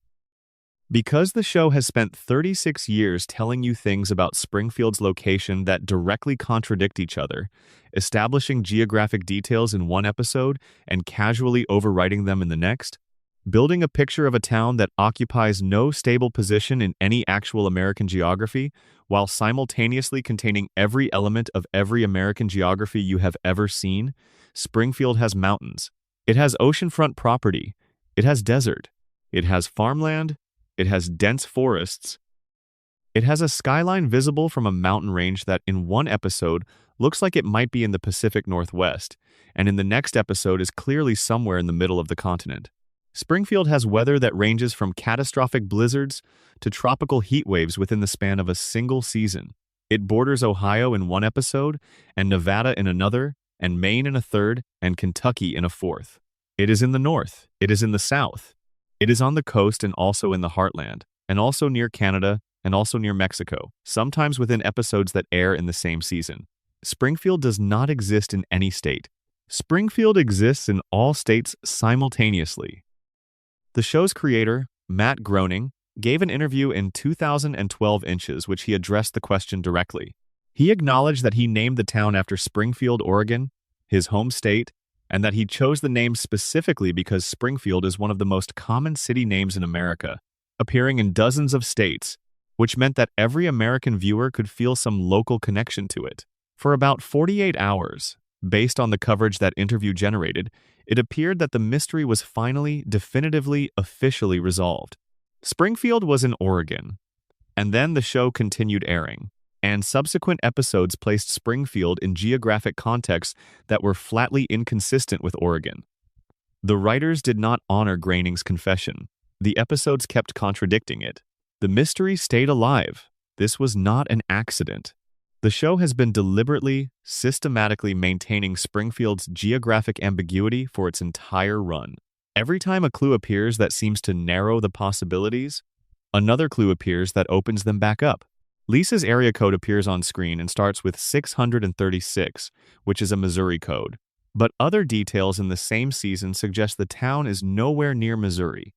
because the show has spent 36 years telling you things about Springfield's location that directly contradict each other, establishing geographic details in one episode and casually overwriting them in the next, building a picture of a town that occupies no stable position in any actual American geography, while simultaneously containing every element of every American geography you have ever seen. Springfield has mountains. It has oceanfront property. It has desert. It has farmland. It has dense forests. It has a skyline visible from a mountain range that in one episode looks like it might be in the Pacific Northwest, and in the next episode is clearly somewhere in the middle of the continent. Springfield has weather that ranges from catastrophic blizzards to tropical heat waves within the span of a single season. It borders Ohio in one episode, and Nevada in another, and Maine in a third, and Kentucky in a fourth. It is in the north. It is in the south. It is on the coast and also in the heartland, and also near Canada, and also near Mexico, sometimes within episodes that air in the same season. Springfield does not exist in any state. Springfield exists in all states simultaneously. The show's creator, Matt Groening, gave an interview in 2012 Inches which he addressed the question directly. He acknowledged that he named the town after Springfield, Oregon, his home state, and that he chose the name specifically because Springfield is one of the most common city names in America, appearing in dozens of states, which meant that every American viewer could feel some local connection to it. For about 48 hours, based on the coverage that interview generated, it appeared that the mystery was finally, definitively, officially resolved. Springfield was in Oregon, and then the show continued airing. and subsequent episodes placed Springfield in geographic contexts that were flatly inconsistent with Oregon. The writers did not honor Groening's confession. The episodes kept contradicting it. The mystery stayed alive. This was not an accident. The show has been deliberately, systematically maintaining Springfield's geographic ambiguity for its entire run. Every time a clue appears that seems to narrow the possibilities, another clue appears that opens them back up. Lisa's area code appears on screen and starts with 636, which is a Missouri code. But other details in the same season suggest the town is nowhere near Missouri.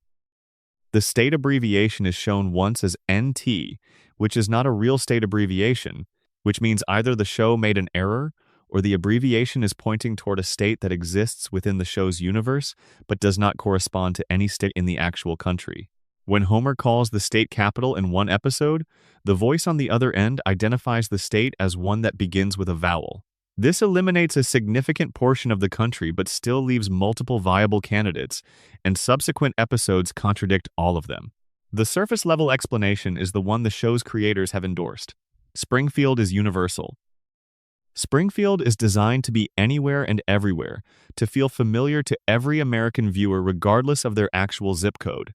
The state abbreviation is shown once as NT, which is not a real state abbreviation, which means either the show made an error or the abbreviation is pointing toward a state that exists within the show's universe but does not correspond to any state in the actual country. When Homer calls the state capital in one episode, the voice on the other end identifies the state as one that begins with a vowel. This eliminates a significant portion of the country but still leaves multiple viable candidates, and subsequent episodes contradict all of them. The surface-level explanation is the one the show's creators have endorsed. Springfield is universal. Springfield is designed to be anywhere and everywhere, to feel familiar to every American viewer regardless of their actual zip code.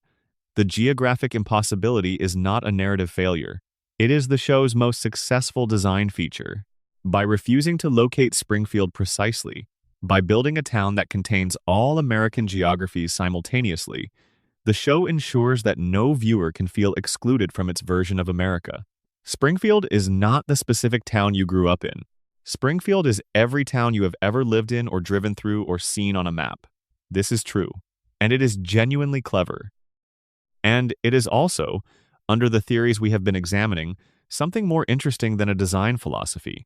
The geographic impossibility is not a narrative failure. It is the show's most successful design feature. By refusing to locate Springfield precisely, by building a town that contains all American geographies simultaneously, the show ensures that no viewer can feel excluded from its version of America. Springfield is not the specific town you grew up in. Springfield is every town you have ever lived in or driven through or seen on a map. This is true, and it is genuinely clever. And it is also, under the theories we have been examining, something more interesting than a design philosophy.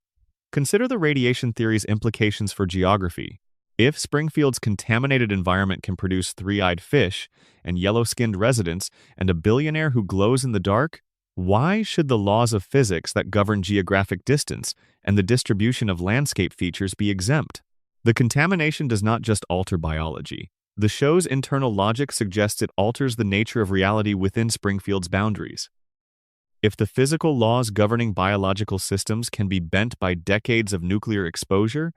Consider the radiation theory's implications for geography. If Springfield's contaminated environment can produce three-eyed fish and yellow-skinned residents and a billionaire who glows in the dark, why should the laws of physics that govern geographic distance and the distribution of landscape features be exempt? The contamination does not just alter biology. The show's internal logic suggests it alters the nature of reality within Springfield's boundaries. If the physical laws governing biological systems can be bent by decades of nuclear exposure,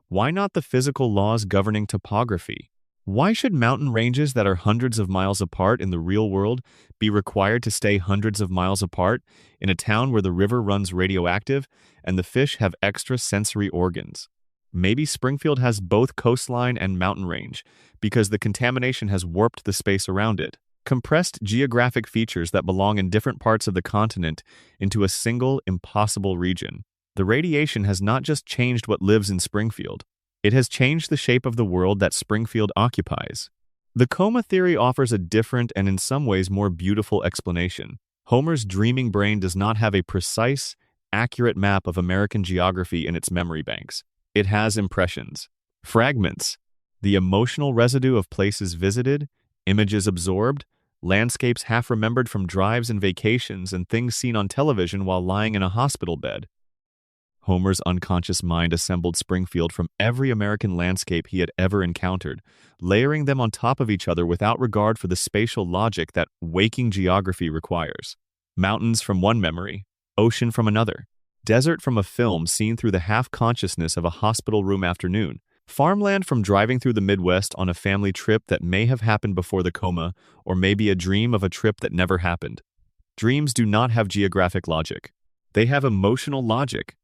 why not the physical laws governing topography? Why should mountain ranges that are hundreds of miles apart in the real world be required to stay hundreds of miles apart in a town where the river runs radioactive and the fish have extra sensory organs? Maybe Springfield has both coastline and mountain range because the contamination has warped the space around it, compressed geographic features that belong in different parts of the continent into a single, impossible region. The radiation has not just changed what lives in Springfield. It has changed the shape of the world that Springfield occupies. The coma theory offers a different and in some ways more beautiful explanation. Homer's dreaming brain does not have a precise, accurate map of American geography in its memory banks. It has impressions, fragments, the emotional residue of places visited, images absorbed, landscapes half remembered from drives and vacations, and things seen on television while lying in a hospital bed. Homer's unconscious mind assembled Springfield from every American landscape he had ever encountered, layering them on top of each other without regard for the spatial logic that waking geography requires. Mountains from one memory, ocean from another, desert from a film seen through the half-consciousness of a hospital room afternoon, farmland from driving through the Midwest on a family trip that may have happened before the coma, or maybe a dream of a trip that never happened. Dreams do not have geographic logic. They have emotional logic.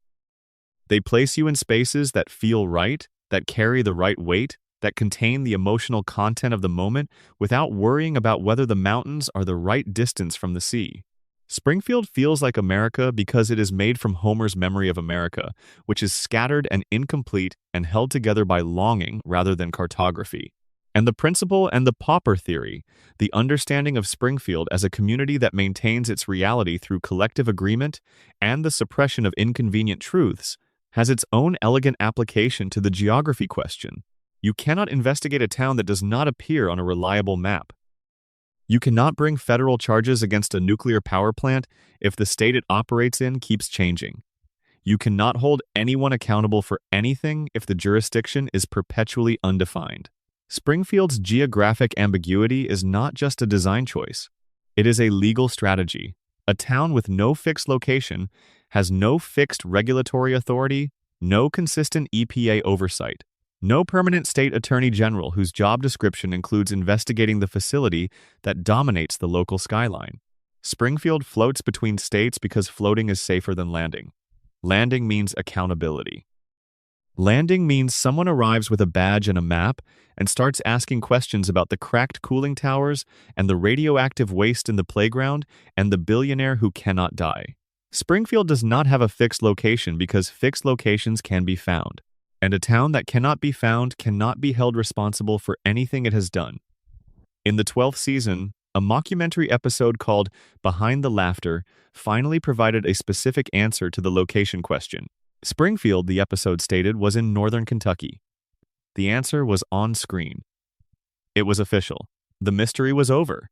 They place you in spaces that feel right, that carry the right weight, that contain the emotional content of the moment without worrying about whether the mountains are the right distance from the sea. Springfield feels like America because it is made from Homer's memory of America, which is scattered and incomplete and held together by longing rather than cartography. And the principle and the pauper theory, the understanding of Springfield as a community that maintains its reality through collective agreement and the suppression of inconvenient truths, has its own elegant application to the geography question. You cannot investigate a town that does not appear on a reliable map. You cannot bring federal charges against a nuclear power plant if the state it operates in keeps changing. You cannot hold anyone accountable for anything if the jurisdiction is perpetually undefined. Springfield's geographic ambiguity is not just a design choice. It is a legal strategy. A town with no fixed location has no fixed regulatory authority, no consistent EPA oversight, no permanent state attorney general whose job description includes investigating the facility that dominates the local skyline. Springfield floats between states because floating is safer than landing. Landing means accountability. Landing means someone arrives with a badge and a map and starts asking questions about the cracked cooling towers and the radioactive waste in the playground and the billionaire who cannot die. Springfield does not have a fixed location because fixed locations can be found, and a town that cannot be found cannot be held responsible for anything it has done. In the 12th season, a mockumentary episode called Behind the Laughter finally provided a specific answer to the location question. Springfield, the episode stated, was in northern Kentucky. The answer was on screen. It was official. The mystery was over.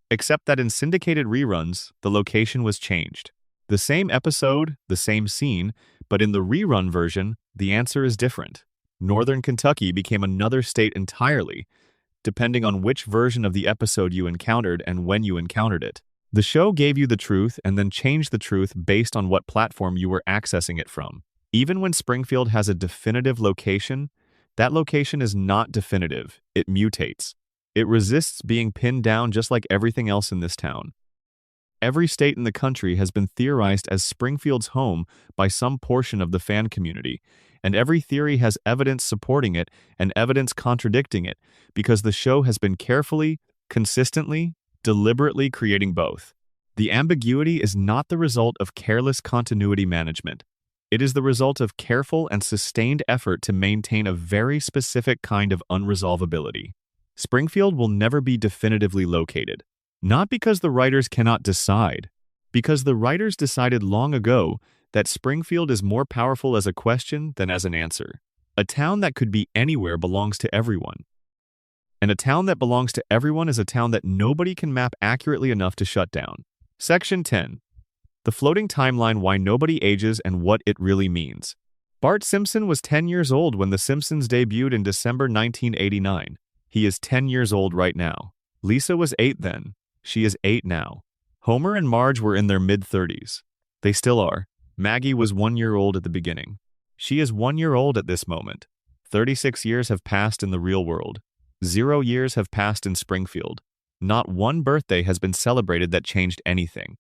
Except that in syndicated reruns, the location was changed. The same episode, the same scene, but in the rerun version, the answer is different. Northern Kentucky became another state entirely, depending on which version of the episode you encountered and when you encountered it. The show gave you the truth and then changed the truth based on what platform you were accessing it from. Even when Springfield has a definitive location, that location is not definitive. It mutates. It resists being pinned down just like everything else in this town. Every state in the country has been theorized as Springfield's home by some portion of the fan community, and every theory has evidence supporting it and evidence contradicting it because the show has been carefully, consistently, deliberately creating both. The ambiguity is not the result of careless continuity management. It is the result of careful and sustained effort to maintain a very specific kind of unresolvability. Springfield will never be definitively located. Not because the writers cannot decide, because the writers decided long ago that Springfield is more powerful as a question than as an answer. A town that could be anywhere belongs to everyone. And a town that belongs to everyone is a town that nobody can map accurately enough to shut down. Section 10. The floating timeline: why nobody ages and what it really means. Bart Simpson was 10 years old when The Simpsons debuted in December 1989. He is 10 years old right now. Lisa was 8 then. She is 8 now. Homer and Marge were in their mid-30s. They still are. Maggie was 1 year old at the beginning. She is 1 year old at this moment. 36 years have passed in the real world. 0 years have passed in Springfield. Not one birthday has been celebrated that changed anything.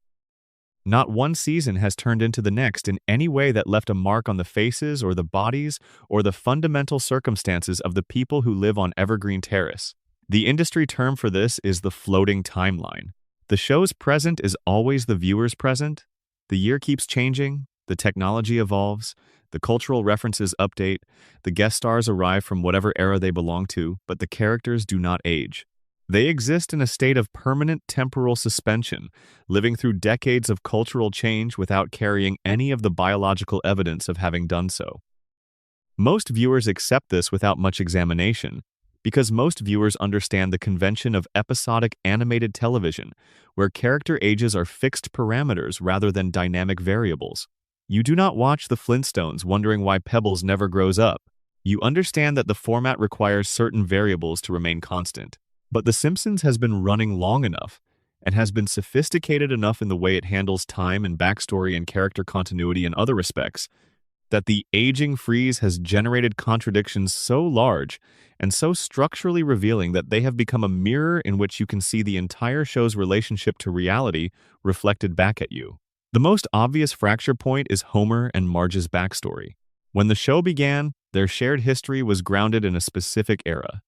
Not one season has turned into the next in any way that left a mark on the faces or the bodies or the fundamental circumstances of the people who live on Evergreen Terrace. The industry term for this is the floating timeline. The show's present is always the viewer's present. The year keeps changing, the technology evolves, the cultural references update, the guest stars arrive from whatever era they belong to, but the characters do not age. They exist in a state of permanent temporal suspension, living through decades of cultural change without carrying any of the biological evidence of having done so. Most viewers accept this without much examination, because most viewers understand the convention of episodic animated television, where character ages are fixed parameters rather than dynamic variables. You do not watch the Flintstones wondering why Pebbles never grows up. You understand that the format requires certain variables to remain constant. But The Simpsons has been running long enough and has been sophisticated enough in the way it handles time and backstory and character continuity in other respects that the aging freeze has generated contradictions so large and so structurally revealing that they have become a mirror in which you can see the entire show's relationship to reality reflected back at you. The most obvious fracture point is Homer and Marge's backstory. When the show began, their shared history was grounded in a specific era.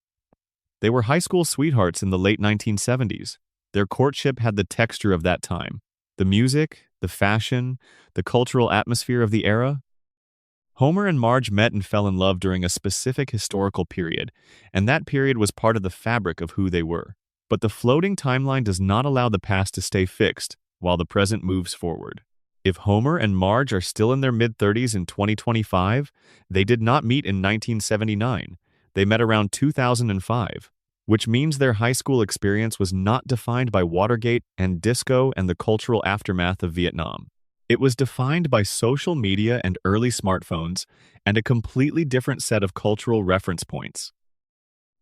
They were high school sweethearts in the late 1970s. Their courtship had the texture of that time. The music, the fashion, the cultural atmosphere of the era. Homer and Marge met and fell in love during a specific historical period, and that period was part of the fabric of who they were. But the floating timeline does not allow the past to stay fixed while the present moves forward. If Homer and Marge are still in their mid-30s in 2025, they did not meet in 1979. They met around 2005, which means their high school experience was not defined by Watergate and disco and the cultural aftermath of Vietnam. It was defined by social media and early smartphones and a completely different set of cultural reference points.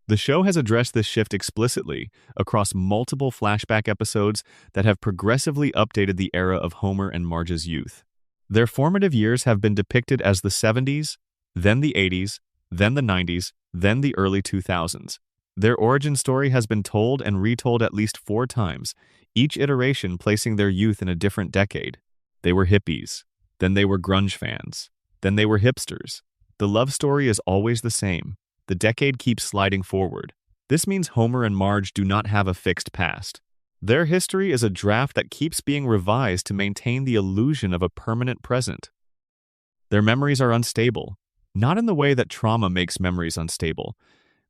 The show has addressed this shift explicitly across multiple flashback episodes that have progressively updated the era of Homer and Marge's youth. Their formative years have been depicted as the 70s, then the 80s, then the 90s, then the early 2000s. Their origin story has been told and retold at least 4 times, each iteration placing their youth in a different decade. They were hippies, then they were grunge fans, then they were hipsters. The love story is always the same. The decade keeps sliding forward. This means Homer and Marge do not have a fixed past. Their history is a draft that keeps being revised to maintain the illusion of a permanent present. Their memories are unstable, not in the way that trauma makes memories unstable,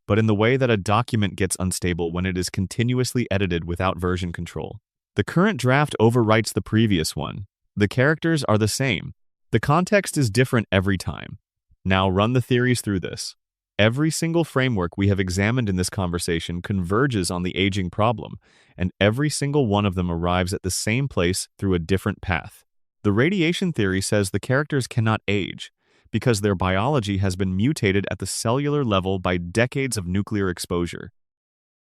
but in the way that a document gets unstable when it is continuously edited without version control. The current draft overwrites the previous one. The characters are the same. The context is different every time. Now run the theories through this. Every single framework we have examined in this conversation converges on the aging problem, and every single one of them arrives at the same place through a different path. The radiation theory says the characters cannot age, because their biology has been mutated at the cellular level by decades of nuclear exposure.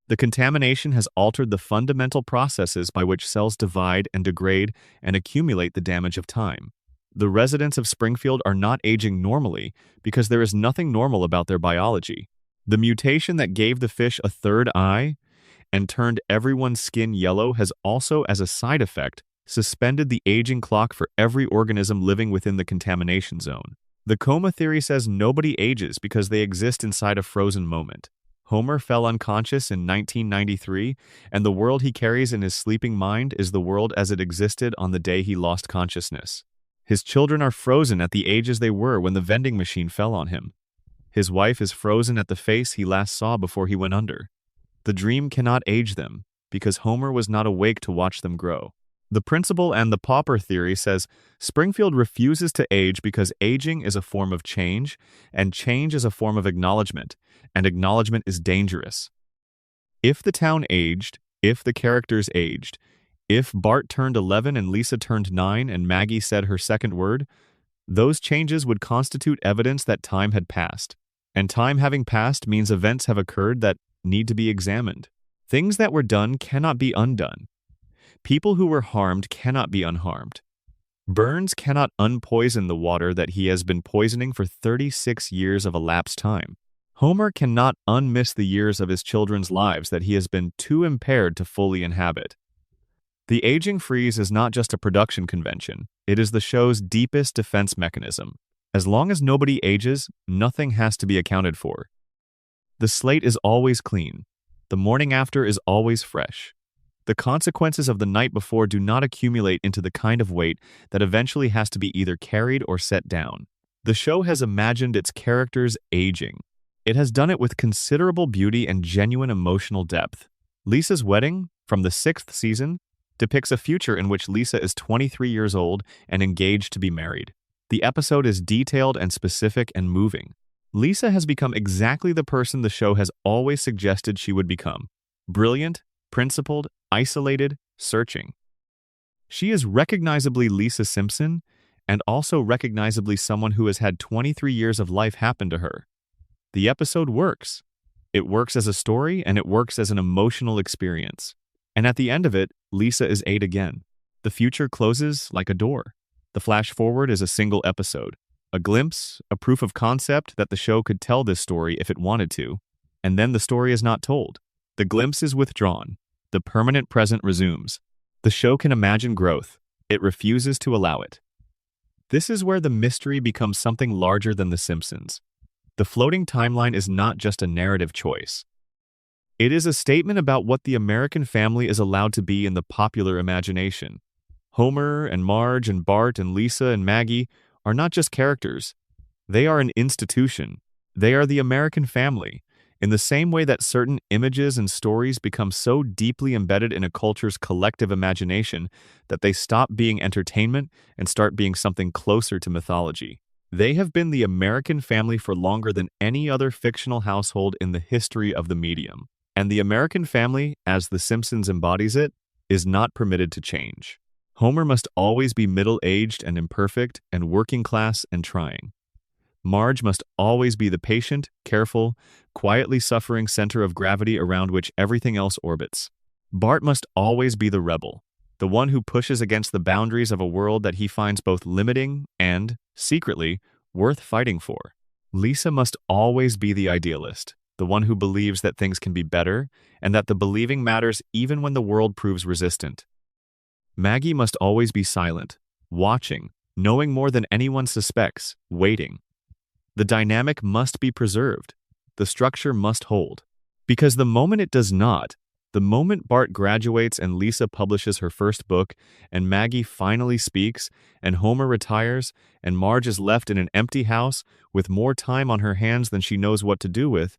The contamination has altered the fundamental processes by which cells divide and degrade and accumulate the damage of time. The residents of Springfield are not aging normally because there is nothing normal about their biology. The mutation that gave the fish a third eye and turned everyone's skin yellow has also, as a side effect, suspended the aging clock for every organism living within the contamination zone. The coma theory says nobody ages because they exist inside a frozen moment. Homer fell unconscious in 1993, and the world he carries in his sleeping mind is the world as it existed on the day he lost consciousness. His children are frozen at the ages they were when the vending machine fell on him. His wife is frozen at the face he last saw before he went under. The dream cannot age them, because Homer was not awake to watch them grow. The principal and the pauper theory says Springfield refuses to age because aging is a form of change, and change is a form of acknowledgement, and acknowledgement is dangerous. If the town aged, if the characters aged, if Bart turned 11 and Lisa turned 9 and Maggie said her second word, those changes would constitute evidence that time had passed. And time having passed means events have occurred that need to be examined. Things that were done cannot be undone. People who were harmed cannot be unharmed. Burns cannot unpoison the water that he has been poisoning for 36 years of elapsed time. Homer cannot unmiss the years of his children's lives that he has been too impaired to fully inhabit. The aging freeze is not just a production convention, it is the show's deepest defense mechanism. As long as nobody ages, nothing has to be accounted for. The slate is always clean. The morning after is always fresh. The consequences of the night before do not accumulate into the kind of weight that eventually has to be either carried or set down. The show has imagined its characters aging. It has done it with considerable beauty and genuine emotional depth. Lisa's wedding, from the 6th season, depicts a future in which Lisa is 23 years old and engaged to be married. The episode is detailed and specific and moving. Lisa has become exactly the person the show has always suggested she would become. Brilliant, principled, isolated, searching. She is recognizably Lisa Simpson, and also recognizably someone who has had 23 years of life happen to her. The episode works. It works as a story, and it works as an emotional experience. And at the end of it, Lisa is 8 again. The future closes like a door. The flash forward is a single episode. A glimpse, a proof of concept that the show could tell this story if it wanted to, and then the story is not told. The glimpse is withdrawn. The permanent present resumes. The show can imagine growth. It refuses to allow it. This is where the mystery becomes something larger than The Simpsons. The floating timeline is not just a narrative choice. It is a statement about what the American family is allowed to be in the popular imagination. Homer and Marge and Bart and Lisa and Maggie are not just characters. They are an institution. They are the American family, in the same way that certain images and stories become so deeply embedded in a culture's collective imagination that they stop being entertainment and start being something closer to mythology. They have been the American family for longer than any other fictional household in the history of the medium. And the American family, as The Simpsons embodies it, is not permitted to change. Homer must always be middle-aged and imperfect and working class and trying. Marge must always be the patient, careful, quietly suffering center of gravity around which everything else orbits. Bart must always be the rebel, the one who pushes against the boundaries of a world that he finds both limiting and, secretly, worth fighting for. Lisa must always be the idealist, the one who believes that things can be better and that the believing matters even when the world proves resistant. Maggie must always be silent, watching, knowing more than anyone suspects, waiting. The dynamic must be preserved. The structure must hold. Because the moment it does not, the moment Bart graduates and Lisa publishes her first book, and Maggie finally speaks, and Homer retires, and Marge is left in an empty house with more time on her hands than she knows what to do with,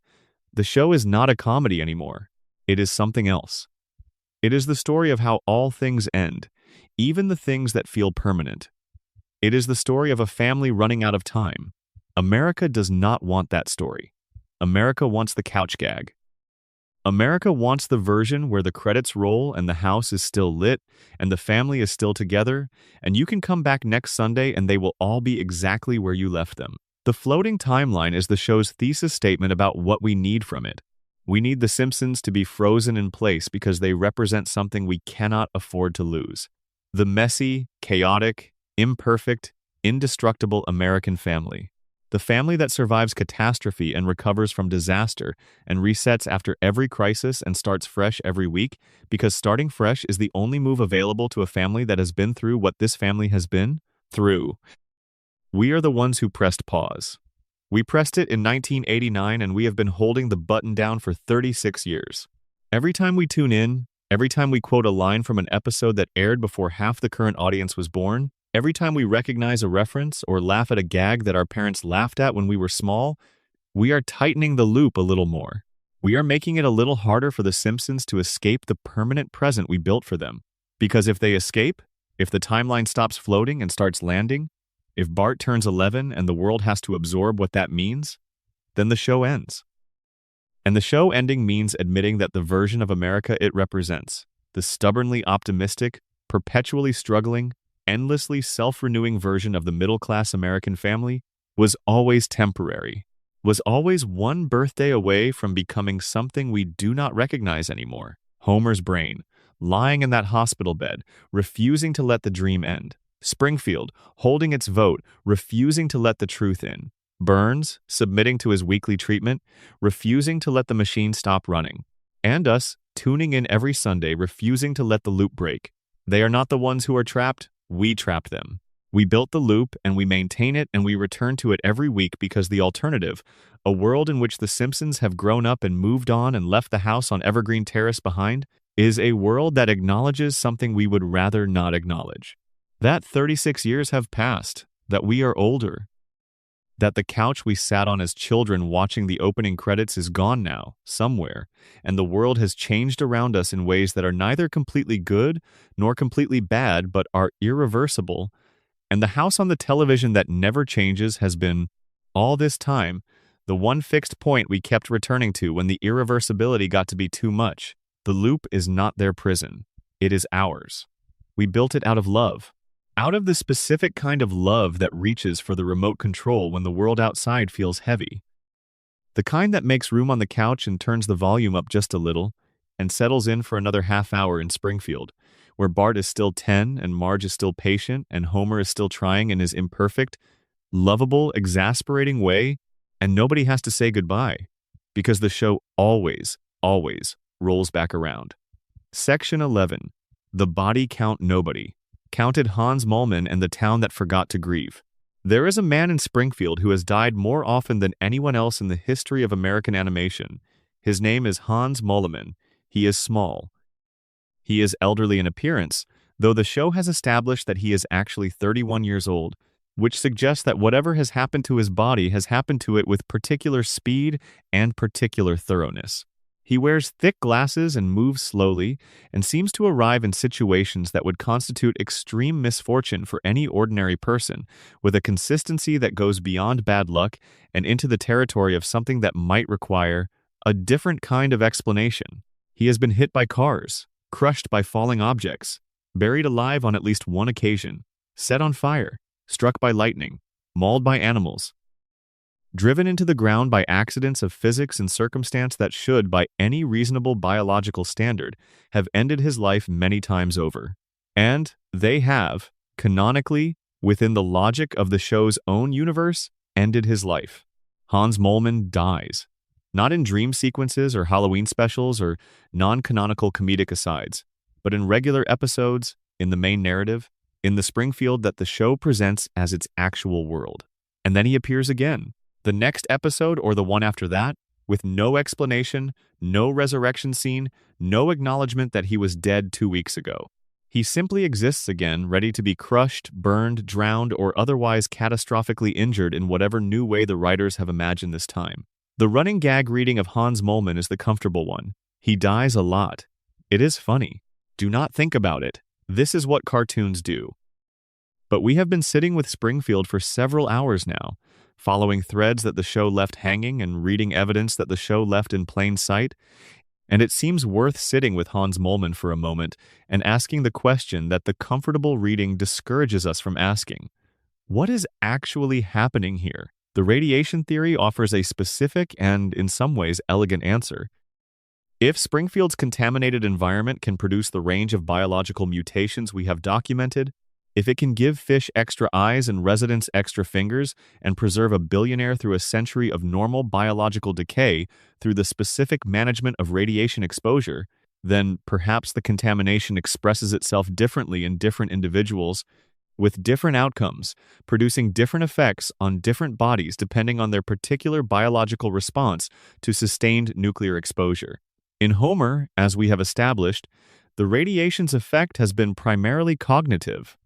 the show is not a comedy anymore. It is something else. It is the story of how all things end, even the things that feel permanent. It is the story of a family running out of time. America does not want that story. America wants the couch gag. America wants the version where the credits roll and the house is still lit and the family is still together, and you can come back next Sunday and they will all be exactly where you left them. The floating timeline is the show's thesis statement about what we need from it. We need the Simpsons to be frozen in place because they represent something we cannot afford to lose. The messy, chaotic, imperfect, indestructible American family. The family that survives catastrophe and recovers from disaster and resets after every crisis and starts fresh every week, because starting fresh is the only move available to a family that has been through what this family has been through. We are the ones who pressed pause. We pressed it in 1989 and we have been holding the button down for 36 years. Every time we tune in, every time we quote a line from an episode that aired before half the current audience was born, every time we recognize a reference or laugh at a gag that our parents laughed at when we were small, we are tightening the loop a little more. We are making it a little harder for the Simpsons to escape the permanent present we built for them. Because if they escape, if the timeline stops floating and starts landing, if Bart turns 11 and the world has to absorb what that means, then the show ends. And the show ending means admitting that the version of America it represents, the stubbornly optimistic, perpetually struggling, endlessly self-renewing version of the middle-class American family, was always temporary, was always one birthday away from becoming something we do not recognize anymore. Homer's brain, lying in that hospital bed, refusing to let the dream end. Springfield, holding its vote, refusing to let the truth in. Burns, submitting to his weekly treatment, refusing to let the machine stop running. And us, tuning in every Sunday, refusing to let the loop break. They are not the ones who are trapped. We trap them. We built the loop and we maintain it and we return to it every week because the alternative, a world in which the Simpsons have grown up and moved on and left the house on Evergreen Terrace behind, is a world that acknowledges something we would rather not acknowledge. That 36 years have passed, that we are older, that the couch we sat on as children watching the opening credits is gone now, somewhere, and the world has changed around us in ways that are neither completely good nor completely bad but are irreversible, and the house on the television that never changes has been, all this time, the one fixed point we kept returning to when the irreversibility got to be too much. The loop is not their prison. It is ours. We built it out of love. Out of the specific kind of love that reaches for the remote control when the world outside feels heavy. The kind that makes room on the couch and turns the volume up just a little, and settles in for another half hour in Springfield, where Bart is still 10 and Marge is still patient and Homer is still trying in his imperfect, lovable, exasperating way, and nobody has to say goodbye, because the show always, always rolls back around. Section 11. The Body Count Nobody. Counted Hans Moleman and the Town That Forgot to Grieve. There is a man in Springfield who has died more often than anyone else in the history of American animation. His name is Hans Moleman. He is small. He is elderly in appearance, though the show has established that he is actually 31 years old, which suggests that whatever has happened to his body has happened to it with particular speed and particular thoroughness. He wears thick glasses and moves slowly, and seems to arrive in situations that would constitute extreme misfortune for any ordinary person, with a consistency that goes beyond bad luck and into the territory of something that might require a different kind of explanation. He has been hit by cars, crushed by falling objects, buried alive on at least one occasion, set on fire, struck by lightning, mauled by animals, driven into the ground by accidents of physics and circumstance that should, by any reasonable biological standard, have ended his life many times over. And they have, canonically, within the logic of the show's own universe, ended his life. Hans Moleman dies. Not in dream sequences or Halloween specials or non-canonical comedic asides, but in regular episodes, in the main narrative, in the Springfield that the show presents as its actual world. And then he appears again, the next episode or the one after that, with no explanation, no resurrection scene, no acknowledgement that he was dead 2 weeks ago. He simply exists again, ready to be crushed, burned, drowned, or otherwise catastrophically injured in whatever new way the writers have imagined this time. The running gag reading of Hans Moleman is the comfortable one. He dies a lot. It is funny. Do not think about it. This is what cartoons do. But we have been sitting with Springfield for several hours now, following threads that the show left hanging and reading evidence that the show left in plain sight, and it seems worth sitting with Hans Moleman for a moment and asking the question that the comfortable reading discourages us from asking. What is actually happening here? The radiation theory offers a specific and, in some ways, elegant answer. If Springfield's contaminated environment can produce the range of biological mutations we have documented, if it can give fish extra eyes and residents extra fingers and preserve a billionaire through a century of normal biological decay through the specific management of radiation exposure, then perhaps the contamination expresses itself differently in different individuals with different outcomes, producing different effects on different bodies depending on their particular biological response to sustained nuclear exposure. In Homer, as we have established, the radiation's effect has been primarily cognitive.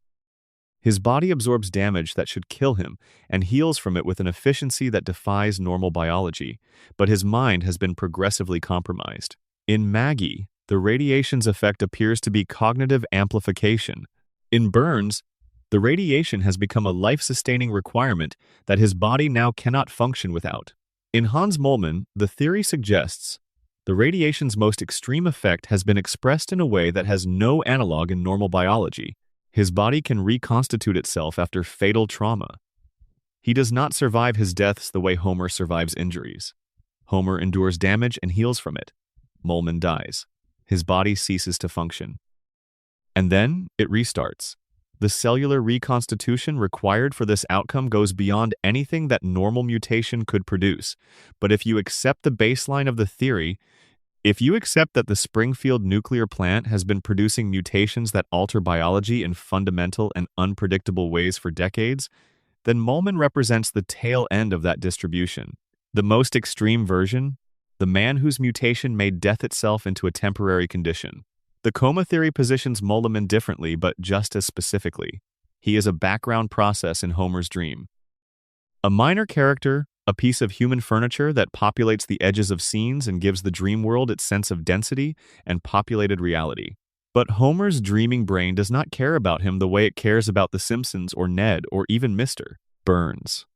His body absorbs damage that should kill him and heals from it with an efficiency that defies normal biology, but his mind has been progressively compromised. In Maggie, the radiation's effect appears to be cognitive amplification. In Burns, the radiation has become a life-sustaining requirement that his body now cannot function without. In Hans Moleman, the theory suggests the radiation's most extreme effect has been expressed in a way that has no analog in normal biology. His body can reconstitute itself after fatal trauma. He does not survive his deaths the way Homer survives injuries. Homer endures damage and heals from it. Moleman dies. His body ceases to function. And then it restarts. The cellular reconstitution required for this outcome goes beyond anything that normal mutation could produce. But if you accept the baseline of the theory, if you accept that the Springfield nuclear plant has been producing mutations that alter biology in fundamental and unpredictable ways for decades, then Moleman represents the tail end of that distribution. The most extreme version, the man whose mutation made death itself into a temporary condition. The coma theory positions Moleman differently, but just as specifically. He is a background process in Homer's dream. A minor character, a piece of human furniture that populates the edges of scenes and gives the dream world its sense of density and populated reality. But Homer's dreaming brain does not care about him the way it cares about The Simpsons or Ned or even Mr. Burns.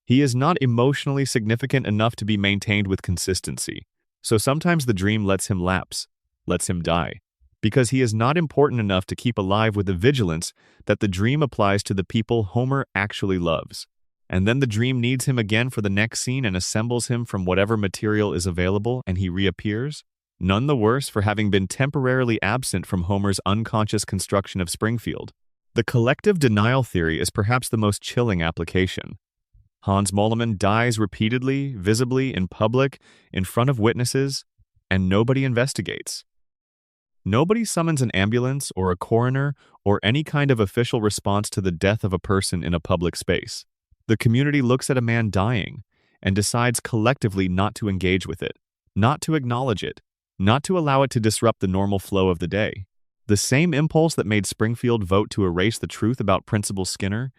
He is not emotionally significant enough to be maintained with consistency, so sometimes the dream lets him lapse, lets him die, because he is not important enough to keep alive with the vigilance that the dream applies to the people Homer actually loves. And then the dream needs him again for the next scene and assembles him from whatever material is available, and he reappears, none the worse for having been temporarily absent from Homer's unconscious construction of Springfield. The collective denial theory is perhaps the most chilling application. Hans Moleman dies repeatedly, visibly, in public, in front of witnesses, and nobody investigates. Nobody summons an ambulance or a coroner or any kind of official response to the death of a person in a public space. The community looks at a man dying and decides collectively not to engage with it, not to acknowledge it, not to allow it to disrupt the normal flow of the day. The same impulse that made Springfield vote to erase the truth about Principal Skinner,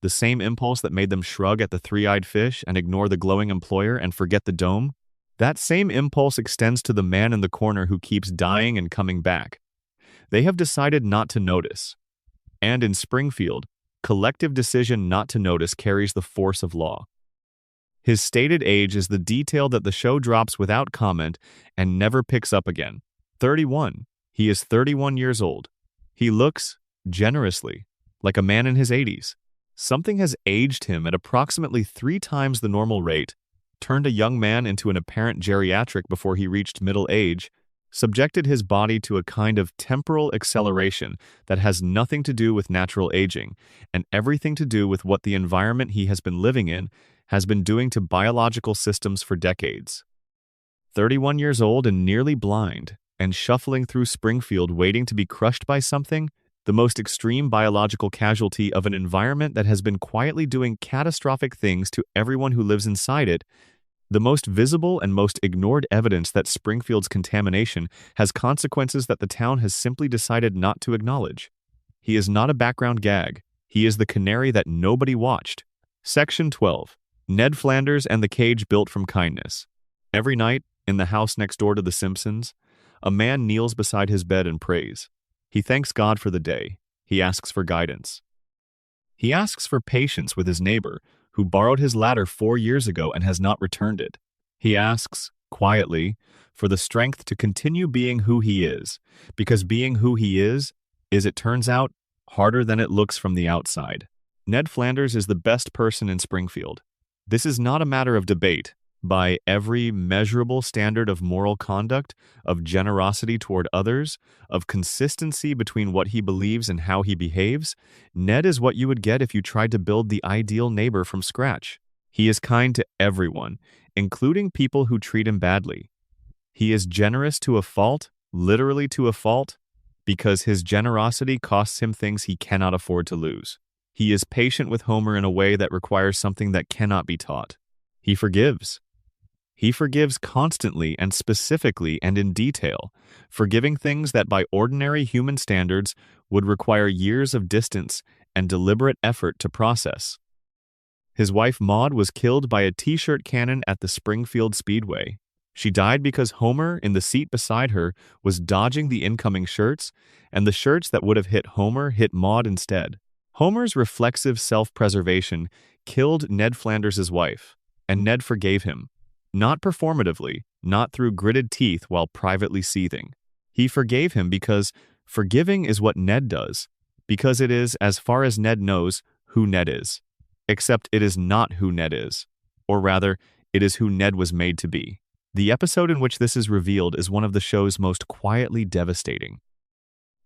the same impulse that made them shrug at the three-eyed fish and ignore the glowing employer and forget the dome, that same impulse extends to the man in the corner who keeps dying and coming back. They have decided not to notice. And in Springfield, collective decision not to notice carries the force of law. His stated age is the detail that the show drops without comment and never picks up again. 31. He is 31 years old. He looks, generously, like a man in his 80s. Something has aged him at approximately 3 times the normal rate, turned a young man into an apparent geriatric before he reached middle age, subjected his body to a kind of temporal acceleration that has nothing to do with natural aging and everything to do with what the environment he has been living in has been doing to biological systems for decades. 31 years old and nearly blind, and shuffling through Springfield waiting to be crushed by something, the most extreme biological casualty of an environment that has been quietly doing catastrophic things to everyone who lives inside it, the most visible and most ignored evidence that Springfield's contamination has consequences that the town has simply decided not to acknowledge. He is not a background gag. He is the canary that nobody watched. Section 12. Ned Flanders and the Cage Built from Kindness. Every night, in the house next door to the Simpsons, a man kneels beside his bed and prays. He thanks God for the day. He asks for guidance. He asks for patience with his neighbor, who borrowed his ladder 4 years ago and has not returned it. He asks, quietly, for the strength to continue being who he is, because being who he is, it turns out, harder than it looks from the outside. Ned Flanders is the best person in Springfield. This is not a matter of debate. By every measurable standard of moral conduct, of generosity toward others, of consistency between what he believes and how he behaves, Ned is what you would get if you tried to build the ideal neighbor from scratch. He is kind to everyone, including people who treat him badly. He is generous to a fault, literally to a fault, because his generosity costs him things he cannot afford to lose. He is patient with Homer in a way that requires something that cannot be taught. He forgives. He forgives constantly and specifically and in detail, forgiving things that by ordinary human standards would require years of distance and deliberate effort to process. His wife Maud was killed by a t-shirt cannon at the Springfield Speedway. She died because Homer, in the seat beside her, was dodging the incoming shirts, and the shirts that would have hit Homer hit Maud instead. Homer's reflexive self-preservation killed Ned Flanders' wife, and Ned forgave him. Not performatively, not through gritted teeth while privately seething. He forgave him because forgiving is what Ned does, because it is, as far as Ned knows, who Ned is. Except it is not who Ned is. Or rather, it is who Ned was made to be. The episode in which this is revealed is one of the show's most quietly devastating.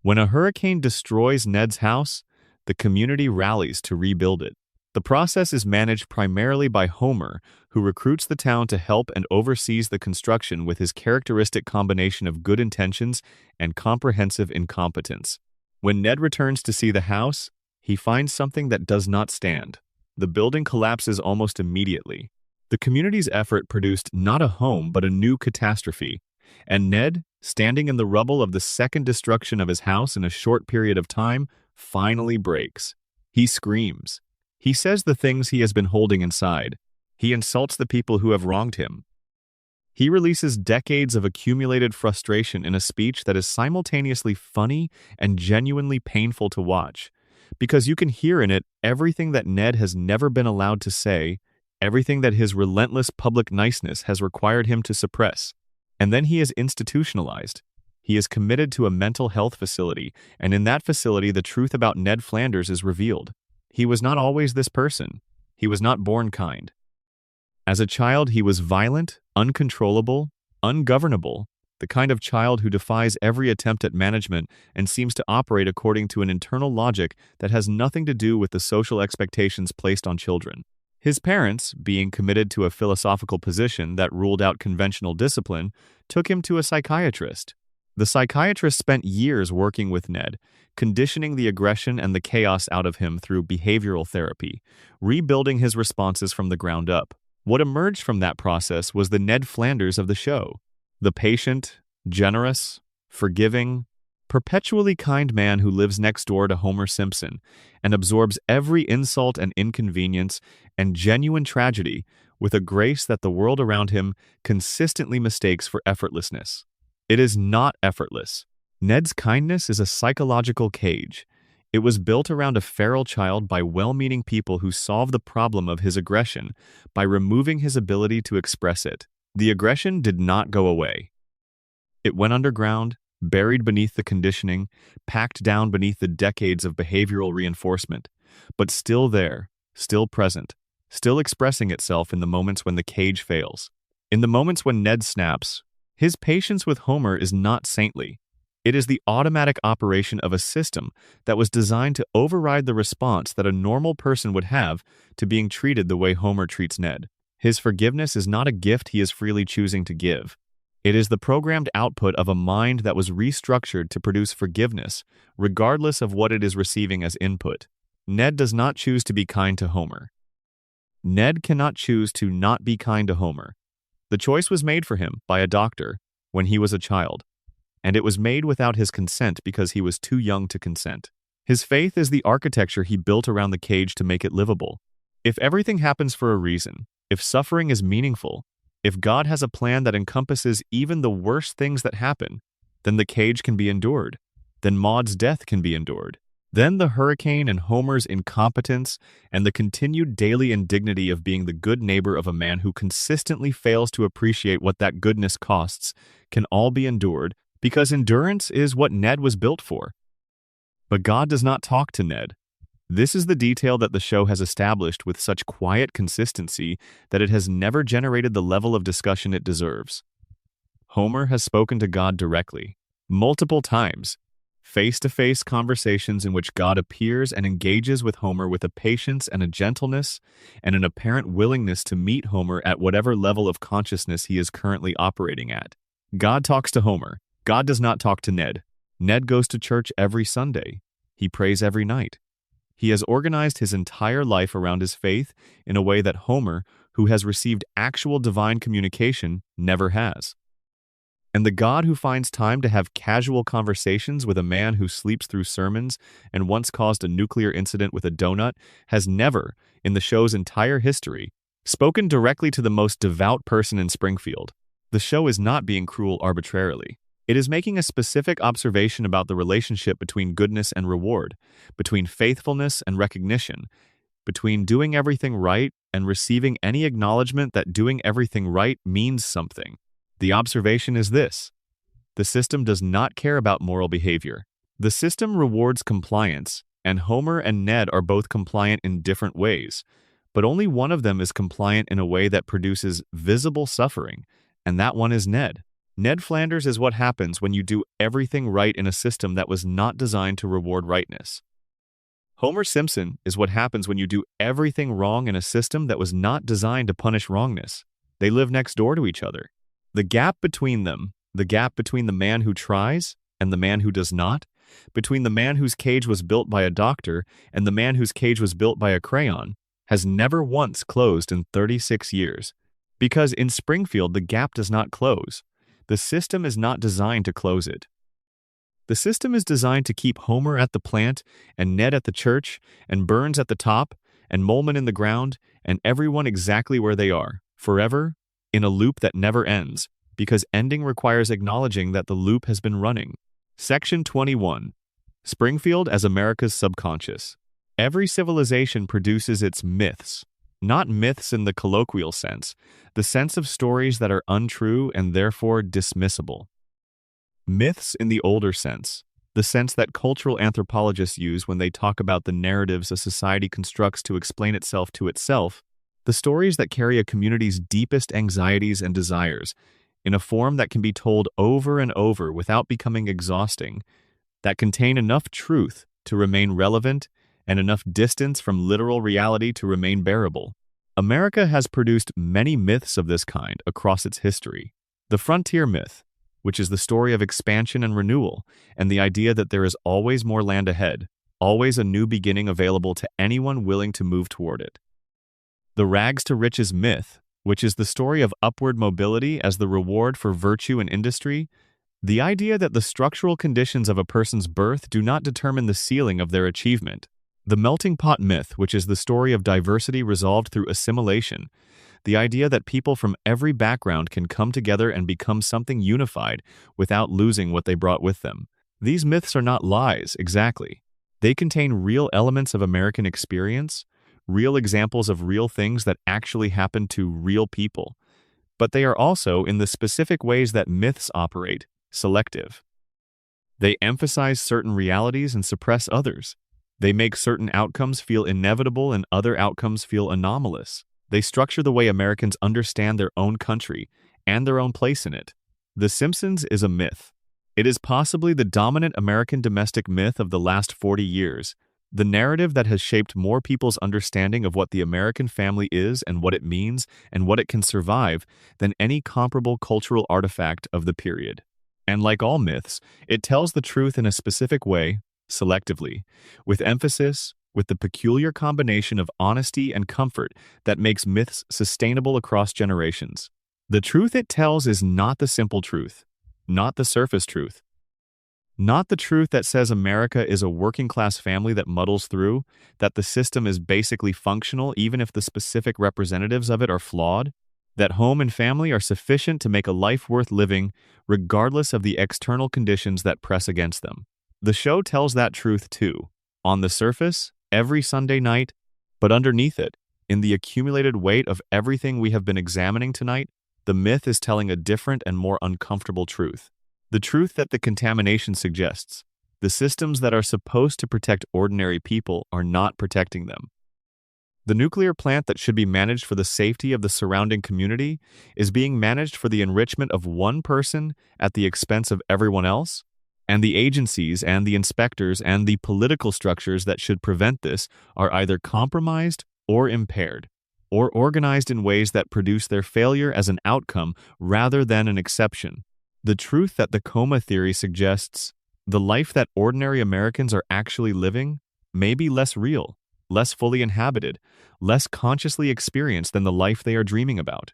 When a hurricane destroys Ned's house, the community rallies to rebuild it. The process is managed primarily by Homer, who recruits the town to help and oversees the construction with his characteristic combination of good intentions and comprehensive incompetence. When Ned returns to see the house, he finds something that does not stand. The building collapses almost immediately. The community's effort produced not a home but a new catastrophe, and Ned, standing in the rubble of the second destruction of his house in a short period of time, finally breaks. He screams. He says the things he has been holding inside. He insults the people who have wronged him. He releases decades of accumulated frustration in a speech that is simultaneously funny and genuinely painful to watch, because you can hear in it everything that Ned has never been allowed to say, everything that his relentless public niceness has required him to suppress. And then he is institutionalized. He is committed to a mental health facility, and in that facility the truth about Ned Flanders is revealed. He was not always this person. He was not born kind. As a child, he was violent, uncontrollable, ungovernable, the kind of child who defies every attempt at management and seems to operate according to an internal logic that has nothing to do with the social expectations placed on children. His parents, being committed to a philosophical position that ruled out conventional discipline, took him to a psychiatrist. The psychiatrist spent years working with Ned, conditioning the aggression and the chaos out of him through behavioral therapy, rebuilding his responses from the ground up. What emerged from that process was the Ned Flanders of the show, the patient, generous, forgiving, perpetually kind man who lives next door to Homer Simpson and absorbs every insult and inconvenience and genuine tragedy with a grace that the world around him consistently mistakes for effortlessness. It is not effortless. Ned's kindness is a psychological cage. It was built around a feral child by well-meaning people who solved the problem of his aggression by removing his ability to express it. The aggression did not go away. It went underground, buried beneath the conditioning, packed down beneath the decades of behavioral reinforcement, but still there, still present, still expressing itself in the moments when the cage fails. In the moments when Ned snaps, His patience with Homer is not saintly. It is the automatic operation of a system that was designed to override the response that a normal person would have to being treated the way Homer treats Ned. His forgiveness is not a gift he is freely choosing to give. It is the programmed output of a mind that was restructured to produce forgiveness, regardless of what it is receiving as input. Ned does not choose to be kind to Homer. Ned cannot choose to not be kind to Homer. The choice was made for him by a doctor when he was a child, and it was made without his consent because he was too young to consent. His faith is the architecture he built around the cage to make it livable. If everything happens for a reason, if suffering is meaningful, if God has a plan that encompasses even the worst things that happen, then the cage can be endured. Then Maud's death can be endured. Then the hurricane and Homer's incompetence and the continued daily indignity of being the good neighbor of a man who consistently fails to appreciate what that goodness costs can all be endured because endurance is what Ned was built for. But God does not talk to Ned. This is the detail that the show has established with such quiet consistency that it has never generated the level of discussion it deserves. Homer has spoken to God directly, multiple times, face-to-face conversations in which God appears and engages with Homer with a patience and a gentleness and an apparent willingness to meet Homer at whatever level of consciousness he is currently operating at. God talks to Homer. God does not talk to Ned. Ned goes to church every Sunday. He prays every night. He has organized his entire life around his faith in a way that Homer, who has received actual divine communication, never has. And the God who finds time to have casual conversations with a man who sleeps through sermons and once caused a nuclear incident with a donut has never, in the show's entire history, spoken directly to the most devout person in Springfield. The show is not being cruel arbitrarily. It is making a specific observation about the relationship between goodness and reward, between faithfulness and recognition, between doing everything right and receiving any acknowledgement that doing everything right means something. The observation is this: the system does not care about moral behavior. The system rewards compliance, and Homer and Ned are both compliant in different ways, but only one of them is compliant in a way that produces visible suffering, and that one is Ned. Ned Flanders is what happens when you do everything right in a system that was not designed to reward rightness. Homer Simpson is what happens when you do everything wrong in a system that was not designed to punish wrongness. They live next door to each other. The gap between them, the gap between the man who tries and the man who does not, between the man whose cage was built by a doctor and the man whose cage was built by a crayon, has never once closed in 36 years. Because in Springfield, the gap does not close. The system is not designed to close it. The system is designed to keep Homer at the plant, and Ned at the church, and Burns at the top, and Molman in the ground, and everyone exactly where they are, forever, in a loop that never ends, because ending requires acknowledging that the loop has been running. Section 21. Springfield as America's subconscious. Every civilization produces its myths. Not myths in the colloquial sense, the sense of stories that are untrue and therefore dismissible. Myths in the older sense, the sense that cultural anthropologists use when they talk about the narratives a society constructs to explain itself to itself, the stories that carry a community's deepest anxieties and desires, in a form that can be told over and over without becoming exhausting, that contain enough truth to remain relevant and enough distance from literal reality to remain bearable. America has produced many myths of this kind across its history. The frontier myth, which is the story of expansion and renewal, and the idea that there is always more land ahead, always a new beginning available to anyone willing to move toward it. The rags to riches myth, which is the story of upward mobility as the reward for virtue and industry, the idea that the structural conditions of a person's birth do not determine the ceiling of their achievement. The melting pot myth, which is the story of diversity resolved through assimilation, the idea that people from every background can come together and become something unified without losing what they brought with them. These myths are not lies, exactly. They contain real elements of American experience, real examples of real things that actually happen to real people. But they are also, in the specific ways that myths operate, selective. They emphasize certain realities and suppress others. They make certain outcomes feel inevitable and other outcomes feel anomalous. They structure the way Americans understand their own country and their own place in it. The Simpsons is a myth. It is possibly the dominant American domestic myth of the last 40 years, the narrative that has shaped more people's understanding of what the American family is and what it means and what it can survive than any comparable cultural artifact of the period. And like all myths, it tells the truth in a specific way, selectively, with emphasis, with the peculiar combination of honesty and comfort that makes myths sustainable across generations. The truth it tells is not the simple truth, not the surface truth, not the truth that says America is a working-class family that muddles through, that the system is basically functional even if the specific representatives of it are flawed, that home and family are sufficient to make a life worth living regardless of the external conditions that press against them. The show tells that truth too, on the surface, every Sunday night, but underneath it, in the accumulated weight of everything we have been examining tonight, the myth is telling a different and more uncomfortable truth. The truth that the contamination suggests. The systems that are supposed to protect ordinary people are not protecting them. The nuclear plant that should be managed for the safety of the surrounding community is being managed for the enrichment of one person at the expense of everyone else, and the agencies and the inspectors and the political structures that should prevent this are either compromised or impaired, or organized in ways that produce their failure as an outcome rather than an exception. The truth that the coma theory suggests, the life that ordinary Americans are actually living, may be less real, less fully inhabited, less consciously experienced than the life they are dreaming about.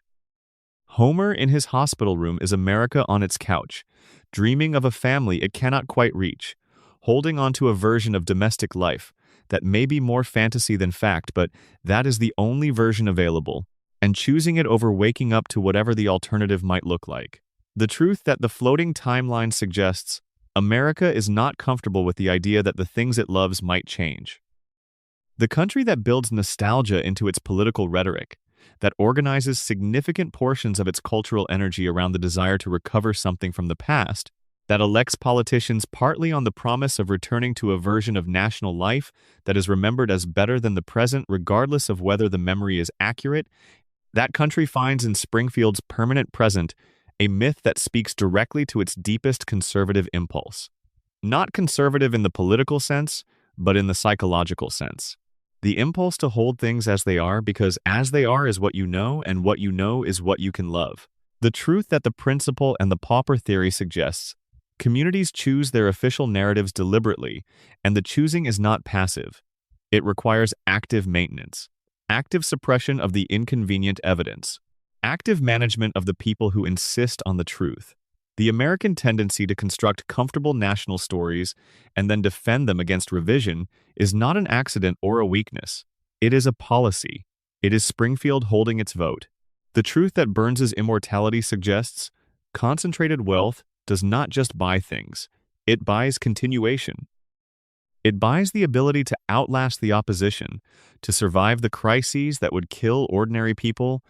Homer in his hospital room is America on its couch, dreaming of a family it cannot quite reach, holding on to a version of domestic life that may be more fantasy than fact, but that is the only version available, and choosing it over waking up to whatever the alternative might look like. The truth that the floating timeline suggests, America is not comfortable with the idea that the things it loves might change. The country that builds nostalgia into its political rhetoric, that organizes significant portions of its cultural energy around the desire to recover something from the past, that elects politicians partly on the promise of returning to a version of national life that is remembered as better than the present regardless of whether the memory is accurate, that country finds in Springfield's permanent present a myth that speaks directly to its deepest conservative impulse. Not conservative in the political sense, but in the psychological sense. The impulse to hold things as they are because as they are is what you know and what you know is what you can love. The truth that the principle and the pauper theory suggests. Communities choose their official narratives deliberately, and the choosing is not passive. It requires active maintenance, active suppression of the inconvenient evidence, active management of the people who insist on the truth. The American tendency to construct comfortable national stories and then defend them against revision is not an accident or a weakness. It is a policy. It is Springfield holding its vote. The truth that Burns's immortality suggests, concentrated wealth does not just buy things. It buys continuation. It buys the ability to outlast the opposition, to survive the crises that would kill ordinary people,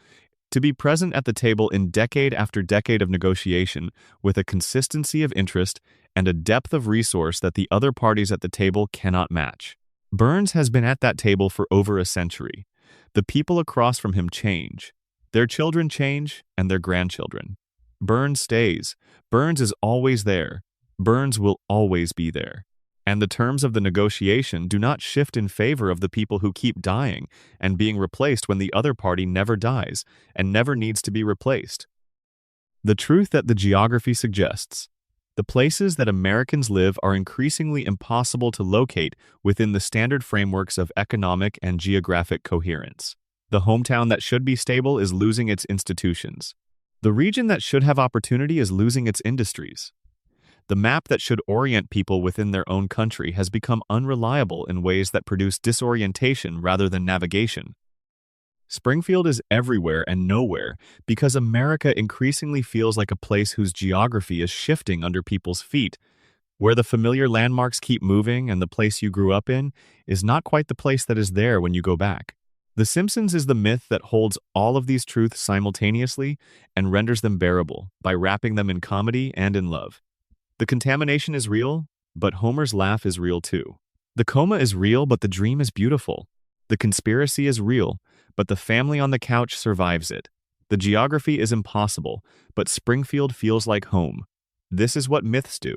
to be present at the table in decade after decade of negotiation with a consistency of interest and a depth of resource that the other parties at the table cannot match. Burns has been at that table for over a century. The people across from him change. Their children change, and their grandchildren. Burns stays. Burns is always there. Burns will always be there. And the terms of the negotiation do not shift in favor of the people who keep dying and being replaced when the other party never dies and never needs to be replaced. The truth that the geography suggests. The places that Americans live are increasingly impossible to locate within the standard frameworks of economic and geographic coherence. The hometown that should be stable is losing its institutions. The region that should have opportunity is losing its industries. The map that should orient people within their own country has become unreliable in ways that produce disorientation rather than navigation. Springfield is everywhere and nowhere because America increasingly feels like a place whose geography is shifting under people's feet, where the familiar landmarks keep moving and the place you grew up in is not quite the place that is there when you go back. The Simpsons is the myth that holds all of these truths simultaneously and renders them bearable by wrapping them in comedy and in love. The contamination is real, but Homer's laugh is real too. The coma is real, but the dream is beautiful. The conspiracy is real, but the family on the couch survives it. The geography is impossible, but Springfield feels like home. This is what myths do.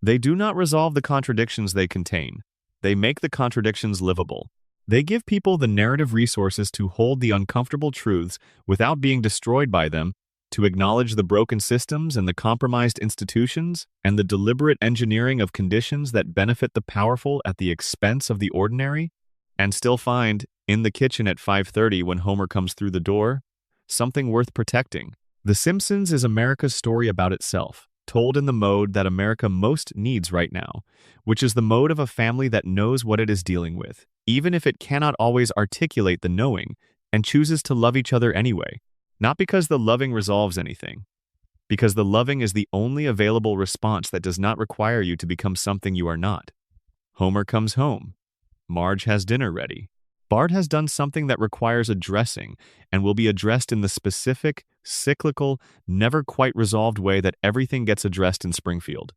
They do not resolve the contradictions they contain. They make the contradictions livable. They give people the narrative resources to hold the uncomfortable truths without being destroyed by them, to acknowledge the broken systems and the compromised institutions, and the deliberate engineering of conditions that benefit the powerful at the expense of the ordinary, and still find, in the kitchen at 5:30 when Homer comes through the door, something worth protecting. The Simpsons is America's story about itself, told in the mode that America most needs right now, which is the mode of a family that knows what it is dealing with, even if it cannot always articulate the knowing, and chooses to love each other anyway. Not because the loving resolves anything, because the loving is the only available response that does not require you to become something you are not. Homer comes home. Marge has dinner ready. Bart has done something that requires addressing and will be addressed in the specific, cyclical, never quite resolved way that everything gets addressed in Springfield.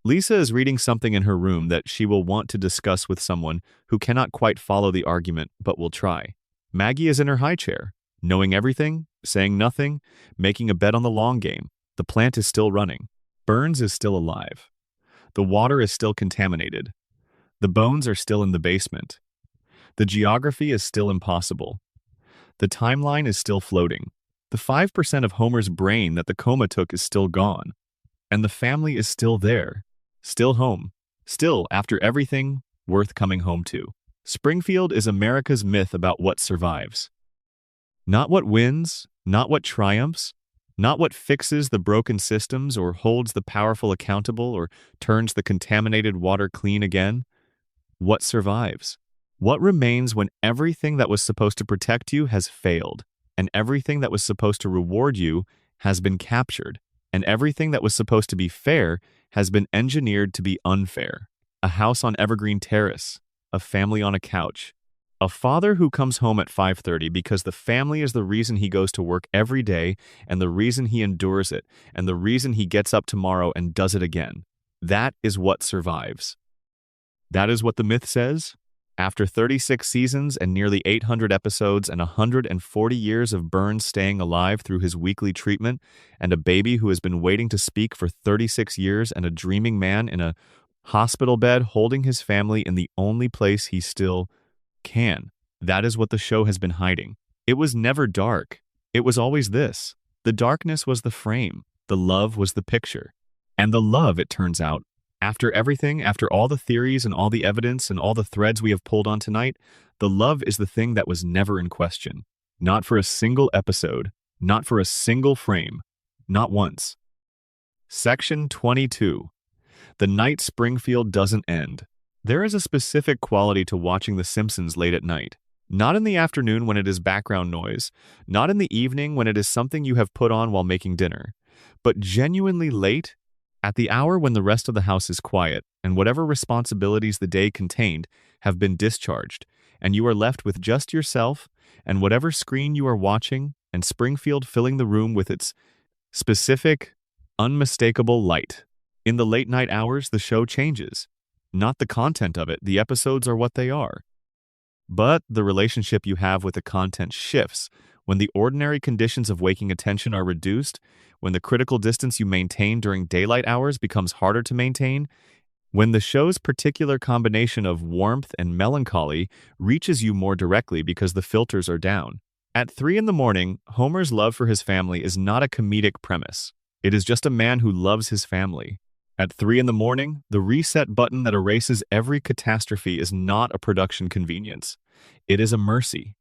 Lisa is reading something in her room that she will want to discuss with someone who cannot quite follow the argument but will try. Maggie is in her high chair, knowing everything, saying nothing, making a bet on the long game. The plant is still running. Burns is still alive. The water is still contaminated. The bones are still in the basement. The geography is still impossible. The timeline is still floating. The 5% of Homer's brain that the coma took is still gone. And the family is still there. Still home. Still, after everything, worth coming home to. Springfield is America's myth about what survives. Not what wins, not what triumphs, not what fixes the broken systems or holds the powerful accountable or turns the contaminated water clean again. What survives? What remains when everything that was supposed to protect you has failed, and everything that was supposed to reward you has been captured, and everything that was supposed to be fair has been engineered to be unfair? A house on Evergreen Terrace, a family on a couch, a father who comes home at 5:30 because the family is the reason he goes to work every day and the reason he endures it and the reason he gets up tomorrow and does it again. That is what survives. That is what the myth says. After 36 seasons and nearly 800 episodes and 140 years of Burns staying alive through his weekly treatment, and a baby who has been waiting to speak for 36 years, and a dreaming man in a hospital bed holding his family in the only place he still can. That is what the show has been hiding. It was never dark. It was always this. The darkness was the frame. The love was the picture. And the love, it turns out, after everything, after all the theories and all the evidence and all the threads we have pulled on tonight, the love is the thing that was never in question. Not for a single episode. Not for a single frame. Not once. Section 22. The night Springfield doesn't end. There is a specific quality to watching The Simpsons late at night. Not in the afternoon when it is background noise, not in the evening when it is something you have put on while making dinner, but genuinely late, at the hour when the rest of the house is quiet and whatever responsibilities the day contained have been discharged, and you are left with just yourself and whatever screen you are watching, and Springfield filling the room with its specific, unmistakable light. In the late night hours, the show changes. Not the content of it, the episodes are what they are. But the relationship you have with the content shifts when the ordinary conditions of waking attention are reduced, when the critical distance you maintain during daylight hours becomes harder to maintain, when the show's particular combination of warmth and melancholy reaches you more directly because the filters are down. At 3 a.m, Homer's love for his family is not a comedic premise. It is just a man who loves his family. At 3 a.m, the reset button that erases every catastrophe is not a production convenience. It is a mercy.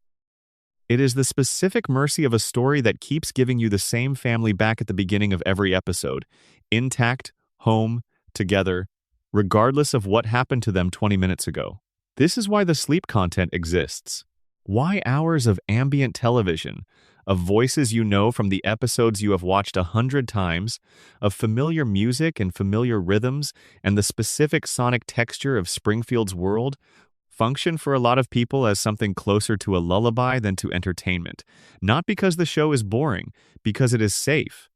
It is the specific mercy of a story that keeps giving you the same family back at the beginning of every episode, intact, home, together, regardless of what happened to them 20 minutes ago. This is why the sleep content exists. Why hours of ambient television, of voices you know from the episodes you have watched 100 times, of familiar music and familiar rhythms, and the specific sonic texture of Springfield's world, function for a lot of people as something closer to a lullaby than to entertainment. Not because the show is boring, because it is safe.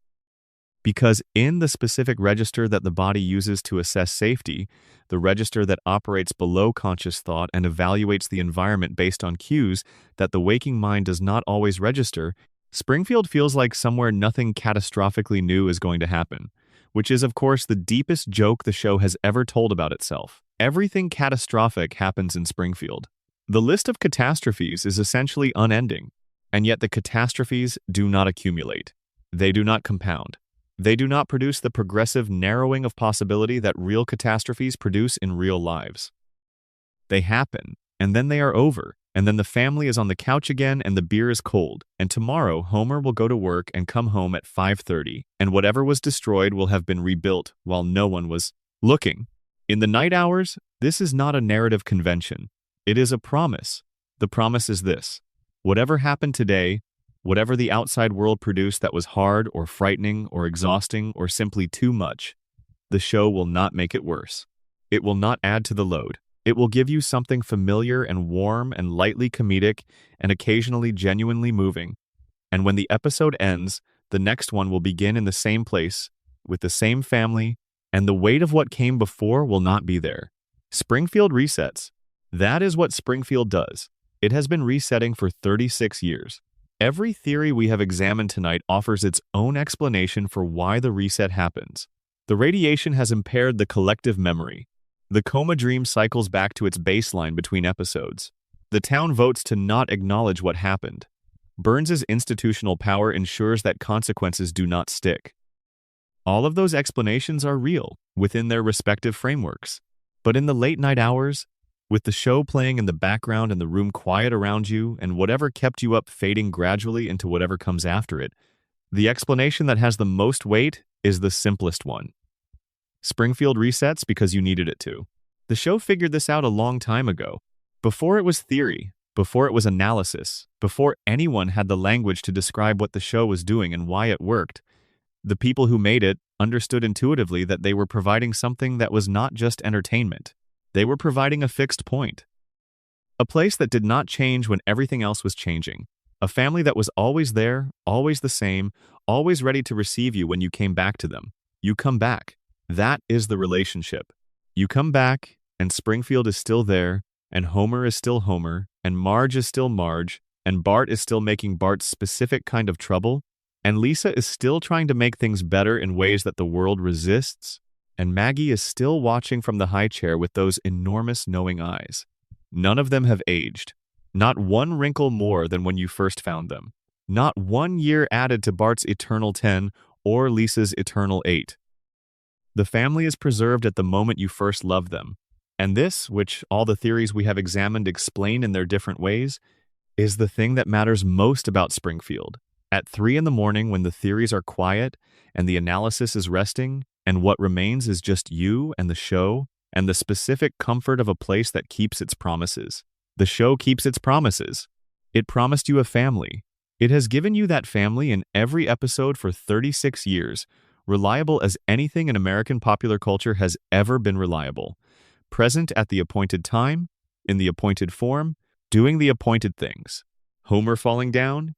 Because in the specific register that the body uses to assess safety, the register that operates below conscious thought and evaluates the environment based on cues that the waking mind does not always register, Springfield feels like somewhere nothing catastrophically new is going to happen, which is, of course, the deepest joke the show has ever told about itself. Everything catastrophic happens in Springfield. The list of catastrophes is essentially unending, and yet the catastrophes do not accumulate. They do not compound. They do not produce the progressive narrowing of possibility that real catastrophes produce in real lives. They happen, and then they are over, and then the family is on the couch again and the beer is cold, and tomorrow Homer will go to work and come home at 5:30, and whatever was destroyed will have been rebuilt while no one was looking. In the night hours, this is not a narrative convention. It is a promise. The promise is this: whatever happened today, whatever the outside world produced that was hard or frightening or exhausting or simply too much, the show will not make it worse. It will not add to the load. It will give you something familiar and warm and lightly comedic and occasionally genuinely moving. And when the episode ends, the next one will begin in the same place, with the same family, and the weight of what came before will not be there. Springfield resets. That is what Springfield does. It has been resetting for 36 years. Every theory we have examined tonight offers its own explanation for why the reset happens. The radiation has impaired the collective memory. The coma dream cycles back to its baseline between episodes. The town votes to not acknowledge what happened. Burns's institutional power ensures that consequences do not stick. All of those explanations are real, within their respective frameworks. But in the late-night hours, with the show playing in the background and the room quiet around you and whatever kept you up fading gradually into whatever comes after it, the explanation that has the most weight is the simplest one. Springfield resets because you needed it to. The show figured this out a long time ago. Before it was theory, before it was analysis, before anyone had the language to describe what the show was doing and why it worked, the people who made it understood intuitively that they were providing something that was not just entertainment. They were providing a fixed point. A place that did not change when everything else was changing. A family that was always there, always the same, always ready to receive you when you came back to them. You come back. That is the relationship. You come back, and Springfield is still there, and Homer is still Homer, and Marge is still Marge, and Bart is still making Bart's specific kind of trouble, and Lisa is still trying to make things better in ways that the world resists, and Maggie is still watching from the high chair with those enormous knowing eyes. None of them have aged. Not one wrinkle more than when you first found them. Not 1 year added to Bart's eternal 10 or Lisa's eternal 8. The family is preserved at the moment you first loved them. And this, which all the theories we have examined explain in their different ways, is the thing that matters most about Springfield. At 3 in the morning when the theories are quiet and the analysis is resting, and what remains is just you and the show and the specific comfort of a place that keeps its promises. The show keeps its promises. It promised you a family. It has given you that family in every episode for 36 years, reliable as anything in American popular culture has ever been reliable. Present at the appointed time, in the appointed form, doing the appointed things. Homer falling down,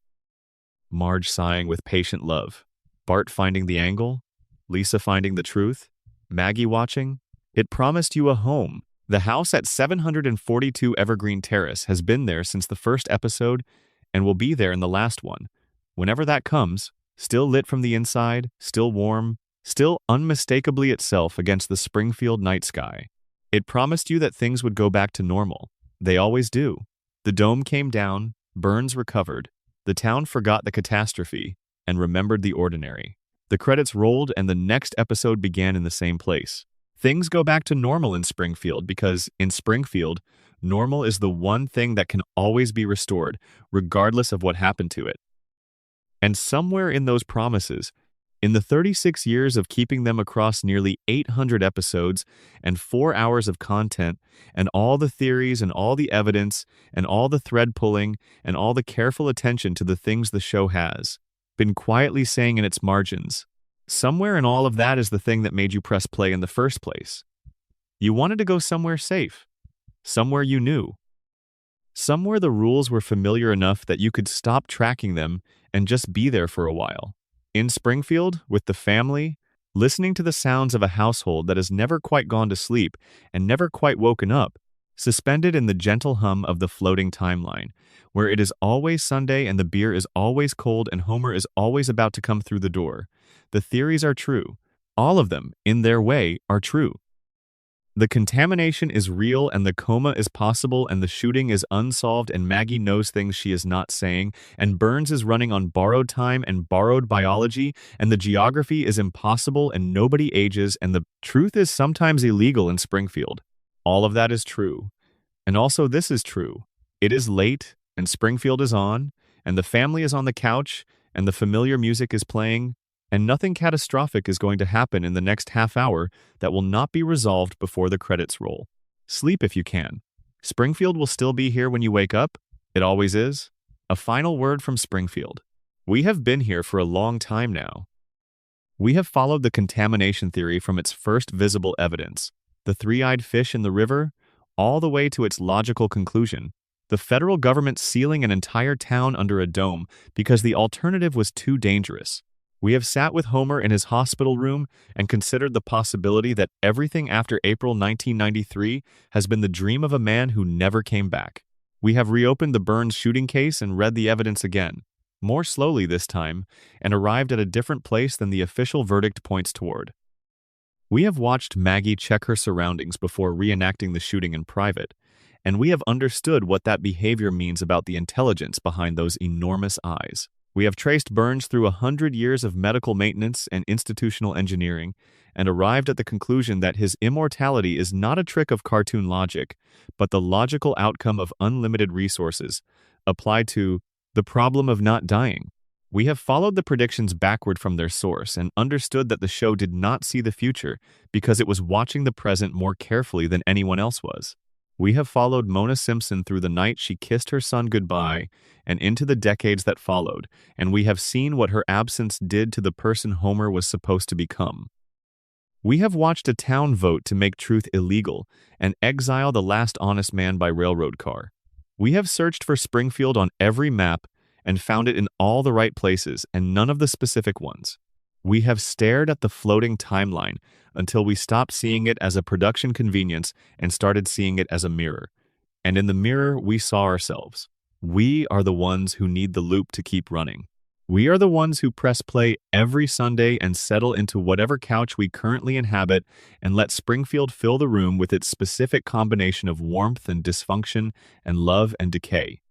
Marge sighing with patient love, Bart finding the angle, Lisa finding the truth, Maggie watching. It promised you a home. The house at 742 Evergreen Terrace has been there since the first episode and will be there in the last one. Whenever that comes, still lit from the inside, still warm, still unmistakably itself against the Springfield night sky. It promised you that things would go back to normal. They always do. The dome came down, Burns recovered, the town forgot the catastrophe, and remembered the ordinary. The credits rolled and the next episode began in the same place. Things go back to normal in Springfield because, in Springfield, normal is the one thing that can always be restored, regardless of what happened to it. And somewhere in those promises, in the 36 years of keeping them across nearly 800 episodes and 4 hours of content, and all the theories and all the evidence and all the thread pulling and all the careful attention to the things the show has been quietly saying in its margins, somewhere in all of that is the thing that made you press play in the first place. You wanted to go somewhere safe, somewhere you knew, somewhere the rules were familiar enough that you could stop tracking them and just be there for a while. In Springfield, with the family, listening to the sounds of a household that has never quite gone to sleep and never quite woken up, suspended in the gentle hum of the floating timeline, where it is always Sunday and the beer is always cold and Homer is always about to come through the door. The theories are true. All of them, in their way, are true. The contamination is real and the coma is possible and the shooting is unsolved and Maggie knows things she is not saying and Burns is running on borrowed time and borrowed biology and the geography is impossible and nobody ages and the truth is sometimes illegal in Springfield. All of that is true. And also this is true. It is late and Springfield is on and the family is on the couch and the familiar music is playing and nothing catastrophic is going to happen in the next half hour that will not be resolved before the credits roll. Sleep if you can. Springfield will still be here when you wake up. It always is. A final word from Springfield. We have been here for a long time now. We have followed the contamination theory from its first visible evidence, the three-eyed fish in the river, all the way to its logical conclusion, the federal government sealing an entire town under a dome because the alternative was too dangerous. We have sat with Homer in his hospital room and considered the possibility that everything after April 1993 has been the dream of a man who never came back. We have reopened the Burns shooting case and read the evidence again, more slowly this time, and arrived at a different place than the official verdict points toward. We have watched Maggie check her surroundings before reenacting the shooting in private, and we have understood what that behavior means about the intelligence behind those enormous eyes. We have traced Burns through 100 years of medical maintenance and institutional engineering and arrived at the conclusion that his immortality is not a trick of cartoon logic, but the logical outcome of unlimited resources applied to the problem of not dying. We have followed the predictions backward from their source and understood that the show did not see the future because it was watching the present more carefully than anyone else was. We have followed Mona Simpson through the night she kissed her son goodbye and into the decades that followed, and we have seen what her absence did to the person Homer was supposed to become. We have watched a town vote to make truth illegal and exile the last honest man by railroad car. We have searched for Springfield on every map and found it in all the right places and none of the specific ones. We have stared at the floating timeline until we stopped seeing it as a production convenience and started seeing it as a mirror. And in the mirror, we saw ourselves. We are the ones who need the loop to keep running. We are the ones who press play every Sunday and settle into whatever couch we currently inhabit and let Springfield fill the room with its specific combination of warmth and dysfunction and love and decay.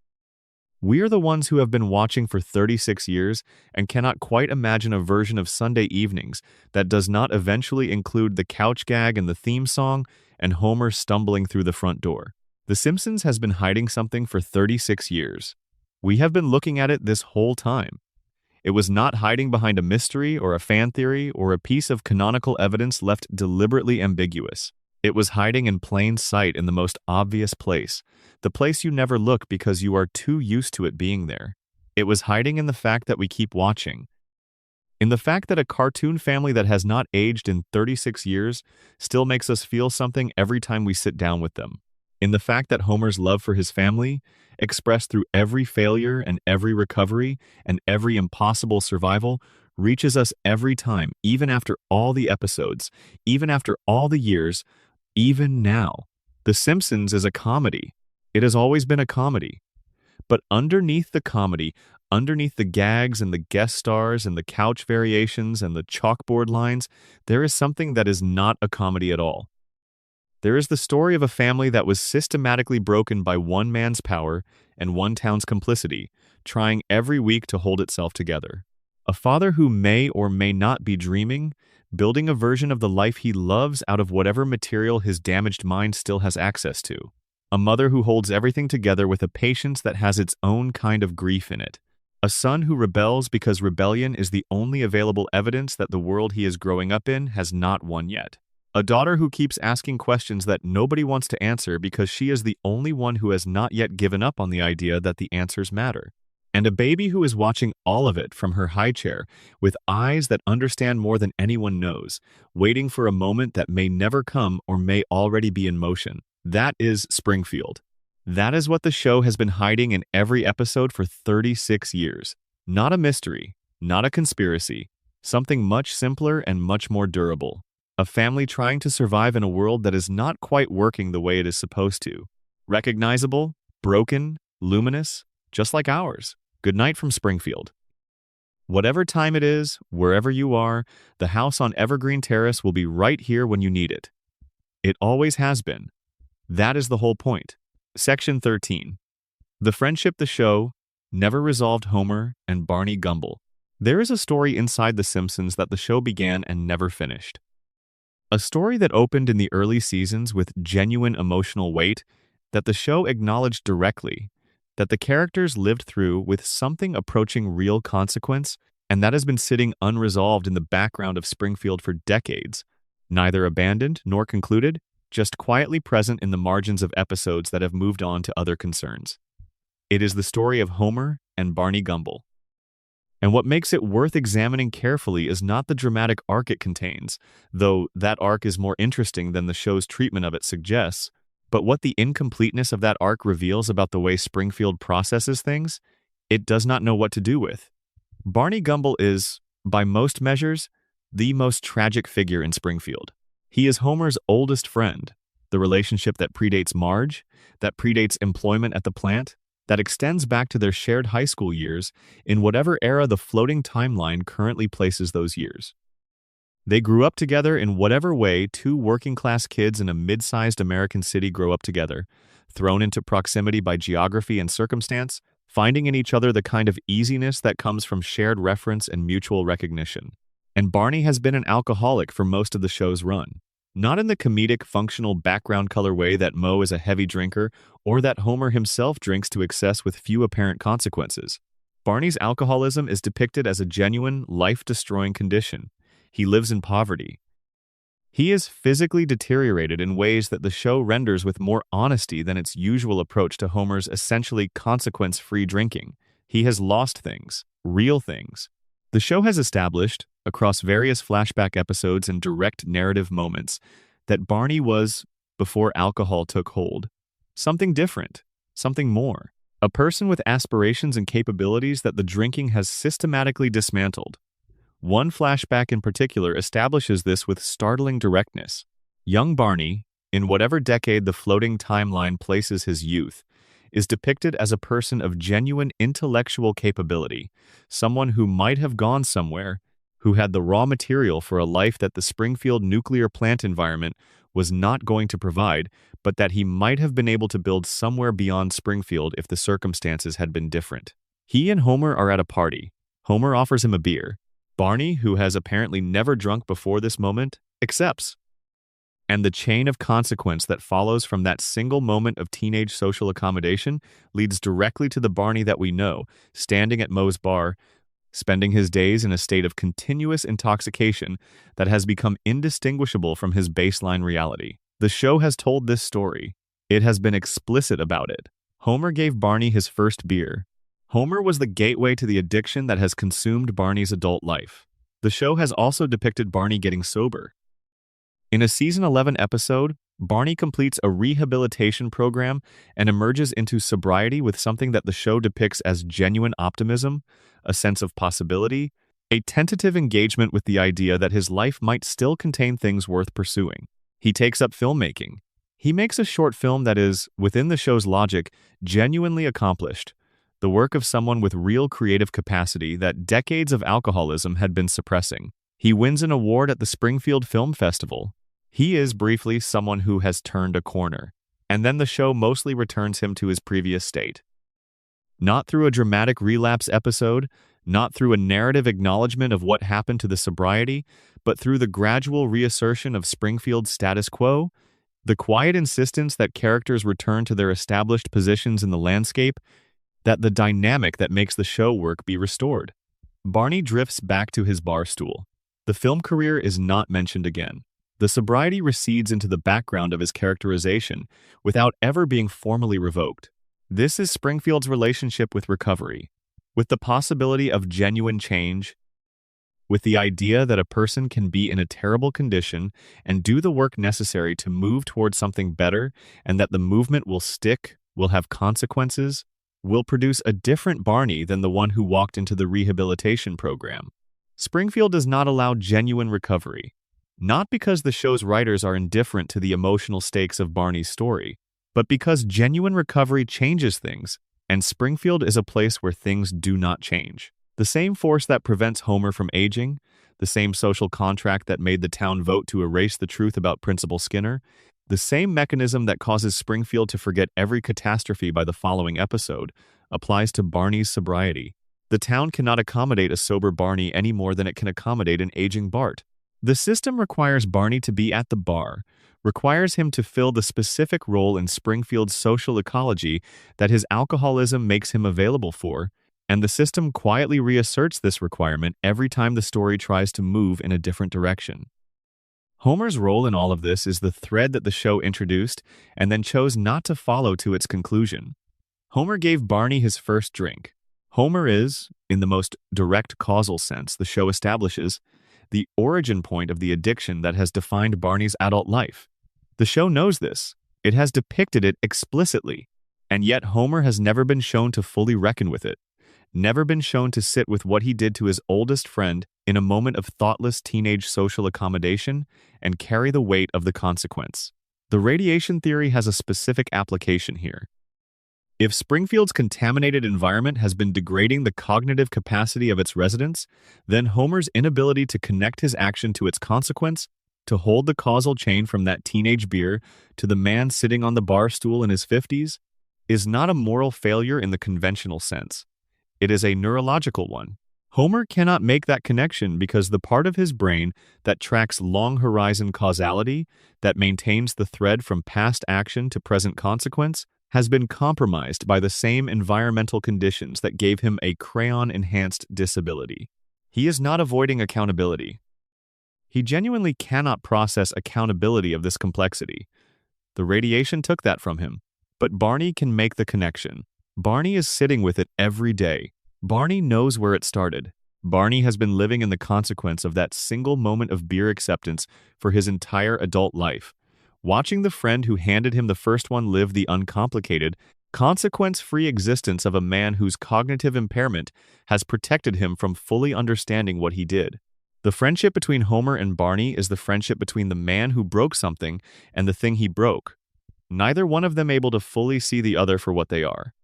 We are the ones who have been watching for 36 years and cannot quite imagine a version of Sunday evenings that does not eventually include the couch gag and the theme song and Homer stumbling through the front door. The Simpsons has been hiding something for 36 years. We have been looking at it this whole time. It was not hiding behind a mystery or a fan theory or a piece of canonical evidence left deliberately ambiguous. It was hiding in plain sight in the most obvious place, the place you never look because you are too used to it being there. It was hiding in the fact that we keep watching. In the fact that a cartoon family that has not aged in 36 years still makes us feel something every time we sit down with them. In the fact that Homer's love for his family, expressed through every failure and every recovery and every impossible survival, reaches us every time, even after all the episodes, even after all the years, even now. The Simpsons is a comedy. It has always been a comedy. But underneath the comedy, underneath the gags and the guest stars and the couch variations and the chalkboard lines, there is something that is not a comedy at all. There is the story of a family that was systematically broken by one man's power and one town's complicity, trying every week to hold itself together. A father who may or may not be dreaming, building a version of the life he loves out of whatever material his damaged mind still has access to. A mother who holds everything together with a patience that has its own kind of grief in it. A son who rebels because rebellion is the only available evidence that the world he is growing up in has not won yet. A daughter who keeps asking questions that nobody wants to answer because she is the only one who has not yet given up on the idea that the answers matter. And a baby who is watching all of it from her high chair with eyes that understand more than anyone knows, waiting for a moment that may never come or may already be in motion. That is Springfield. That is what the show has been hiding in every episode for 36 years. Not a mystery, not a conspiracy, something much simpler and much more durable. A family trying to survive in a world that is not quite working the way it is supposed to. Recognizable, broken, luminous, just like ours. Good night from Springfield. Whatever time it is, wherever you are, the house on Evergreen Terrace will be right here when you need it. It always has been. That is the whole point. Section 13. The friendship the show never resolved. Homer and Barney Gumble. There is a story inside The Simpsons that the show began and never finished. A story that opened in the early seasons with genuine emotional weight that the show acknowledged directly, that the characters lived through with something approaching real consequence, and that has been sitting unresolved in the background of Springfield for decades, neither abandoned nor concluded, just quietly present in the margins of episodes that have moved on to other concerns. It is the story of Homer and Barney Gumble. And what makes it worth examining carefully is not the dramatic arc it contains, though that arc is more interesting than the show's treatment of it suggests, but what the incompleteness of that arc reveals about the way Springfield processes things, it does not know what to do with. Barney Gumble is, by most measures, the most tragic figure in Springfield. He is Homer's oldest friend, the relationship that predates Marge, that predates employment at the plant, that extends back to their shared high school years in whatever era the floating timeline currently places those years. They grew up together in whatever way two working-class kids in a mid-sized American city grow up together, thrown into proximity by geography and circumstance, finding in each other the kind of easiness that comes from shared reference and mutual recognition. And Barney has been an alcoholic for most of the show's run. Not in the comedic, functional background color way that Moe is a heavy drinker or that Homer himself drinks to excess with few apparent consequences. Barney's alcoholism is depicted as a genuine, life-destroying condition. He lives in poverty. He is physically deteriorated in ways that the show renders with more honesty than its usual approach to Homer's essentially consequence-free drinking. He has lost things, real things. The show has established, across various flashback episodes and direct narrative moments, that Barney was, before alcohol took hold, something different, something more. A person with aspirations and capabilities that the drinking has systematically dismantled. One flashback in particular establishes this with startling directness. Young Barney, in whatever decade the floating timeline places his youth, is depicted as a person of genuine intellectual capability, someone who might have gone somewhere, who had the raw material for a life that the Springfield nuclear plant environment was not going to provide, but that he might have been able to build somewhere beyond Springfield if the circumstances had been different. He and Homer are at a party. Homer offers him a beer. Barney, who has apparently never drunk before this moment, accepts. And the chain of consequence that follows from that single moment of teenage social accommodation leads directly to the Barney that we know, standing at Moe's bar, spending his days in a state of continuous intoxication that has become indistinguishable from his baseline reality. The show has told this story. It has been explicit about it. Homer gave Barney his first beer. Homer was the gateway to the addiction that has consumed Barney's adult life. The show has also depicted Barney getting sober. In a season 11 episode, Barney completes a rehabilitation program and emerges into sobriety with something that the show depicts as genuine optimism, a sense of possibility, a tentative engagement with the idea that his life might still contain things worth pursuing. He takes up filmmaking. He makes a short film that is, within the show's logic, genuinely accomplished, the work of someone with real creative capacity that decades of alcoholism had been suppressing. He wins an award at the Springfield Film Festival. He is, briefly, someone who has turned a corner, and then the show mostly returns him to his previous state. Not through a dramatic relapse episode, not through a narrative acknowledgement of what happened to the sobriety, but through the gradual reassertion of Springfield's status quo, the quiet insistence that characters return to their established positions in the landscape, that the dynamic that makes the show work be restored. Barney drifts back to his bar stool. The film career is not mentioned again. The sobriety recedes into the background of his characterization without ever being formally revoked. This is Springfield's relationship with recovery, with the possibility of genuine change, with the idea that a person can be in a terrible condition and do the work necessary to move towards something better, and that the movement will stick, will have consequences, will produce a different Barney than the one who walked into the rehabilitation program. Springfield does not allow genuine recovery. Not because the show's writers are indifferent to the emotional stakes of Barney's story. but because genuine recovery changes things, and Springfield is a place where things do not change. The same force that prevents Homer from aging, the same social contract that made the town vote to erase the truth about Principal Skinner, the same mechanism that causes Springfield to forget every catastrophe by the following episode, applies to Barney's sobriety. The town cannot accommodate a sober Barney any more than it can accommodate an aging Bart. The system requires Barney to be at the bar, requires him to fill the specific role in Springfield's social ecology that his alcoholism makes him available for, and the system quietly reasserts this requirement every time the story tries to move in a different direction. Homer's role in all of this is the thread that the show introduced and then chose not to follow to its conclusion. Homer gave Barney his first drink. Homer is, in the most direct causal sense the show establishes, the origin point of the addiction that has defined Barney's adult life. The show knows this. It has depicted it explicitly, and yet Homer has never been shown to fully reckon with it, never been shown to sit with what he did to his oldest friend in a moment of thoughtless teenage social accommodation and carry the weight of the consequence. The radiation theory has a specific application here. If Springfield's contaminated environment has been degrading the cognitive capacity of its residents, then Homer's inability to connect his action to its consequence, to hold the causal chain from that teenage beer to the man sitting on the bar stool in his 50s, is not a moral failure in the conventional sense. It is a neurological one. Homer cannot make that connection because the part of his brain that tracks long-horizon causality, that maintains the thread from past action to present consequence, has been compromised by the same environmental conditions that gave him a crayon-enhanced disability. He is not avoiding accountability. He genuinely cannot process accountability of this complexity. The radiation took that from him. But Barney can make the connection. Barney is sitting with it every day. Barney knows where it started. Barney has been living in the consequence of that single moment of beer acceptance for his entire adult life. Watching the friend who handed him the first one live the uncomplicated, consequence-free existence of a man whose cognitive impairment has protected him from fully understanding what he did. The friendship between Homer and Barney is the friendship between the man who broke something and the thing he broke, neither one of them able to fully see the other for what they are.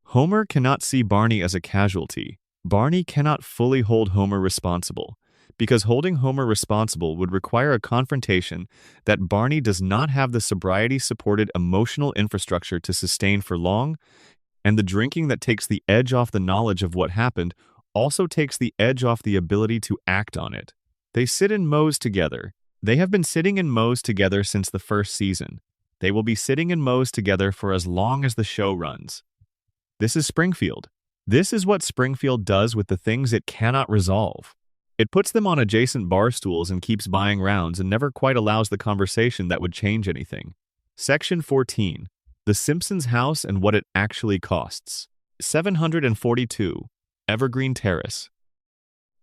Homer cannot see Barney as a casualty. Barney cannot fully hold Homer responsible, because holding Homer responsible would require a confrontation that Barney does not have the sobriety-supported emotional infrastructure to sustain for long, and the drinking that takes the edge off the knowledge of what happened also takes the edge off the ability to act on it. They sit in Moe's together. They have been sitting in Moe's together since the first season. They will be sitting in Moe's together for as long as the show runs. This is Springfield. This is what Springfield does with the things it cannot resolve. It puts them on adjacent bar stools and keeps buying rounds and never quite allows the conversation that would change anything. Section 14. The Simpsons house and what it actually costs. 742. Evergreen Terrace.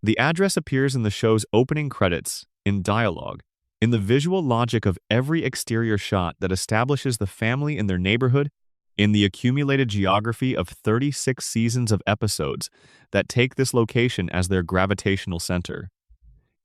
The address appears in the show's opening credits, in dialogue, in the visual logic of every exterior shot that establishes the family in their neighborhood, in the accumulated geography of 36 seasons of episodes that take this location as their gravitational center.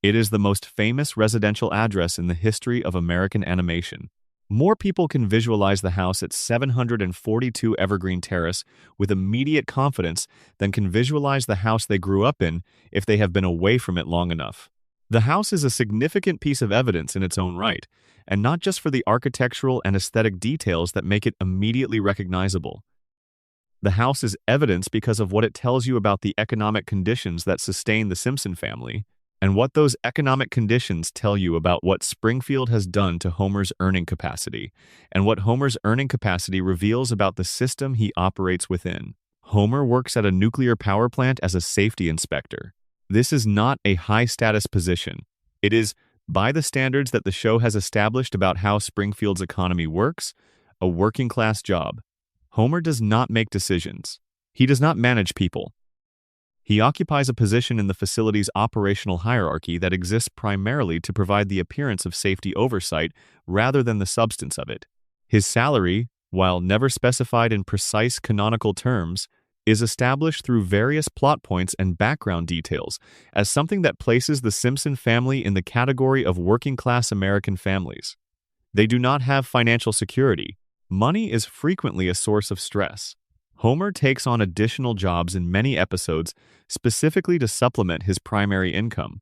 It is the most famous residential address in the history of American animation. More people can visualize the house at 742 Evergreen Terrace with immediate confidence than can visualize the house they grew up in if they have been away from it long enough. The house is a significant piece of evidence in its own right, and not just for the architectural and aesthetic details that make it immediately recognizable. The house is evidence because of what it tells you about the economic conditions that sustain the Simpson family, and what those economic conditions tell you about what Springfield has done to Homer's earning capacity, and what Homer's earning capacity reveals about the system he operates within. Homer works at a nuclear power plant as a safety inspector. This is not a high-status position. It is, by the standards that the show has established about how Springfield's economy works, a working-class job. Homer does not make decisions. He does not manage people. He occupies a position in the facility's operational hierarchy that exists primarily to provide the appearance of safety oversight rather than the substance of it. His salary, while never specified in precise canonical terms, is established through various plot points and background details as something that places the Simpson family in the category of working-class American families. They do not have financial security. Money is frequently a source of stress. Homer takes on additional jobs in many episodes specifically to supplement his primary income.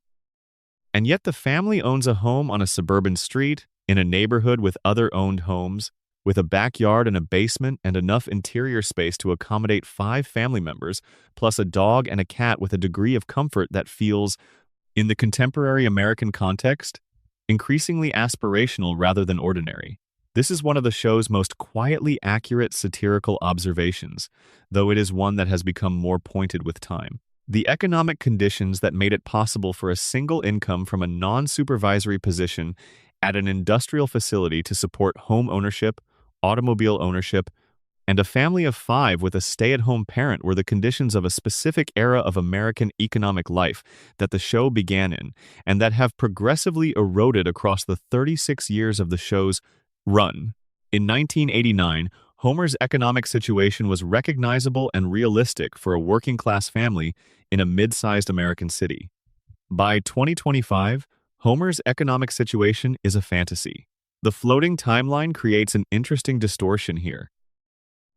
And yet the family owns a home on a suburban street, in a neighborhood with other owned homes, with a backyard and a basement and enough interior space to accommodate 5 family members, plus a dog and a cat with a degree of comfort that feels, in the contemporary American context, increasingly aspirational rather than ordinary. This is one of the show's most quietly accurate satirical observations, though it is one that has become more pointed with time. The economic conditions that made it possible for a single income from a non-supervisory position at an industrial facility to support home ownership, automobile ownership, and a family of 5 with a stay-at-home parent were the conditions of a specific era of American economic life that the show began in, and that have progressively eroded across the 36 years of the show's run. In 1989, Homer's economic situation was recognizable and realistic for a working-class family in a mid-sized American city. By 2025, Homer's economic situation is a fantasy. The floating timeline creates an interesting distortion here.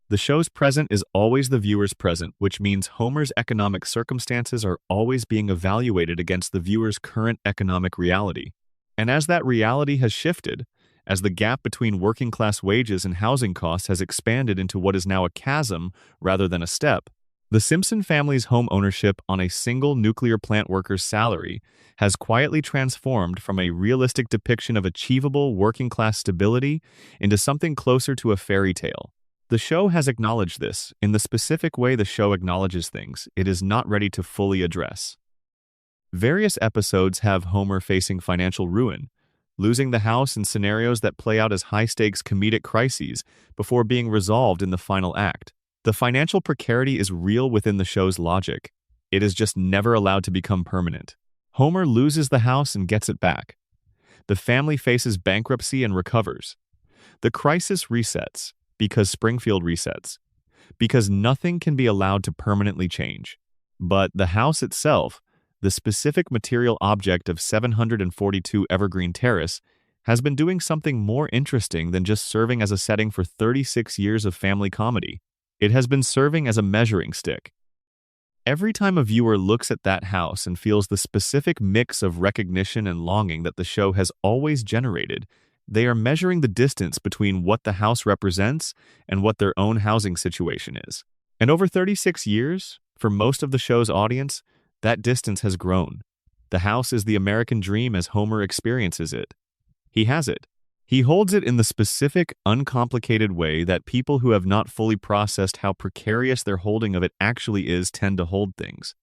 The show's present is always the viewer's present, which means Homer's economic circumstances are always being evaluated against the viewer's current economic reality. And as that reality has shifted, as the gap between working-class wages and housing costs has expanded into what is now a chasm rather than a step, the Simpson family's home ownership on a single nuclear plant worker's salary has quietly transformed from a realistic depiction of achievable working-class stability into something closer to a fairy tale. The show has acknowledged this in the specific way the show acknowledges things it is not ready to fully address. Various episodes have Homer facing financial ruin, losing the house in scenarios that play out as high-stakes comedic crises before being resolved in the final act. The financial precarity is real within the show's logic. It is just never allowed to become permanent. Homer loses the house and gets it back. The family faces bankruptcy and recovers. The crisis resets, because Springfield resets, because nothing can be allowed to permanently change. But the house itself, the specific material object of 742 Evergreen Terrace, has been doing something more interesting than just serving as a setting for 36 years of family comedy. It has been serving as a measuring stick. Every time a viewer looks at that house and feels the specific mix of recognition and longing that the show has always generated, they are measuring the distance between what the house represents and what their own housing situation is. And over 36 years, for most of the show's audience, that distance has grown. The house is the American dream as Homer experiences it. He has it. He holds it in the specific, uncomplicated way that people who have not fully processed how precarious their holding of it actually is tend to hold things.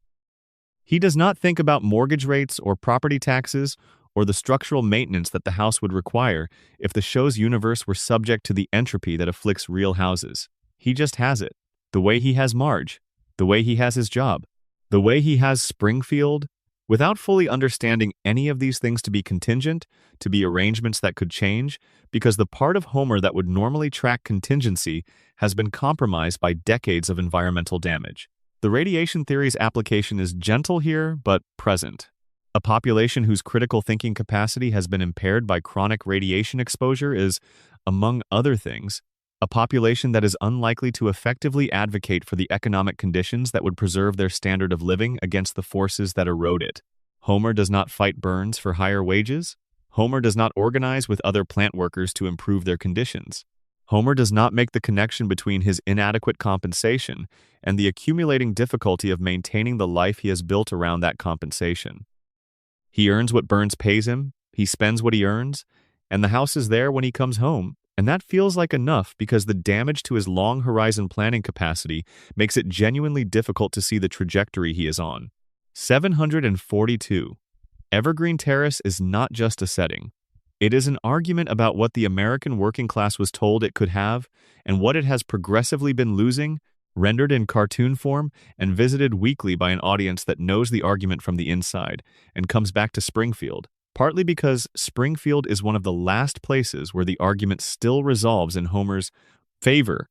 He does not think about mortgage rates or property taxes or the structural maintenance that the house would require if the show's universe were subject to the entropy that afflicts real houses. He just has it. The way he has Marge. The way he has his job. The way he has Springfield. Without fully understanding any of these things to be contingent, to be arrangements that could change, because the part of Homer that would normally track contingency has been compromised by decades of environmental damage. The radiation theory's application is gentle here, but present. A population whose critical thinking capacity has been impaired by chronic radiation exposure is, among other things, a population that is unlikely to effectively advocate for the economic conditions that would preserve their standard of living against the forces that erode it. Homer does not fight Burns for higher wages. Homer does not organize with other plant workers to improve their conditions. Homer does not make the connection between his inadequate compensation and the accumulating difficulty of maintaining the life he has built around that compensation. He earns what Burns pays him, he spends what he earns, and the house is there when he comes home. And that feels like enough because the damage to his long horizon planning capacity makes it genuinely difficult to see the trajectory he is on. 742. Evergreen Terrace is not just a setting. It is an argument about what the American working class was told it could have and what it has progressively been losing, rendered in cartoon form and visited weekly by an audience that knows the argument from the inside and comes back to Springfield. Partly because Springfield is one of the last places where the argument still resolves in Homer's favor.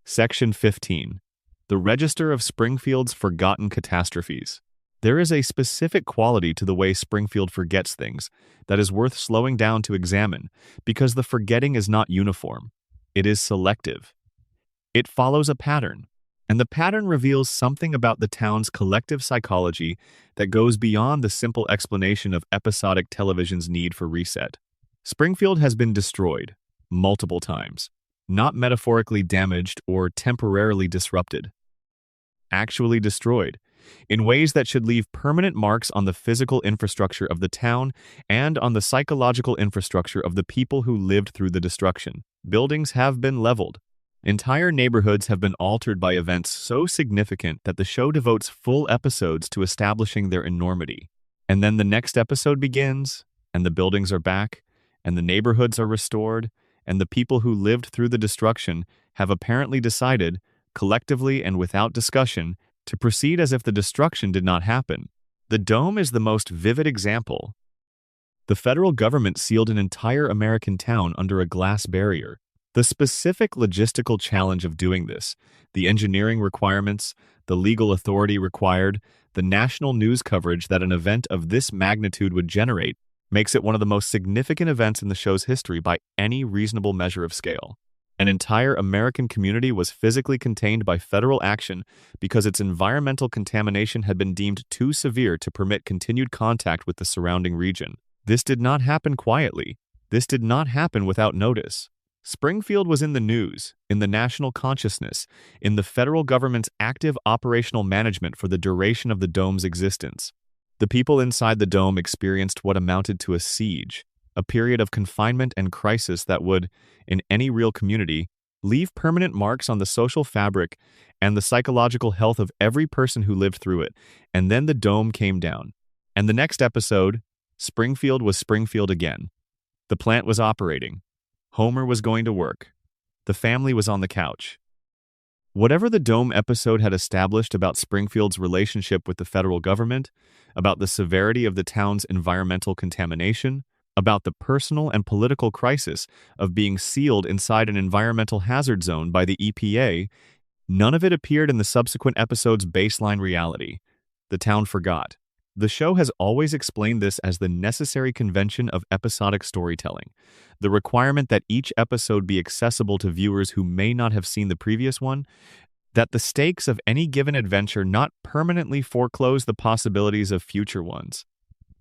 Section 15. The Register of Springfield's Forgotten Catastrophes. There is a specific quality to the way Springfield forgets things that is worth slowing down to examine because the forgetting is not uniform. It is selective. It follows a pattern, and the pattern reveals something about the town's collective psychology that goes beyond the simple explanation of episodic television's need for reset. Springfield has been destroyed multiple times, not metaphorically damaged or temporarily disrupted, actually destroyed, in ways that should leave permanent marks on the physical infrastructure of the town and on the psychological infrastructure of the people who lived through the destruction. Buildings have been leveled. Entire neighborhoods have been altered by events so significant that the show devotes full episodes to establishing their enormity. And then the next episode begins, and the buildings are back, and the neighborhoods are restored, and the people who lived through the destruction have apparently decided, collectively and without discussion, to proceed as if the destruction did not happen. The dome is the most vivid example. The federal government sealed an entire American town under a glass barrier. The specific logistical challenge of doing this, the engineering requirements, the legal authority required, the national news coverage that an event of this magnitude would generate, makes it one of the most significant events in the show's history by any reasonable measure of scale. An entire American community was physically contained by federal action because its environmental contamination had been deemed too severe to permit continued contact with the surrounding region. This did not happen quietly. This did not happen without notice. Springfield was in the news, in the national consciousness, in the federal government's active operational management for the duration of the dome's existence. The people inside the dome experienced what amounted to a siege, a period of confinement and crisis that would, in any real community, leave permanent marks on the social fabric and the psychological health of every person who lived through it. And then the dome came down. And the next episode, Springfield was Springfield again. The plant was operating. Homer was going to work. The family was on the couch. Whatever the dome episode had established about Springfield's relationship with the federal government, about the severity of the town's environmental contamination, about the personal and political crisis of being sealed inside an environmental hazard zone by the EPA, none of it appeared in the subsequent episode's baseline reality. The town forgot. The show has always explained this as the necessary convention of episodic storytelling, the requirement that each episode be accessible to viewers who may not have seen the previous one, that the stakes of any given adventure not permanently foreclose the possibilities of future ones.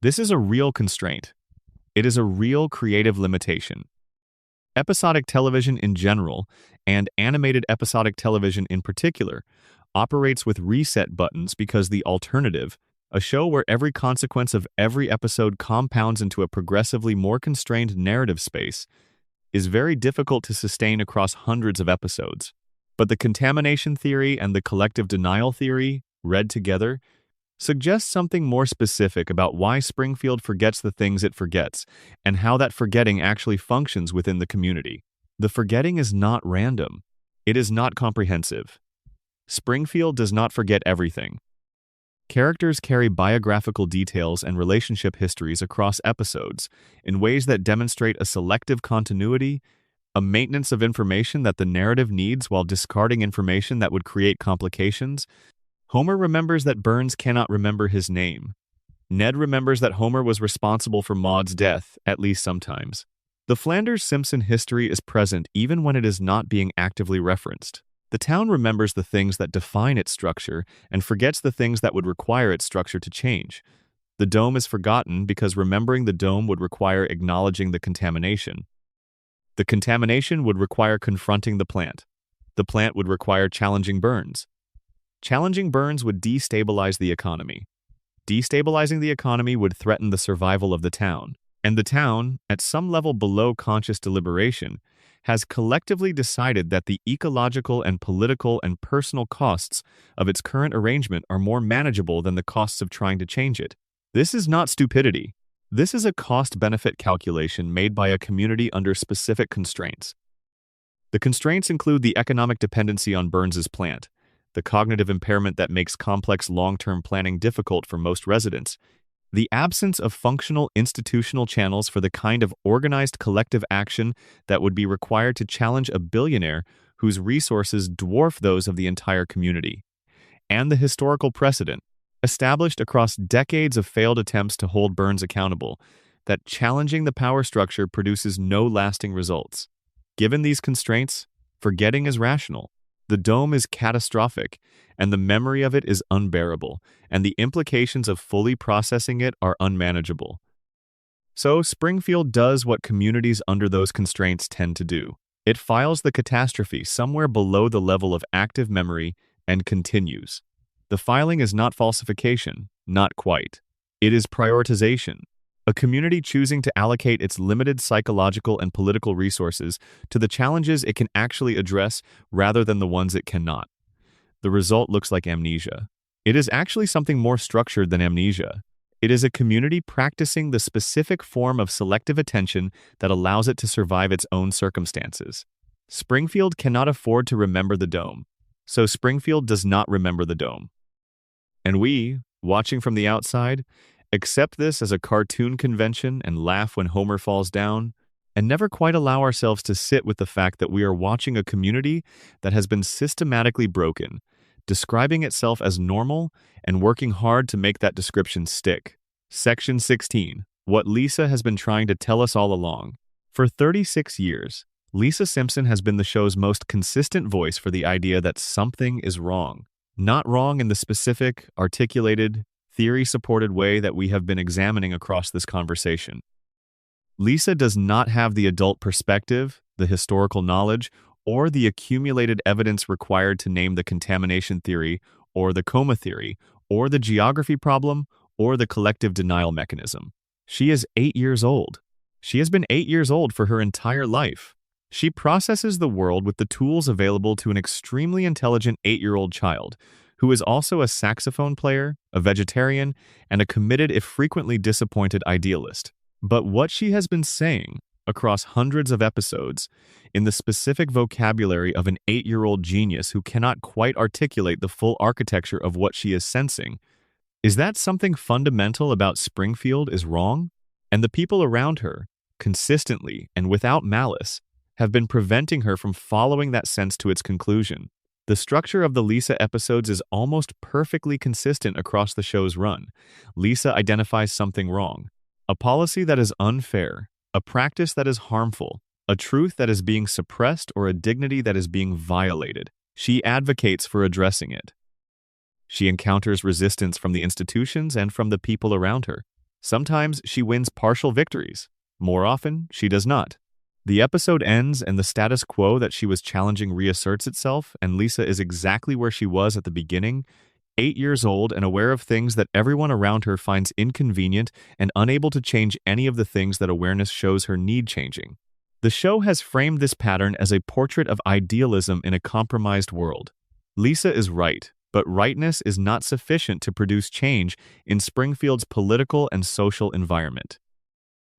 This is a real constraint. It is a real creative limitation. Episodic television in general, and animated episodic television in particular, operates with reset buttons because the alternative, a show where every consequence of every episode compounds into a progressively more constrained narrative space, is very difficult to sustain across hundreds of episodes. But the contamination theory and the collective denial theory, read together, suggest something more specific about why Springfield forgets the things it forgets and how that forgetting actually functions within the community. The forgetting is not random. It is not comprehensive. Springfield does not forget everything. Characters carry biographical details and relationship histories across episodes in ways that demonstrate a selective continuity, a maintenance of information that the narrative needs while discarding information that would create complications. Homer remembers that Burns cannot remember his name. Ned remembers that Homer was responsible for Maude's death, at least sometimes. The Flanders-Simpson history is present even when it is not being actively referenced. The town remembers the things that define its structure and forgets the things that would require its structure to change. The dome is forgotten because remembering the dome would require acknowledging the contamination. The contamination would require confronting the plant. The plant would require challenging Burns. Challenging Burns would destabilize the economy. Destabilizing the economy would threaten the survival of the town. And the town, at some level below conscious deliberation, has collectively decided that the ecological and political and personal costs of its current arrangement are more manageable than the costs of trying to change it. This is not stupidity. This is a cost-benefit calculation made by a community under specific constraints. The constraints include the economic dependency on Burns's plant, the cognitive impairment that makes complex long-term planning difficult for most residents, the absence of functional institutional channels for the kind of organized collective action that would be required to challenge a billionaire whose resources dwarf those of the entire community, and the historical precedent, established across decades of failed attempts to hold Burns accountable, that challenging the power structure produces no lasting results. Given these constraints, forgetting is rational. The dome is catastrophic, and the memory of it is unbearable, and the implications of fully processing it are unmanageable. So, Springfield does what communities under those constraints tend to do. It files the catastrophe somewhere below the level of active memory and continues. The filing is not falsification, not quite. It is prioritization. A community choosing to allocate its limited psychological and political resources to the challenges it can actually address rather than the ones it cannot. The result looks like amnesia. It is actually something more structured than amnesia. It is a community practicing the specific form of selective attention that allows it to survive its own circumstances. Springfield cannot afford to remember the dome, so Springfield does not remember the dome. And we, watching from the outside, accept this as a cartoon convention and laugh when Homer falls down, and never quite allow ourselves to sit with the fact that we are watching a community that has been systematically broken, describing itself as normal and working hard to make that description stick. Section 16. What Lisa has been trying to tell us all along. For 36 years, Lisa Simpson has been the show's most consistent voice for the idea that something is wrong. Not wrong in the specific, articulated, theory-supported way that we have been examining across this conversation. Lisa does not have the adult perspective, the historical knowledge, or the accumulated evidence required to name the contamination theory, or the coma theory, or the geography problem, or the collective denial mechanism. She is 8 years old. She has been 8 years old for her entire life. She processes the world with the tools available to an extremely intelligent 8-year-old child, who is also a saxophone player, a vegetarian, and a committed if frequently disappointed idealist. But what she has been saying, across hundreds of episodes, in the specific vocabulary of an 8-year-old genius who cannot quite articulate the full architecture of what she is sensing, is that something fundamental about Springfield is wrong? And the people around her, consistently and without malice, have been preventing her from following that sense to its conclusion. The structure of the Lisa episodes is almost perfectly consistent across the show's run. Lisa identifies something wrong, a policy that is unfair, a practice that is harmful, a truth that is being suppressed, or a dignity that is being violated. She advocates for addressing it. She encounters resistance from the institutions and from the people around her. Sometimes she wins partial victories. More often, she does not. The episode ends and the status quo that she was challenging reasserts itself, and Lisa is exactly where she was at the beginning, 8 years old and aware of things that everyone around her finds inconvenient and unable to change any of the things that awareness shows her need changing. The show has framed this pattern as a portrait of idealism in a compromised world. Lisa is right, but rightness is not sufficient to produce change in Springfield's political and social environment.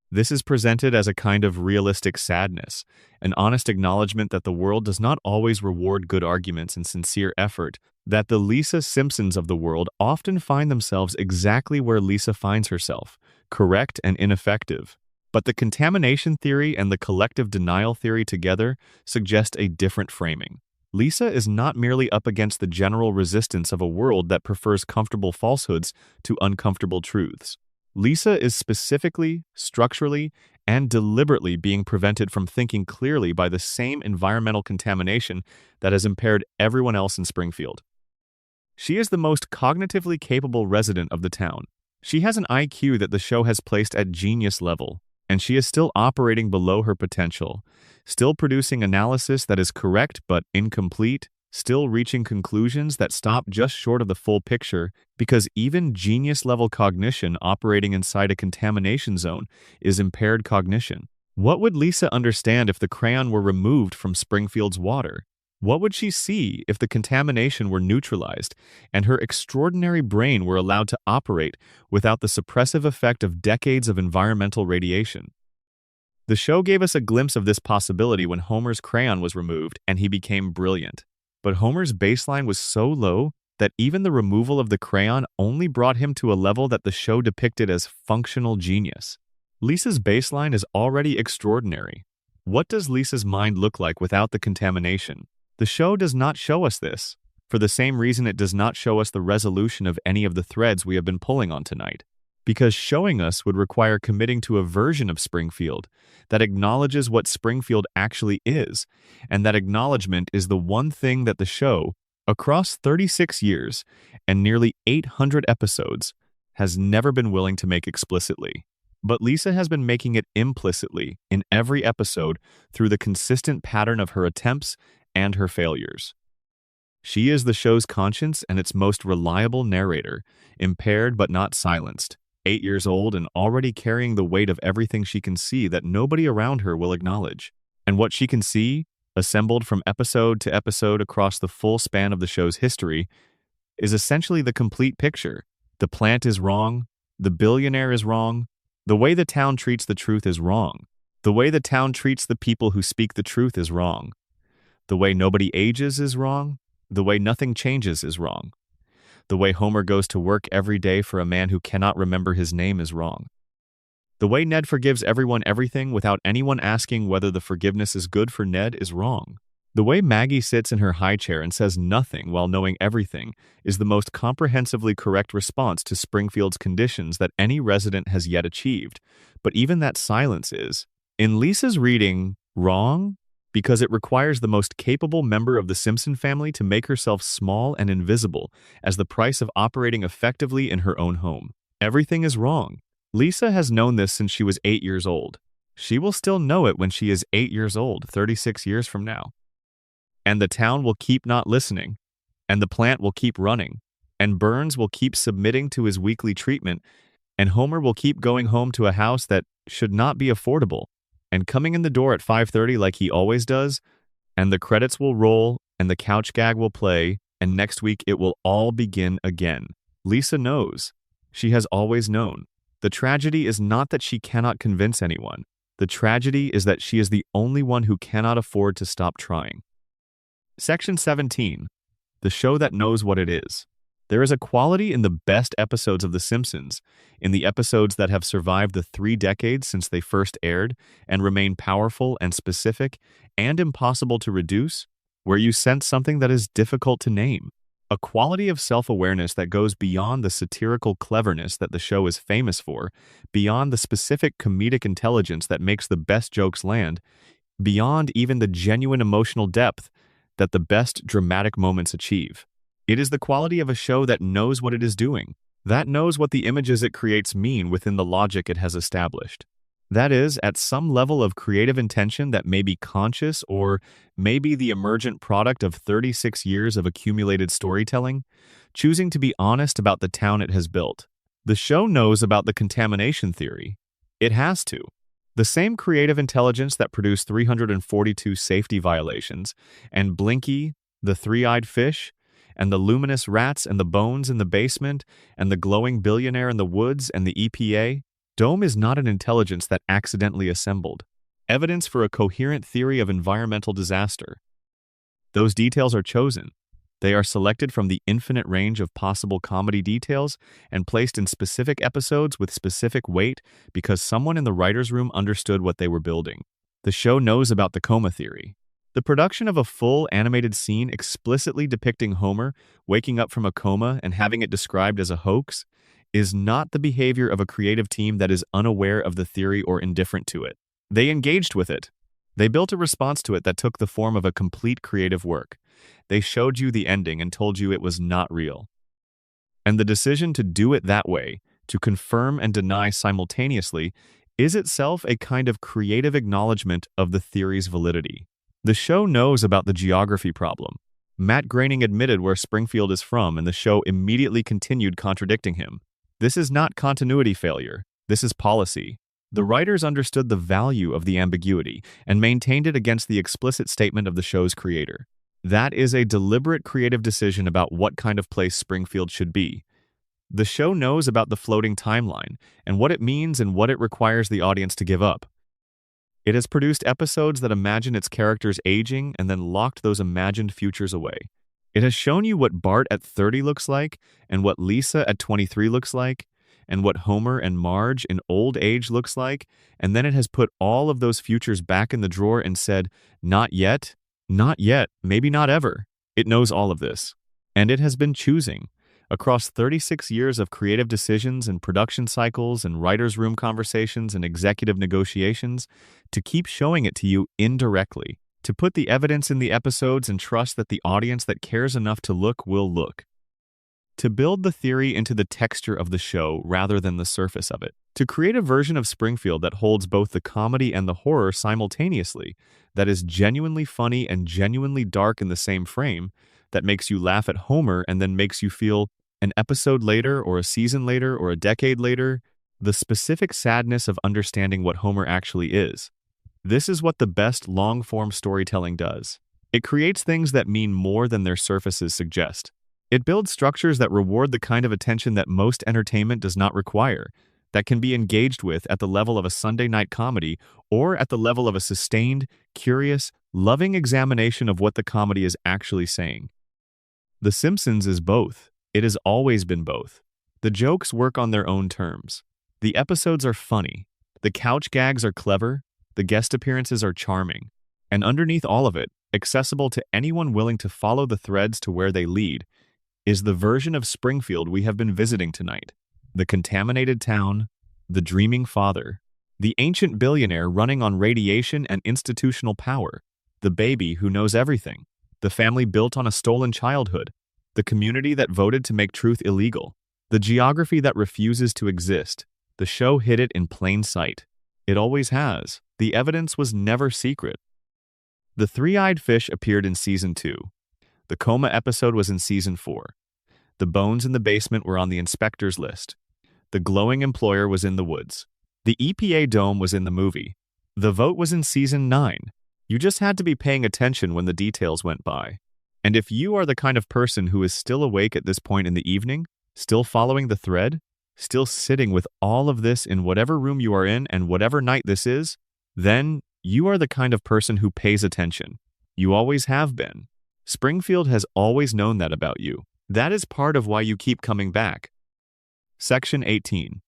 This is presented as a kind of realistic sadness, an honest acknowledgement that the world does not always reward good arguments and sincere effort, that the Lisa Simpsons of the world often find themselves exactly where Lisa finds herself, correct and ineffective. But the contamination theory and the collective denial theory together suggest a different framing. Lisa is not merely up against the general resistance of a world that prefers comfortable falsehoods to uncomfortable truths. Lisa is specifically, structurally, and deliberately being prevented from thinking clearly by the same environmental contamination that has impaired everyone else in Springfield. She is the most cognitively capable resident of the town. She has an IQ that the show has placed at genius level, and she is still operating below her potential, still producing analysis that is correct but incomplete, still reaching conclusions that stop just short of the full picture, because even genius-level cognition operating inside a contamination zone is impaired cognition. What would Lisa understand if the crayon were removed from Springfield's water? What would she see if the contamination were neutralized and her extraordinary brain were allowed to operate without the suppressive effect of decades of environmental radiation? The show gave us a glimpse of this possibility when Homer's crayon was removed and he became brilliant. But Homer's baseline was so low that even the removal of the crayon only brought him to a level that the show depicted as functional genius. Lisa's baseline is already extraordinary. What does Lisa's mind look like without the contamination? The show does not show us this, for the same reason it does not show us the resolution of any of the threads we have been pulling on tonight. because showing us would require committing to a version of Springfield that acknowledges what Springfield actually is, and that acknowledgement is the one thing that the show, across 36 years and nearly 800 episodes, has never been willing to make explicitly. But Lisa has been making it implicitly in every episode through the consistent pattern of her attempts and her failures. She is the show's conscience and its most reliable narrator, impaired but not silenced, 8 years old and already carrying the weight of everything she can see that nobody around her will acknowledge. And what she can see, assembled from episode to episode across the full span of the show's history, is essentially the complete picture. The plant is wrong, the billionaire is wrong, the way the town treats the truth is wrong, the way the town treats the people who speak the truth is wrong, the way nobody ages is wrong, the way nothing changes is wrong. The way Homer goes to work every day for a man who cannot remember his name is wrong. The way Ned forgives everyone everything without anyone asking whether the forgiveness is good for Ned is wrong. The way Maggie sits in her high chair and says nothing while knowing everything is the most comprehensively correct response to Springfield's conditions that any resident has yet achieved. But even that silence is, in Lisa's reading, wrong because it requires the most capable member of the Simpson family to make herself small and invisible as the price of operating effectively in her own home. Everything is wrong. Lisa has known this since she was 8 years old. She will still know it when she is 8 years old, 36 years from now. And the town will keep not listening, and the plant will keep running, and Burns will keep submitting to his weekly treatment, and Homer will keep going home to a house that should not be affordable, and coming in the door at 5:30 like he always does, and the credits will roll, and the couch gag will play, and next week it will all begin again. Lisa knows. She has always known. The tragedy is not that she cannot convince anyone. The tragedy is that she is the only one who cannot afford to stop trying. Section 17. The show that knows what it is. There is a quality in the best episodes of The Simpsons, in the episodes that have survived the 3 decades since they first aired and remain powerful and specific and impossible to reduce, where you sense something that is difficult to name. A quality of self-awareness that goes beyond the satirical cleverness that the show is famous for, beyond the specific comedic intelligence that makes the best jokes land, beyond even the genuine emotional depth that the best dramatic moments achieve. It is the quality of a show that knows what it is doing, that knows what the images it creates mean within the logic it has established. That is, at some level of creative intention that may be conscious or may be the emergent product of 36 years of accumulated storytelling, choosing to be honest about the town it has built. The show knows about the contamination theory. It has to. The same creative intelligence that produced 342 safety violations, and Blinky, the three-eyed fish, and the luminous rats and the bones in the basement, and the glowing billionaire in the woods and the EPA, Dome is not an intelligence that accidentally assembled. Evidence for a coherent theory of environmental disaster. Those details are chosen. They are selected from the infinite range of possible comedy details and placed in specific episodes with specific weight because someone in the writer's room understood what they were building. The show knows about the coma theory. The production of a full animated scene explicitly depicting Homer waking up from a coma and having it described as a hoax is not the behavior of a creative team that is unaware of the theory or indifferent to it. They engaged with it. They built a response to it that took the form of a complete creative work. They showed you the ending and told you it was not real. And the decision to do it that way, to confirm and deny simultaneously, is itself a kind of creative acknowledgement of the theory's validity. The show knows about the geography problem. Matt Groening admitted where Springfield is from, and the show immediately continued contradicting him. This is not continuity failure. This is policy. The writers understood the value of the ambiguity and maintained it against the explicit statement of the show's creator. That is a deliberate creative decision about what kind of place Springfield should be. The show knows about the floating timeline and what it means and what it requires the audience to give up. It has produced episodes that imagine its characters aging and then locked those imagined futures away. It has shown you what Bart at 30 looks like, and what Lisa at 23 looks like, and what Homer and Marge in old age looks like, and then it has put all of those futures back in the drawer and said, not yet, maybe not ever. It knows all of this. And it has been choosing. Across 36 years of creative decisions and production cycles and writers' room conversations and executive negotiations, to keep showing it to you indirectly, to put the evidence in the episodes and trust that the audience that cares enough to look will look. To build the theory into the texture of the show rather than the surface of it. To create a version of Springfield that holds both the comedy and the horror simultaneously, that is genuinely funny and genuinely dark in the same frame, that makes you laugh at Homer and then makes you feel, an episode later or a season later or a decade later, the specific sadness of understanding what Homer actually is. This is what the best long-form storytelling does. It creates things that mean more than their surfaces suggest. It builds structures that reward the kind of attention that most entertainment does not require, that can be engaged with at the level of a Sunday night comedy or at the level of a sustained, curious, loving examination of what the comedy is actually saying. The Simpsons is both. It has always been both. The jokes work on their own terms. The episodes are funny. The couch gags are clever. The guest appearances are charming. And underneath all of it, accessible to anyone willing to follow the threads to where they lead, is the version of Springfield we have been visiting tonight. The contaminated town, the dreaming father, the ancient billionaire running on radiation and institutional power, the baby who knows everything, the family built on a stolen childhood, the community that voted to make truth illegal, the geography that refuses to exist. The show hid it in plain sight. It always has. The evidence was never secret. The three-eyed fish appeared in Season 2. The coma episode was in Season 4. The bones in the basement were on the inspector's list. The glowing employer was in the woods. The EPA dome was in the movie. The vote was in Season 9. You just had to be paying attention when the details went by. And if you are the kind of person who is still awake at this point in the evening, still following the thread, still sitting with all of this in whatever room you are in and whatever night this is, then you are the kind of person who pays attention. You always have been. Springfield has always known that about you. That is part of why you keep coming back. Section 18.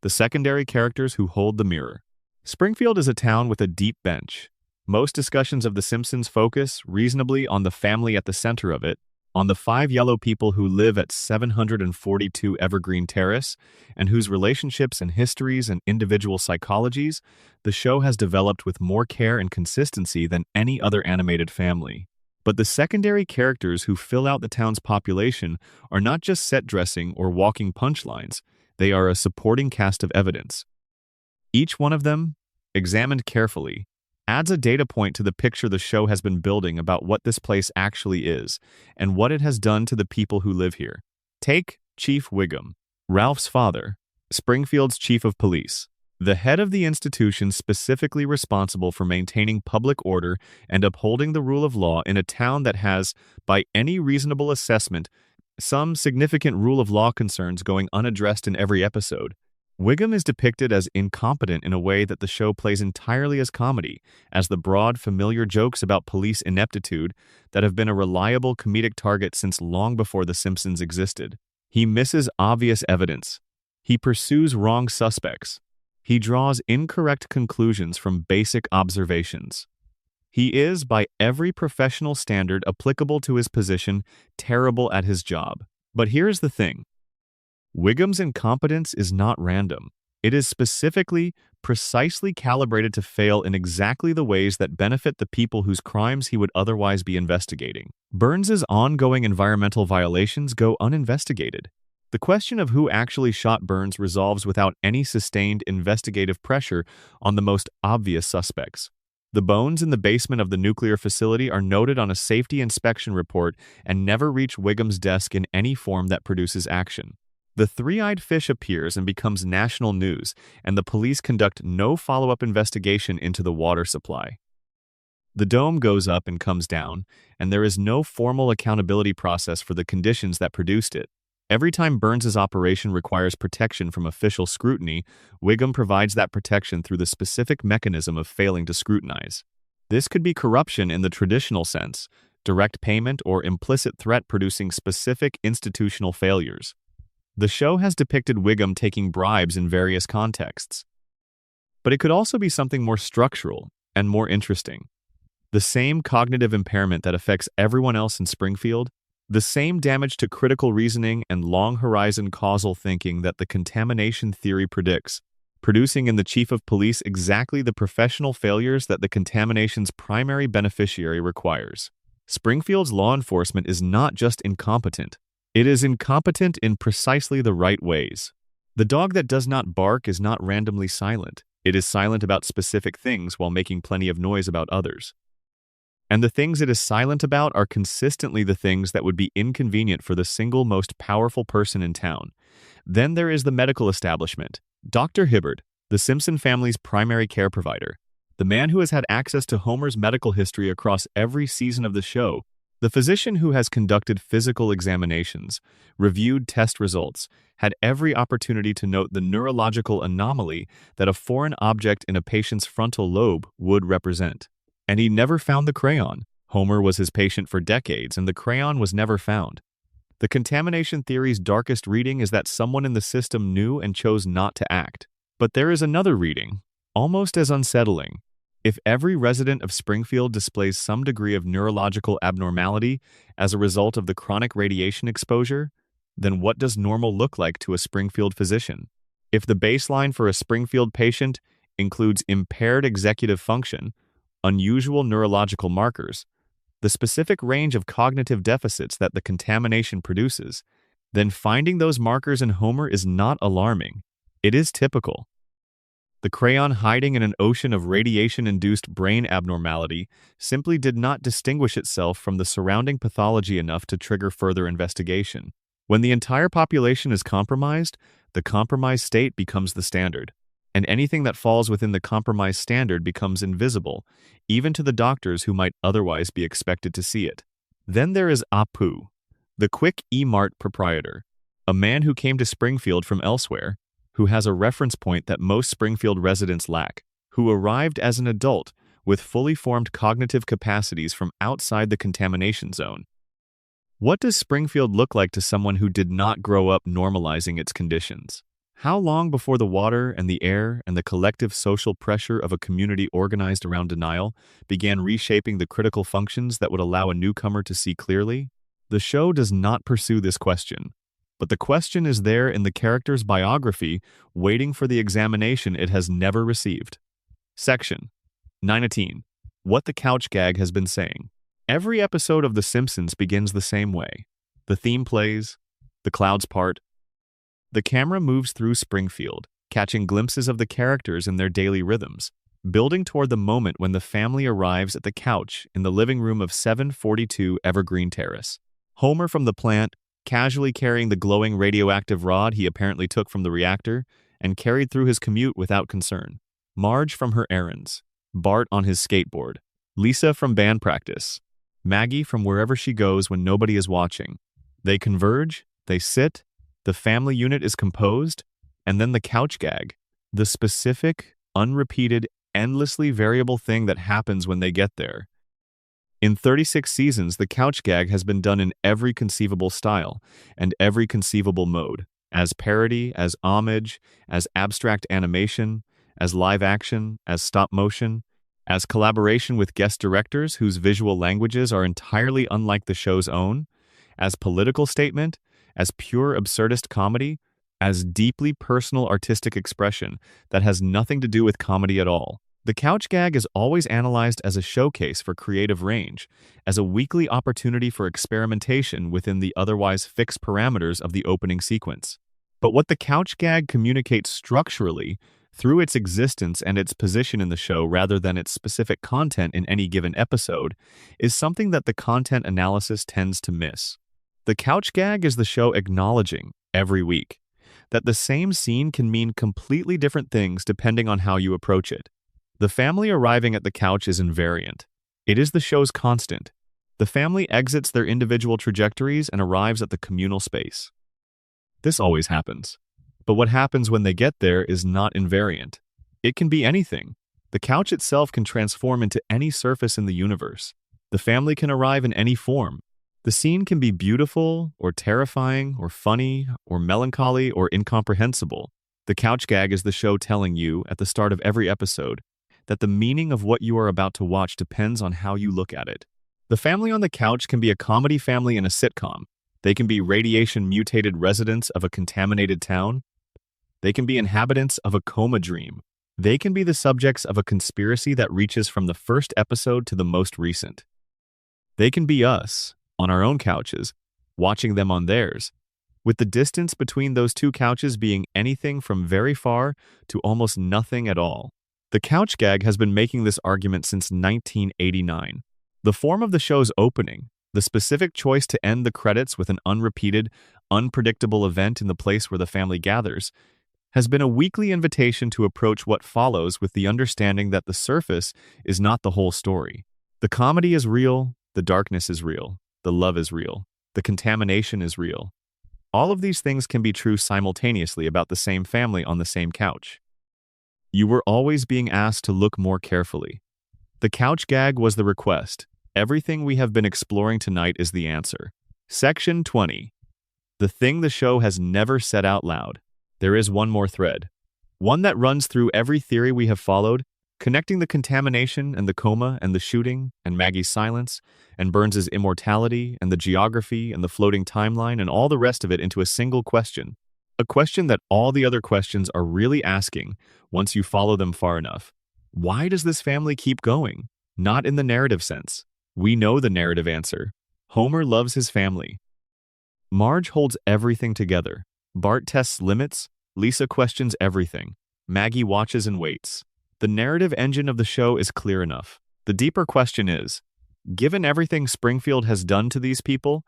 The secondary characters who hold the mirror. Springfield is a town with a deep bench. Most discussions of The Simpsons focus reasonably on the family at the center of it, on the 5 yellow people who live at 742 Evergreen Terrace, and whose relationships and histories and individual psychologies the show has developed with more care and consistency than any other animated family. But the secondary characters who fill out the town's population are not just set dressing or walking punchlines, they are a supporting cast of evidence. Each one of them, examined carefully, adds a data point to the picture the show has been building about what this place actually is and what it has done to the people who live here. Take Chief Wiggum, Ralph's father, Springfield's chief of police, the head of the institution specifically responsible for maintaining public order and upholding the rule of law in a town that has, by any reasonable assessment, some significant rule of law concerns going unaddressed in every episode. Wiggum is depicted as incompetent in a way that the show plays entirely as comedy, as the broad, familiar jokes about police ineptitude that have been a reliable comedic target since long before The Simpsons existed. He misses obvious evidence. He pursues wrong suspects. He draws incorrect conclusions from basic observations. He is, by every professional standard applicable to his position, terrible at his job. But here's the thing. Wiggum's incompetence is not random. It is specifically, precisely calibrated to fail in exactly the ways that benefit the people whose crimes he would otherwise be investigating. Burns's ongoing environmental violations go uninvestigated. The question of who actually shot Burns resolves without any sustained investigative pressure on the most obvious suspects. The bones in the basement of the nuclear facility are noted on a safety inspection report and never reach Wiggum's desk in any form that produces action. The three-eyed fish appears and becomes national news, and the police conduct no follow-up investigation into the water supply. The dome goes up and comes down, and there is no formal accountability process for the conditions that produced it. Every time Burns's operation requires protection from official scrutiny, Wiggum provides that protection through the specific mechanism of failing to scrutinize. This could be corruption in the traditional sense, direct payment or implicit threat producing specific institutional failures. The show has depicted Wiggum taking bribes in various contexts. But it could also be something more structural and more interesting. The same cognitive impairment that affects everyone else in Springfield, The same damage to critical reasoning and long-horizon causal thinking that the contamination theory predicts, producing in the chief of police exactly the professional failures that the contamination's primary beneficiary requires. Springfield's law enforcement is not just incompetent, it is incompetent in precisely the right ways. The dog that does not bark is not randomly silent. It is silent about specific things while making plenty of noise about others. And the things it is silent about are consistently the things that would be inconvenient for the single most powerful person in town. Then there is the medical establishment. Dr. Hibbard, the Simpson family's primary care provider, the man who has had access to Homer's medical history across every season of the show, the physician who has conducted physical examinations, reviewed test results, had every opportunity to note the neurological anomaly that a foreign object in a patient's frontal lobe would represent. And he never found the crayon. Homer was his patient for decades, and the crayon was never found. The contamination theory's darkest reading is that someone in the system knew and chose not to act. But there is another reading, almost as unsettling. If every resident of Springfield displays some degree of neurological abnormality as a result of the chronic radiation exposure, then what does normal look like to a Springfield physician? If the baseline for a Springfield patient includes impaired executive function, unusual neurological markers, the specific range of cognitive deficits that the contamination produces, then finding those markers in Homer is not alarming. It is typical. The crayon hiding in an ocean of radiation-induced brain abnormality simply did not distinguish itself from the surrounding pathology enough to trigger further investigation. When the entire population is compromised, the compromised state becomes the standard, and anything that falls within the compromised standard becomes invisible, even to the doctors who might otherwise be expected to see it. Then there is Apu, the Quick E-Mart proprietor, a man who came to Springfield from elsewhere, who has a reference point that most Springfield residents lack, who arrived as an adult with fully formed cognitive capacities from outside the contamination zone. What does Springfield look like to someone who did not grow up normalizing its conditions? How long before the water and the air and the collective social pressure of a community organized around denial began reshaping the critical functions that would allow a newcomer to see clearly? The show does not pursue this question. But the question is there in the character's biography, waiting for the examination it has never received. Section 918. What the couch gag has been saying. Every episode of The Simpsons begins the same way. The theme plays, the clouds part. The camera moves through Springfield, catching glimpses of the characters in their daily rhythms, building toward the moment when the family arrives at the couch in the living room of 742 Evergreen Terrace. Homer from the plant, casually carrying the glowing radioactive rod he apparently took from the reactor and carried through his commute without concern. Marge from her errands. Bart on his skateboard. Lisa from band practice. Maggie from wherever she goes when nobody is watching. They converge, they sit, the family unit is composed, and then the couch gag. The specific, unrepeated, endlessly variable thing that happens when they get there. In 36 seasons, the couch gag has been done in every conceivable style and every conceivable mode, as parody, as homage, as abstract animation, as live action, as stop motion, as collaboration with guest directors whose visual languages are entirely unlike the show's own, as political statement, as pure absurdist comedy, as deeply personal artistic expression that has nothing to do with comedy at all. The couch gag is always analyzed as a showcase for creative range, as a weekly opportunity for experimentation within the otherwise fixed parameters of the opening sequence. But what the couch gag communicates structurally, through its existence and its position in the show rather than its specific content in any given episode, is something that the content analysis tends to miss. The couch gag is the show acknowledging, every week, that the same scene can mean completely different things depending on how you approach it. The family arriving at the couch is invariant. It is the show's constant. The family exits their individual trajectories and arrives at the communal space. This always happens. But what happens when they get there is not invariant. It can be anything. The couch itself can transform into any surface in the universe. The family can arrive in any form. The scene can be beautiful, or terrifying, or funny, or melancholy, or incomprehensible. The couch gag is the show telling you, at the start of every episode, that the meaning of what you are about to watch depends on how you look at it. The family on the couch can be a comedy family in a sitcom. They can be radiation-mutated residents of a contaminated town. They can be inhabitants of a coma dream. They can be the subjects of a conspiracy that reaches from the first episode to the most recent. They can be us, on our own couches, watching them on theirs, with the distance between those two couches being anything from very far to almost nothing at all. The couch gag has been making this argument since 1989. The form of the show's opening, the specific choice to end the credits with an unrepeated, unpredictable event in the place where the family gathers, has been a weekly invitation to approach what follows with the understanding that the surface is not the whole story. The comedy is real, the darkness is real, the love is real, the contamination is real. All of these things can be true simultaneously about the same family on the same couch. You were always being asked to look more carefully. The couch gag was the request. Everything we have been exploring tonight is the answer. Section 20. The thing the show has never said out loud. There is one more thread. One that runs through every theory we have followed, connecting the contamination and the coma and the shooting and Maggie's silence and Burns's immortality and the geography and the floating timeline and all the rest of it into a single question. A question that all the other questions are really asking once you follow them far enough. Why does this family keep going? Not in the narrative sense. We know the narrative answer. Homer loves his family. Marge holds everything together. Bart tests limits. Lisa questions everything. Maggie watches and waits. The narrative engine of the show is clear enough. The deeper question is, given everything Springfield has done to these people,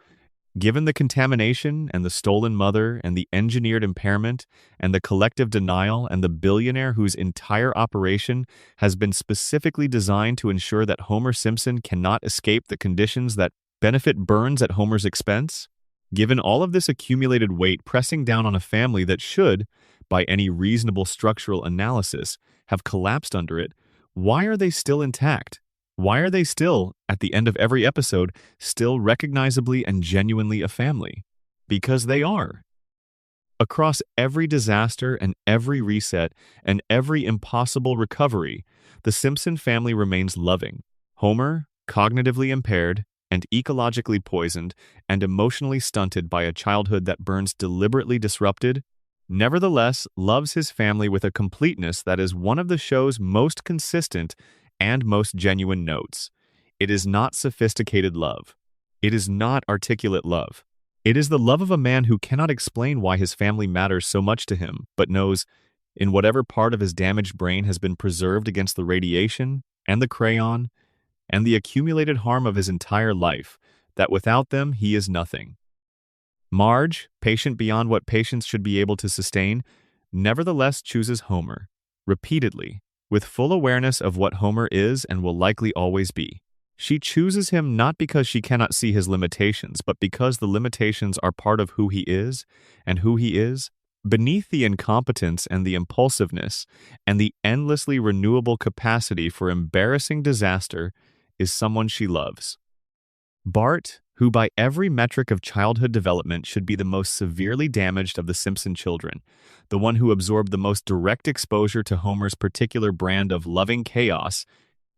given the contamination and the stolen mother and the engineered impairment and the collective denial and the billionaire whose entire operation has been specifically designed to ensure that Homer Simpson cannot escape the conditions that benefit Burns at Homer's expense, given all of this accumulated weight pressing down on a family that should, by any reasonable structural analysis, have collapsed under it, why are they still intact? Why are they still, at the end of every episode, still recognizably and genuinely a family? Because they are. Across every disaster and every reset and every impossible recovery, the Simpson family remains loving. Homer, cognitively impaired and ecologically poisoned and emotionally stunted by a childhood that Burns deliberately disrupted, nevertheless loves his family with a completeness that is one of the show's most consistent and most genuine notes. It is not sophisticated love. It is not articulate love. It is the love of a man who cannot explain why his family matters so much to him, but knows, in whatever part of his damaged brain has been preserved against the radiation and the crayon and the accumulated harm of his entire life, that without them he is nothing. Marge, patient beyond what patience should be able to sustain, nevertheless chooses Homer, repeatedly, with full awareness of what Homer is and will likely always be. She chooses him not because she cannot see his limitations, but because the limitations are part of who he is, and who he is, beneath the incompetence and the impulsiveness and the endlessly renewable capacity for embarrassing disaster, is someone she loves. Bart, who by every metric of childhood development should be the most severely damaged of the Simpson children, the one who absorbed the most direct exposure to Homer's particular brand of loving chaos,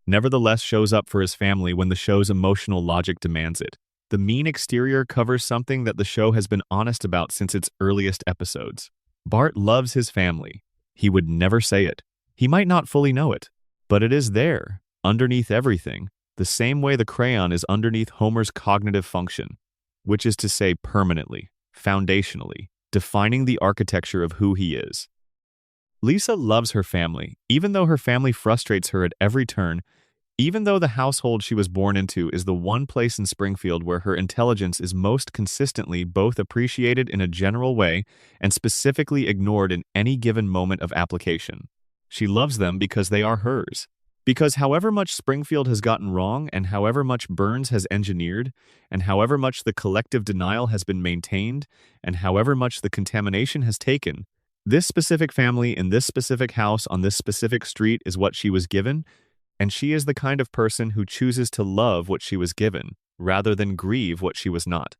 nevertheless shows up for his family when the show's emotional logic demands it. The mean exterior covers something that the show has been honest about since its earliest episodes. Bart loves his family. He would never say it. He might not fully know it, but it is there, underneath everything, the same way the crayon is underneath Homer's cognitive function, which is to say permanently, foundationally, defining the architecture of who he is. Lisa loves her family, even though her family frustrates her at every turn, even though the household she was born into is the one place in Springfield where her intelligence is most consistently both appreciated in a general way and specifically ignored in any given moment of application. She loves them because they are hers. Because however much Springfield has gotten wrong and however much Burns has engineered and however much the collective denial has been maintained and however much the contamination has taken, this specific family in this specific house on this specific street is what she was given, and she is the kind of person who chooses to love what she was given rather than grieve what she was not.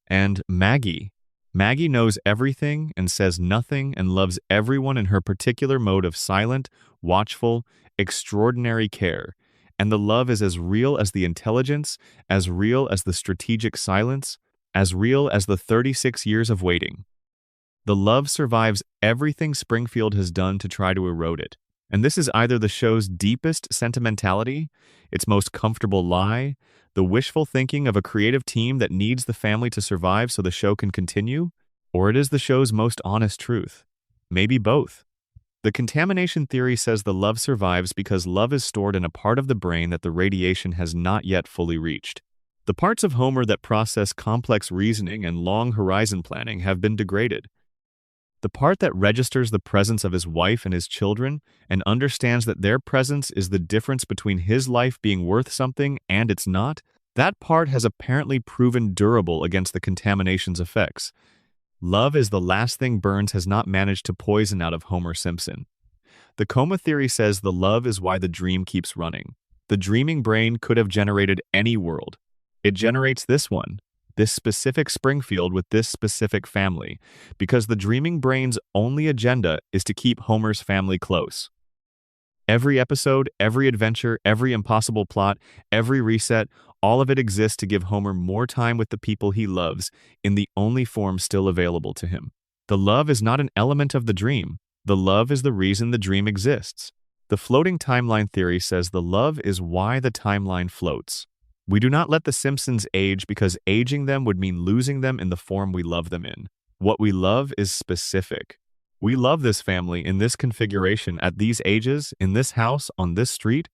And Maggie knows everything and says nothing and loves everyone in her particular mode of silent, watchful, extraordinary care, And the love is as real as the intelligence, as real as the strategic silence, as real as the 36 years of waiting. The love survives everything Springfield has done to try to erode it. And this is either the show's deepest sentimentality, its most comfortable lie, the wishful thinking of a creative team that needs the family to survive so the show can continue, or it is the show's most honest truth. Maybe both. The contamination theory says the love survives because love is stored in a part of the brain that the radiation has not yet fully reached. The parts of Homer that process complex reasoning and long horizon planning have been degraded. The part that registers the presence of his wife and his children and understands that their presence is the difference between his life being worth something and it's not, that part has apparently proven durable against the contamination's effects. Love is the last thing Burns has not managed to poison out of Homer Simpson. The coma theory says the love is why the dream keeps running. The dreaming brain could have generated any world. It generates this one, this specific Springfield with this specific family, because the dreaming brain's only agenda is to keep Homer's family close. Every episode, every adventure, every impossible plot, every reset, all of it exists to give Homer more time with the people he loves in the only form still available to him. The love is not an element of the dream. The love is the reason the dream exists. The floating timeline theory says the love is why the timeline floats. We do not let the Simpsons age because aging them would mean losing them in the form we love them in. What we love is specific. We love this family in this configuration at these ages, in this house, on this street,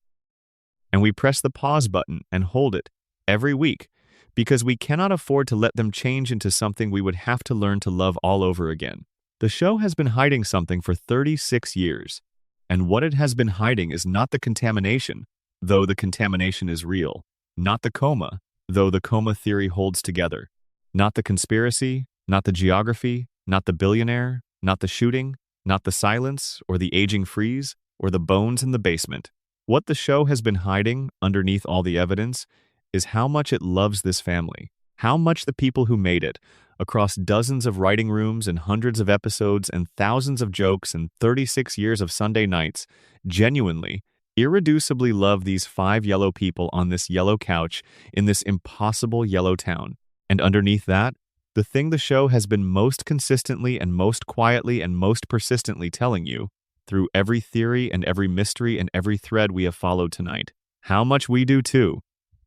and we press the pause button and hold it every week because we cannot afford to let them change into something we would have to learn to love all over again. The show has been hiding something for 36 years, and what it has been hiding is not the contamination, though the contamination is real. Not the coma, though the coma theory holds together. Not the conspiracy, not the geography, not the billionaire, not the shooting, not the silence, or the aging freeze, or the bones in the basement. What the show has been hiding, underneath all the evidence, is how much it loves this family. How much the people who made it, across dozens of writing rooms and hundreds of episodes and thousands of jokes and 36 years of Sunday nights, genuinely, irreducibly love these 5 yellow people on this yellow couch in this impossible yellow town. And underneath that, the thing the show has been most consistently and most quietly and most persistently telling you, through every theory and every mystery and every thread we have followed tonight, how much we do too.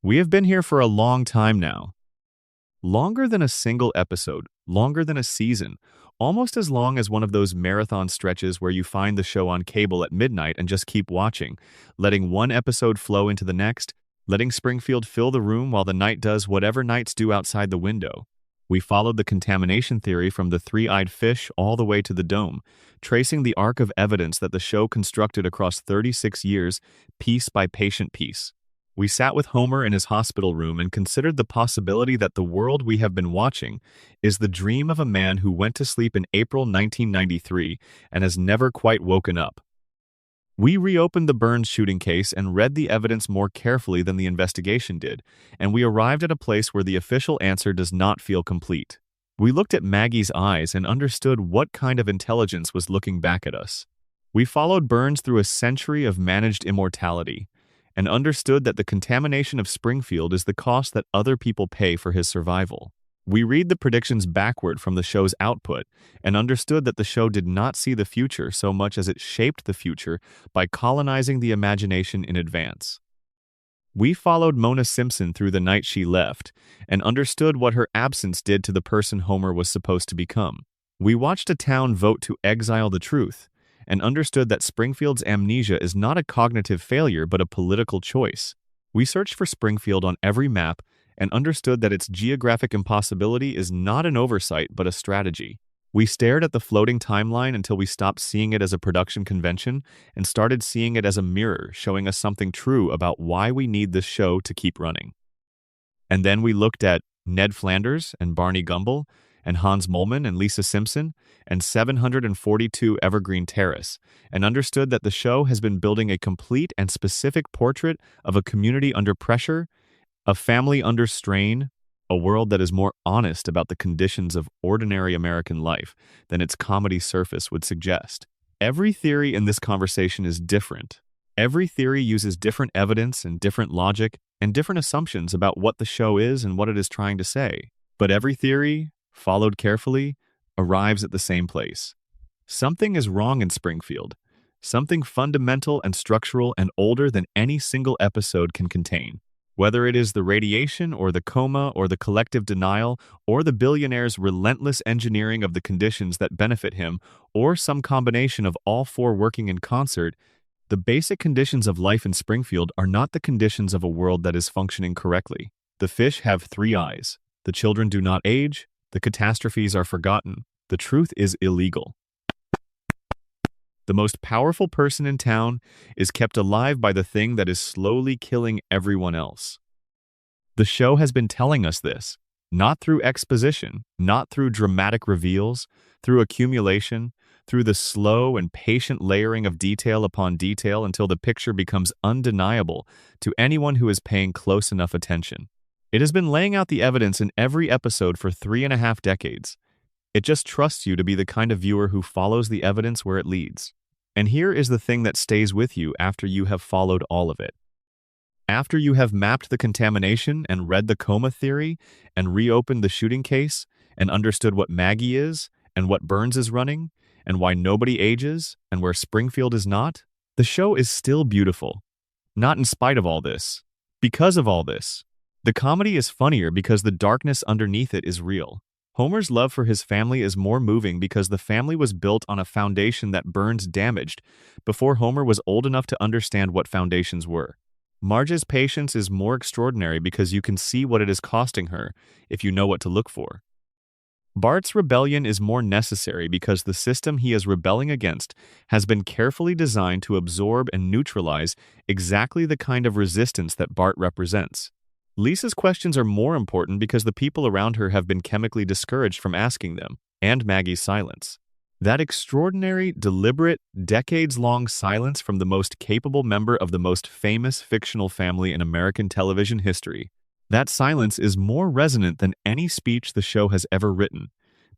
We have been here for a long time now. Longer than a single episode, longer than a season, almost as long as one of those marathon stretches where you find the show on cable at midnight and just keep watching, letting one episode flow into the next, letting Springfield fill the room while the night does whatever nights do outside the window. We followed the contamination theory from the three-eyed fish all the way to the dome, tracing the arc of evidence that the show constructed across 36 years, piece by patient piece. We sat with Homer in his hospital room and considered the possibility that the world we have been watching is the dream of a man who went to sleep in April 1993 and has never quite woken up. We reopened the Burns shooting case and read the evidence more carefully than the investigation did, and we arrived at a place where the official answer does not feel complete. We looked at Maggie's eyes and understood what kind of intelligence was looking back at us. We followed Burns through a century of managed immortality, and understood that the contamination of Springfield is the cost that other people pay for his survival. We read the predictions backward from the show's output and understood that the show did not see the future so much as it shaped the future by colonizing the imagination in advance. We followed Mona Simpson through the night she left and understood what her absence did to the person Homer was supposed to become. We watched a town vote to exile the truth, and understood that Springfield's amnesia is not a cognitive failure but a political choice. We searched for Springfield on every map and understood that its geographic impossibility is not an oversight but a strategy. We stared at the floating timeline until we stopped seeing it as a production convention and started seeing it as a mirror showing us something true about why we need this show to keep running. And then we looked at Ned Flanders and Barney Gumble, and Hans Moleman and Lisa Simpson, and 742 Evergreen Terrace, and understood that the show has been building a complete and specific portrait of a community under pressure, a family under strain, a world that is more honest about the conditions of ordinary American life than its comedy surface would suggest. Every theory in this conversation is different, Every theory uses different evidence and different logic and different assumptions about what the show is and what it is trying to say. But every theory, followed carefully, arrives at the same place. Something is wrong in Springfield. Something fundamental and structural and older than any single episode can contain. Whether it is the radiation or the coma or the collective denial or the billionaire's relentless engineering of the conditions that benefit him or some combination of all four working in concert, the basic conditions of life in Springfield are not the conditions of a world that is functioning correctly. The fish have 3 eyes. The children do not age. The catastrophes are forgotten. The truth is illegal. The most powerful person in town is kept alive by the thing that is slowly killing everyone else. The show has been telling us this, not through exposition, not through dramatic reveals, through accumulation, through the slow and patient layering of detail upon detail until the picture becomes undeniable to anyone who is paying close enough attention. It has been laying out the evidence in every episode for 3.5 decades. It just trusts you to be the kind of viewer who follows the evidence where it leads. And here is the thing that stays with you after you have followed all of it. After you have mapped the contamination and read the coma theory and reopened the shooting case and understood what Maggie is and what Burns is running and why nobody ages and where Springfield is not, the show is still beautiful. Not in spite of all this. Because of all this. The comedy is funnier because the darkness underneath it is real. Homer's love for his family is more moving because the family was built on a foundation that Burns damaged before Homer was old enough to understand what foundations were. Marge's patience is more extraordinary because you can see what it is costing her if you know what to look for. Bart's rebellion is more necessary because the system he is rebelling against has been carefully designed to absorb and neutralize exactly the kind of resistance that Bart represents. Lisa's questions are more important because the people around her have been chemically discouraged from asking them, and Maggie's silence. That extraordinary, deliberate, decades-long silence from the most capable member of the most famous fictional family in American television history. That silence is more resonant than any speech the show has ever written,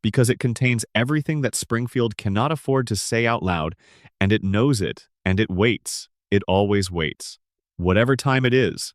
because it contains everything that Springfield cannot afford to say out loud, and it knows it, and it waits. It always waits. Whatever time it is.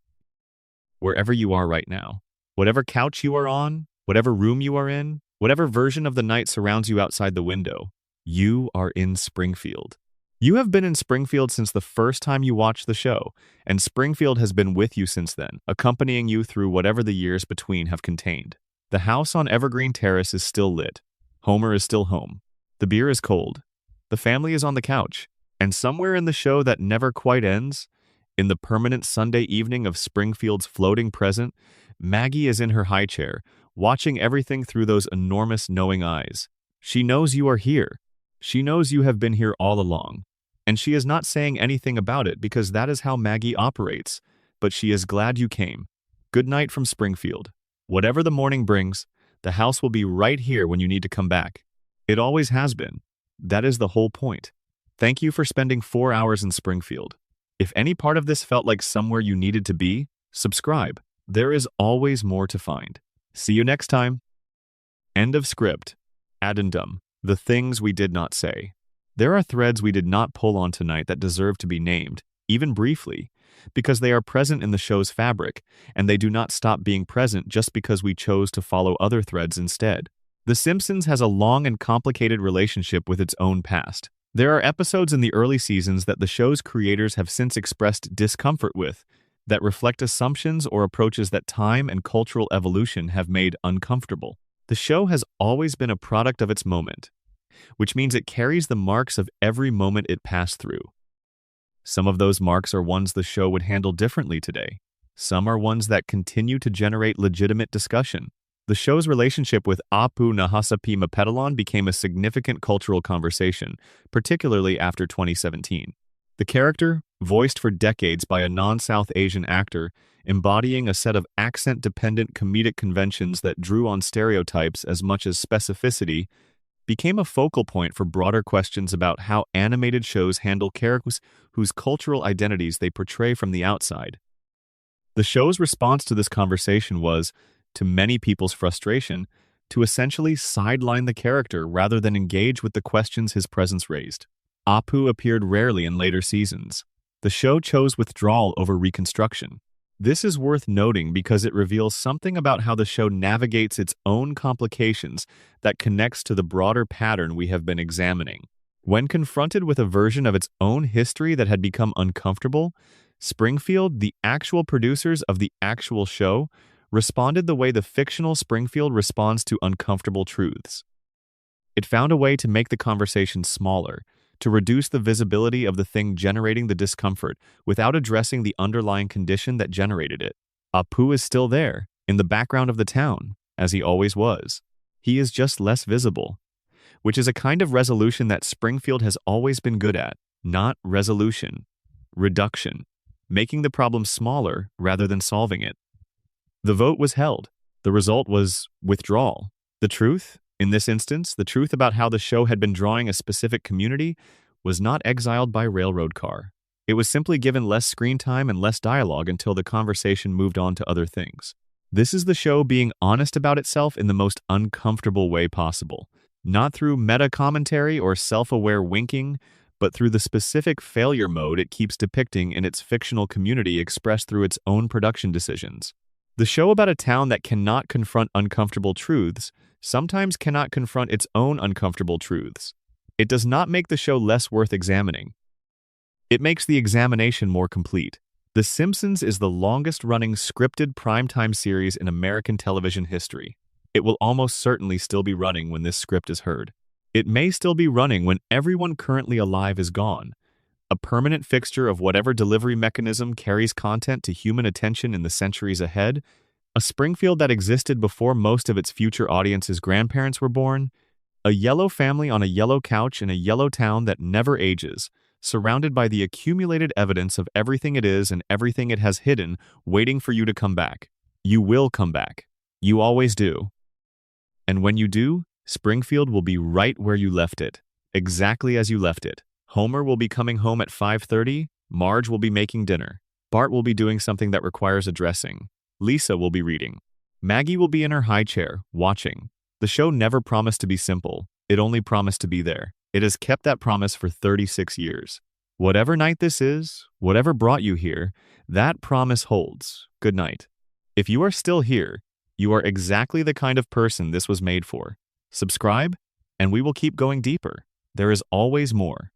Wherever you are right now, whatever couch you are on, whatever room you are in, whatever version of the night surrounds you outside the window, you are in Springfield. You have been in Springfield since the first time you watched the show, and Springfield has been with you since then, accompanying you through whatever the years between have contained. The house on Evergreen Terrace is still lit. Homer is still home. The beer is cold. The family is on the couch. And somewhere in the show that never quite ends, in the permanent Sunday evening of Springfield's floating present, Maggie is in her high chair, watching everything through those enormous knowing eyes. She knows you are here. She knows you have been here all along. And she is not saying anything about it because that is how Maggie operates, but she is glad you came. Good night from Springfield. Whatever the morning brings, the house will be right here when you need to come back. It always has been. That is the whole point. Thank you for spending 4 hours in Springfield. If any part of this felt like somewhere you needed to be, subscribe. There is always more to find. See you next time. End of script. Addendum. The things we did not say. There are threads we did not pull on tonight that deserve to be named, even briefly, because they are present in the show's fabric, and they do not stop being present just because we chose to follow other threads instead. The Simpsons has a long and complicated relationship with its own past. There are episodes in the early seasons that the show's creators have since expressed discomfort with, that reflect assumptions or approaches that time and cultural evolution have made uncomfortable. The show has always been a product of its moment, which means it carries the marks of every moment it passed through. Some of those marks are ones the show would handle differently today. Some are ones that continue to generate legitimate discussion. The show's relationship with Apu Nahasapi Mapetalon became a significant cultural conversation, particularly after 2017. The character, voiced for decades by a non-South Asian actor, embodying a set of accent-dependent comedic conventions that drew on stereotypes as much as specificity, became a focal point for broader questions about how animated shows handle characters whose cultural identities they portray from the outside. The show's response to this conversation was, to many people's frustration, to essentially sideline the character rather than engage with the questions his presence raised. Apu appeared rarely in later seasons. The show chose withdrawal over reconstruction. This is worth noting because it reveals something about how the show navigates its own complications that connects to the broader pattern we have been examining. When confronted with a version of its own history that had become uncomfortable, Springfield, the actual producers of the actual show, responded the way the fictional Springfield responds to uncomfortable truths. It found a way to make the conversation smaller, to reduce the visibility of the thing generating the discomfort without addressing the underlying condition that generated it. Apu is still there, in the background of the town, as he always was. He is just less visible, which is a kind of resolution that Springfield has always been good at. Not resolution, reduction, making the problem smaller rather than solving it. The vote was held. The result was withdrawal. The truth, in this instance, the truth about how the show had been drawing a specific community, was not exiled by railroad car. It was simply given less screen time and less dialogue until the conversation moved on to other things. This is the show being honest about itself in the most uncomfortable way possible. Not through meta-commentary or self-aware winking, but through the specific failure mode it keeps depicting in its fictional community expressed through its own production decisions. The show about a town that cannot confront uncomfortable truths sometimes cannot confront its own uncomfortable truths. It does not make the show less worth examining. It makes the examination more complete. The Simpsons is the longest-running scripted primetime series in American television history. It will almost certainly still be running when this script is heard. It may still be running when everyone currently alive is gone, a permanent fixture of whatever delivery mechanism carries content to human attention in the centuries ahead, a Springfield that existed before most of its future audience's grandparents were born, a yellow family on a yellow couch in a yellow town that never ages, surrounded by the accumulated evidence of everything it is and everything it has hidden, waiting for you to come back. You will come back. You always do. And when you do, Springfield will be right where you left it, exactly as you left it. Homer will be coming home at 5:30, Marge will be making dinner, Bart will be doing something that requires addressing, Lisa will be reading, Maggie will be in her high chair, watching. The show never promised to be simple, it only promised to be there. It has kept that promise for 36 years. Whatever night this is, whatever brought you here, that promise holds. Good night. If you are still here, you are exactly the kind of person this was made for. Subscribe, and we will keep going deeper. There is always more.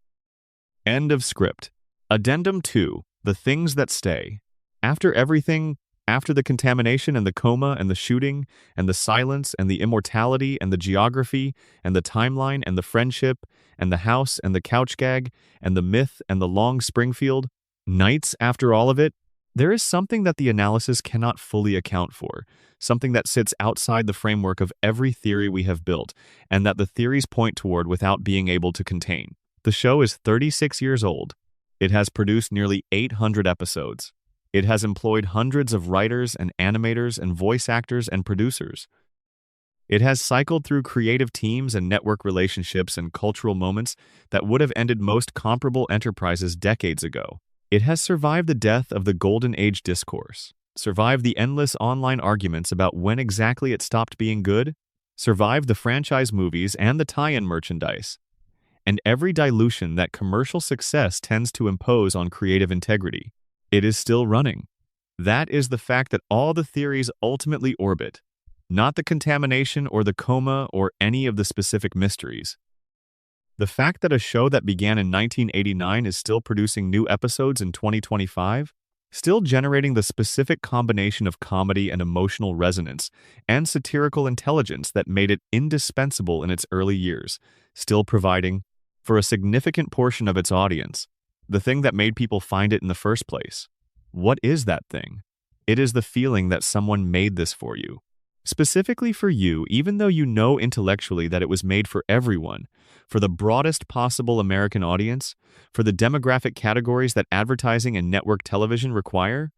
End of script. Addendum 2. The Things That Stay. After everything, after the contamination and the coma and the shooting and the silence and the immortality and the geography and the timeline and the friendship and the house and the couch gag and the myth and the long Springfield, nights after all of it, there is something that the analysis cannot fully account for, something that sits outside the framework of every theory we have built and that the theories point toward without being able to contain. The show is 36 years old. It has produced nearly 800 episodes. It has employed hundreds of writers and animators and voice actors and producers. It has cycled through creative teams and network relationships and cultural moments that would have ended most comparable enterprises decades ago. It has survived the death of the Golden Age discourse, survived the endless online arguments about when exactly it stopped being good, survived the franchise movies and the tie-in merchandise, and every dilution that commercial success tends to impose on creative integrity. It is still running. That is the fact that all the theories ultimately orbit, not the contamination or the coma or any of the specific mysteries. The fact that a show that began in 1989 is still producing new episodes in 2025, still generating the specific combination of comedy and emotional resonance and satirical intelligence that made it indispensable in its early years, still providing, for a significant portion of its audience, the thing that made people find it in the first place. What is that thing? It is the feeling that someone made this for you. Specifically for you, even though you know intellectually that it was made for everyone, for the broadest possible American audience, for the demographic categories that advertising and network television require,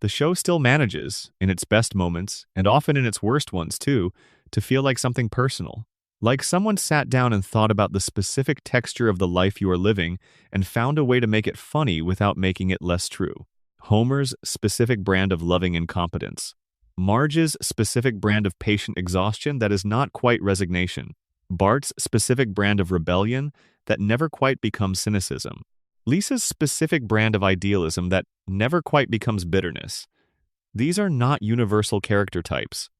the show still manages, in its best moments, and often in its worst ones too, to feel like something personal. Like someone sat down and thought about the specific texture of the life you are living and found a way to make it funny without making it less true. Homer's specific brand of loving incompetence. Marge's specific brand of patient exhaustion that is not quite resignation. Bart's specific brand of rebellion that never quite becomes cynicism. Lisa's specific brand of idealism that never quite becomes bitterness. These are not universal character types.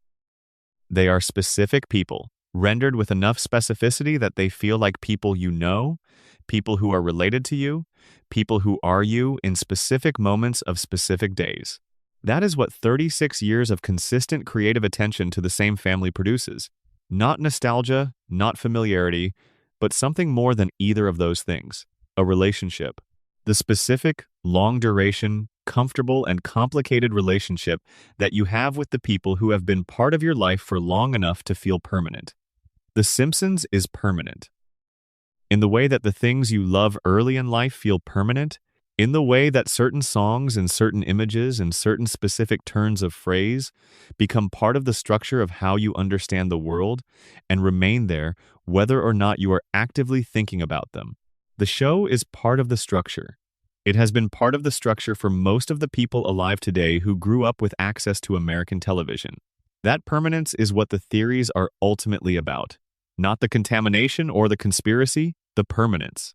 They are specific people, rendered with enough specificity that they feel like people you know, people who are related to you, people who are you in specific moments of specific days. That is what 36 years of consistent creative attention to the same family produces. Not nostalgia, not familiarity, but something more than either of those things. A relationship. The specific, long-duration, comfortable, and complicated relationship that you have with the people who have been part of your life for long enough to feel permanent. The Simpsons is permanent. In the way that the things you love early in life feel permanent, in the way that certain songs and certain images and certain specific turns of phrase become part of the structure of how you understand the world and remain there whether or not you are actively thinking about them. The show is part of the structure. It has been part of the structure for most of the people alive today who grew up with access to American television. That permanence is what the theories are ultimately about. Not the contamination or the conspiracy, the permanence.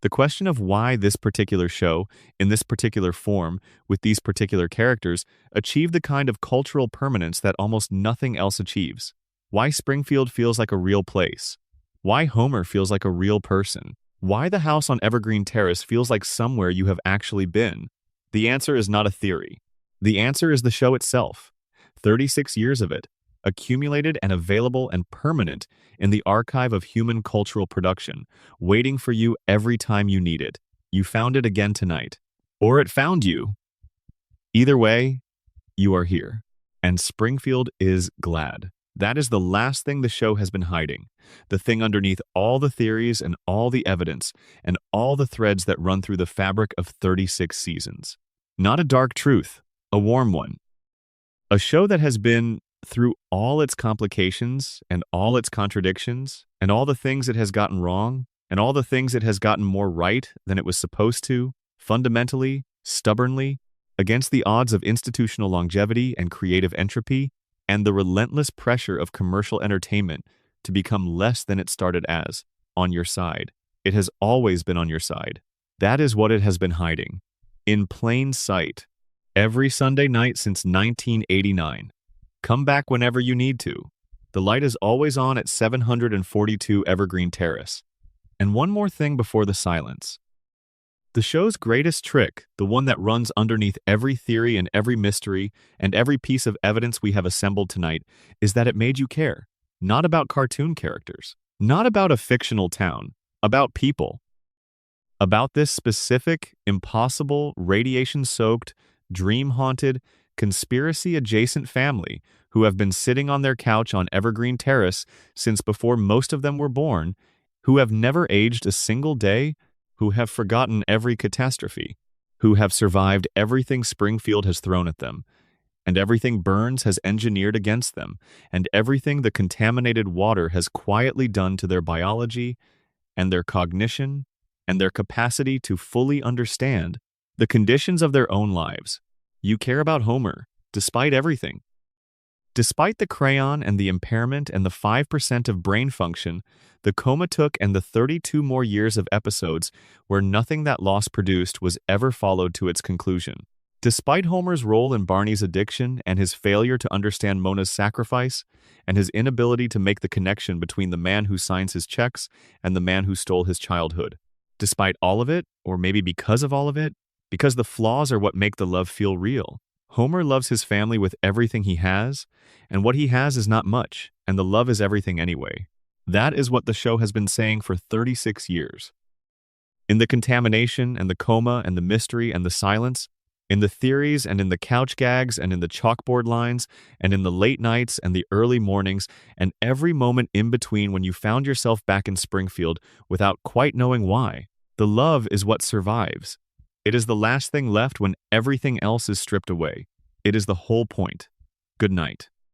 The question of why this particular show, in this particular form, with these particular characters, achieved the kind of cultural permanence that almost nothing else achieves. Why Springfield feels like a real place. Why Homer feels like a real person. Why the house on Evergreen Terrace feels like somewhere you have actually been. The answer is not a theory. The answer is the show itself. 36 years of it, accumulated and available and permanent in the archive of human cultural production, waiting for you every time you need it. You found it again tonight. Or it found you. Either way, you are here. And Springfield is glad. That is the last thing the show has been hiding. The thing underneath all the theories and all the evidence and all the threads that run through the fabric of 36 seasons. Not a dark truth, a warm one. A show that has been through all its complications and all its contradictions and all the things it has gotten wrong and all the things it has gotten more right than it was supposed to, fundamentally, stubbornly, against the odds of institutional longevity and creative entropy and the relentless pressure of commercial entertainment to become less than it started as, on your side. It has always been on your side. That is what it has been hiding. In plain sight. Every Sunday night since 1989. Come back whenever you need to. The light is always on at 742 Evergreen Terrace. And one more thing before the silence. The show's greatest trick, the one that runs underneath every theory and every mystery and every piece of evidence we have assembled tonight, is that it made you care. Not about cartoon characters. Not about a fictional town. About people. About this specific, impossible, radiation-soaked, dream-haunted, conspiracy-adjacent family who have been sitting on their couch on Evergreen Terrace since before most of them were born, who have never aged a single day, who have forgotten every catastrophe, who have survived everything Springfield has thrown at them, and everything Burns has engineered against them, and everything the contaminated water has quietly done to their biology and their cognition and their capacity to fully understand the conditions of their own lives. You care about Homer, despite everything. Despite the crayon and the impairment and the 5% of brain function, the coma took and the 32 more years of episodes where nothing that loss produced was ever followed to its conclusion. Despite Homer's role in Barney's addiction and his failure to understand Mona's sacrifice, and his inability to make the connection between the man who signs his checks and the man who stole his childhood. Despite all of it, or maybe because of all of it, because the flaws are what make the love feel real. Homer loves his family with everything he has, and what he has is not much, and the love is everything anyway. That is what the show has been saying for 36 years. In the contamination and the coma and the mystery and the silence, in the theories and in the couch gags and in the chalkboard lines and in the late nights and the early mornings and every moment in between when you found yourself back in Springfield without quite knowing why, the love is what survives. It is the last thing left when everything else is stripped away. It is the whole point. Good night.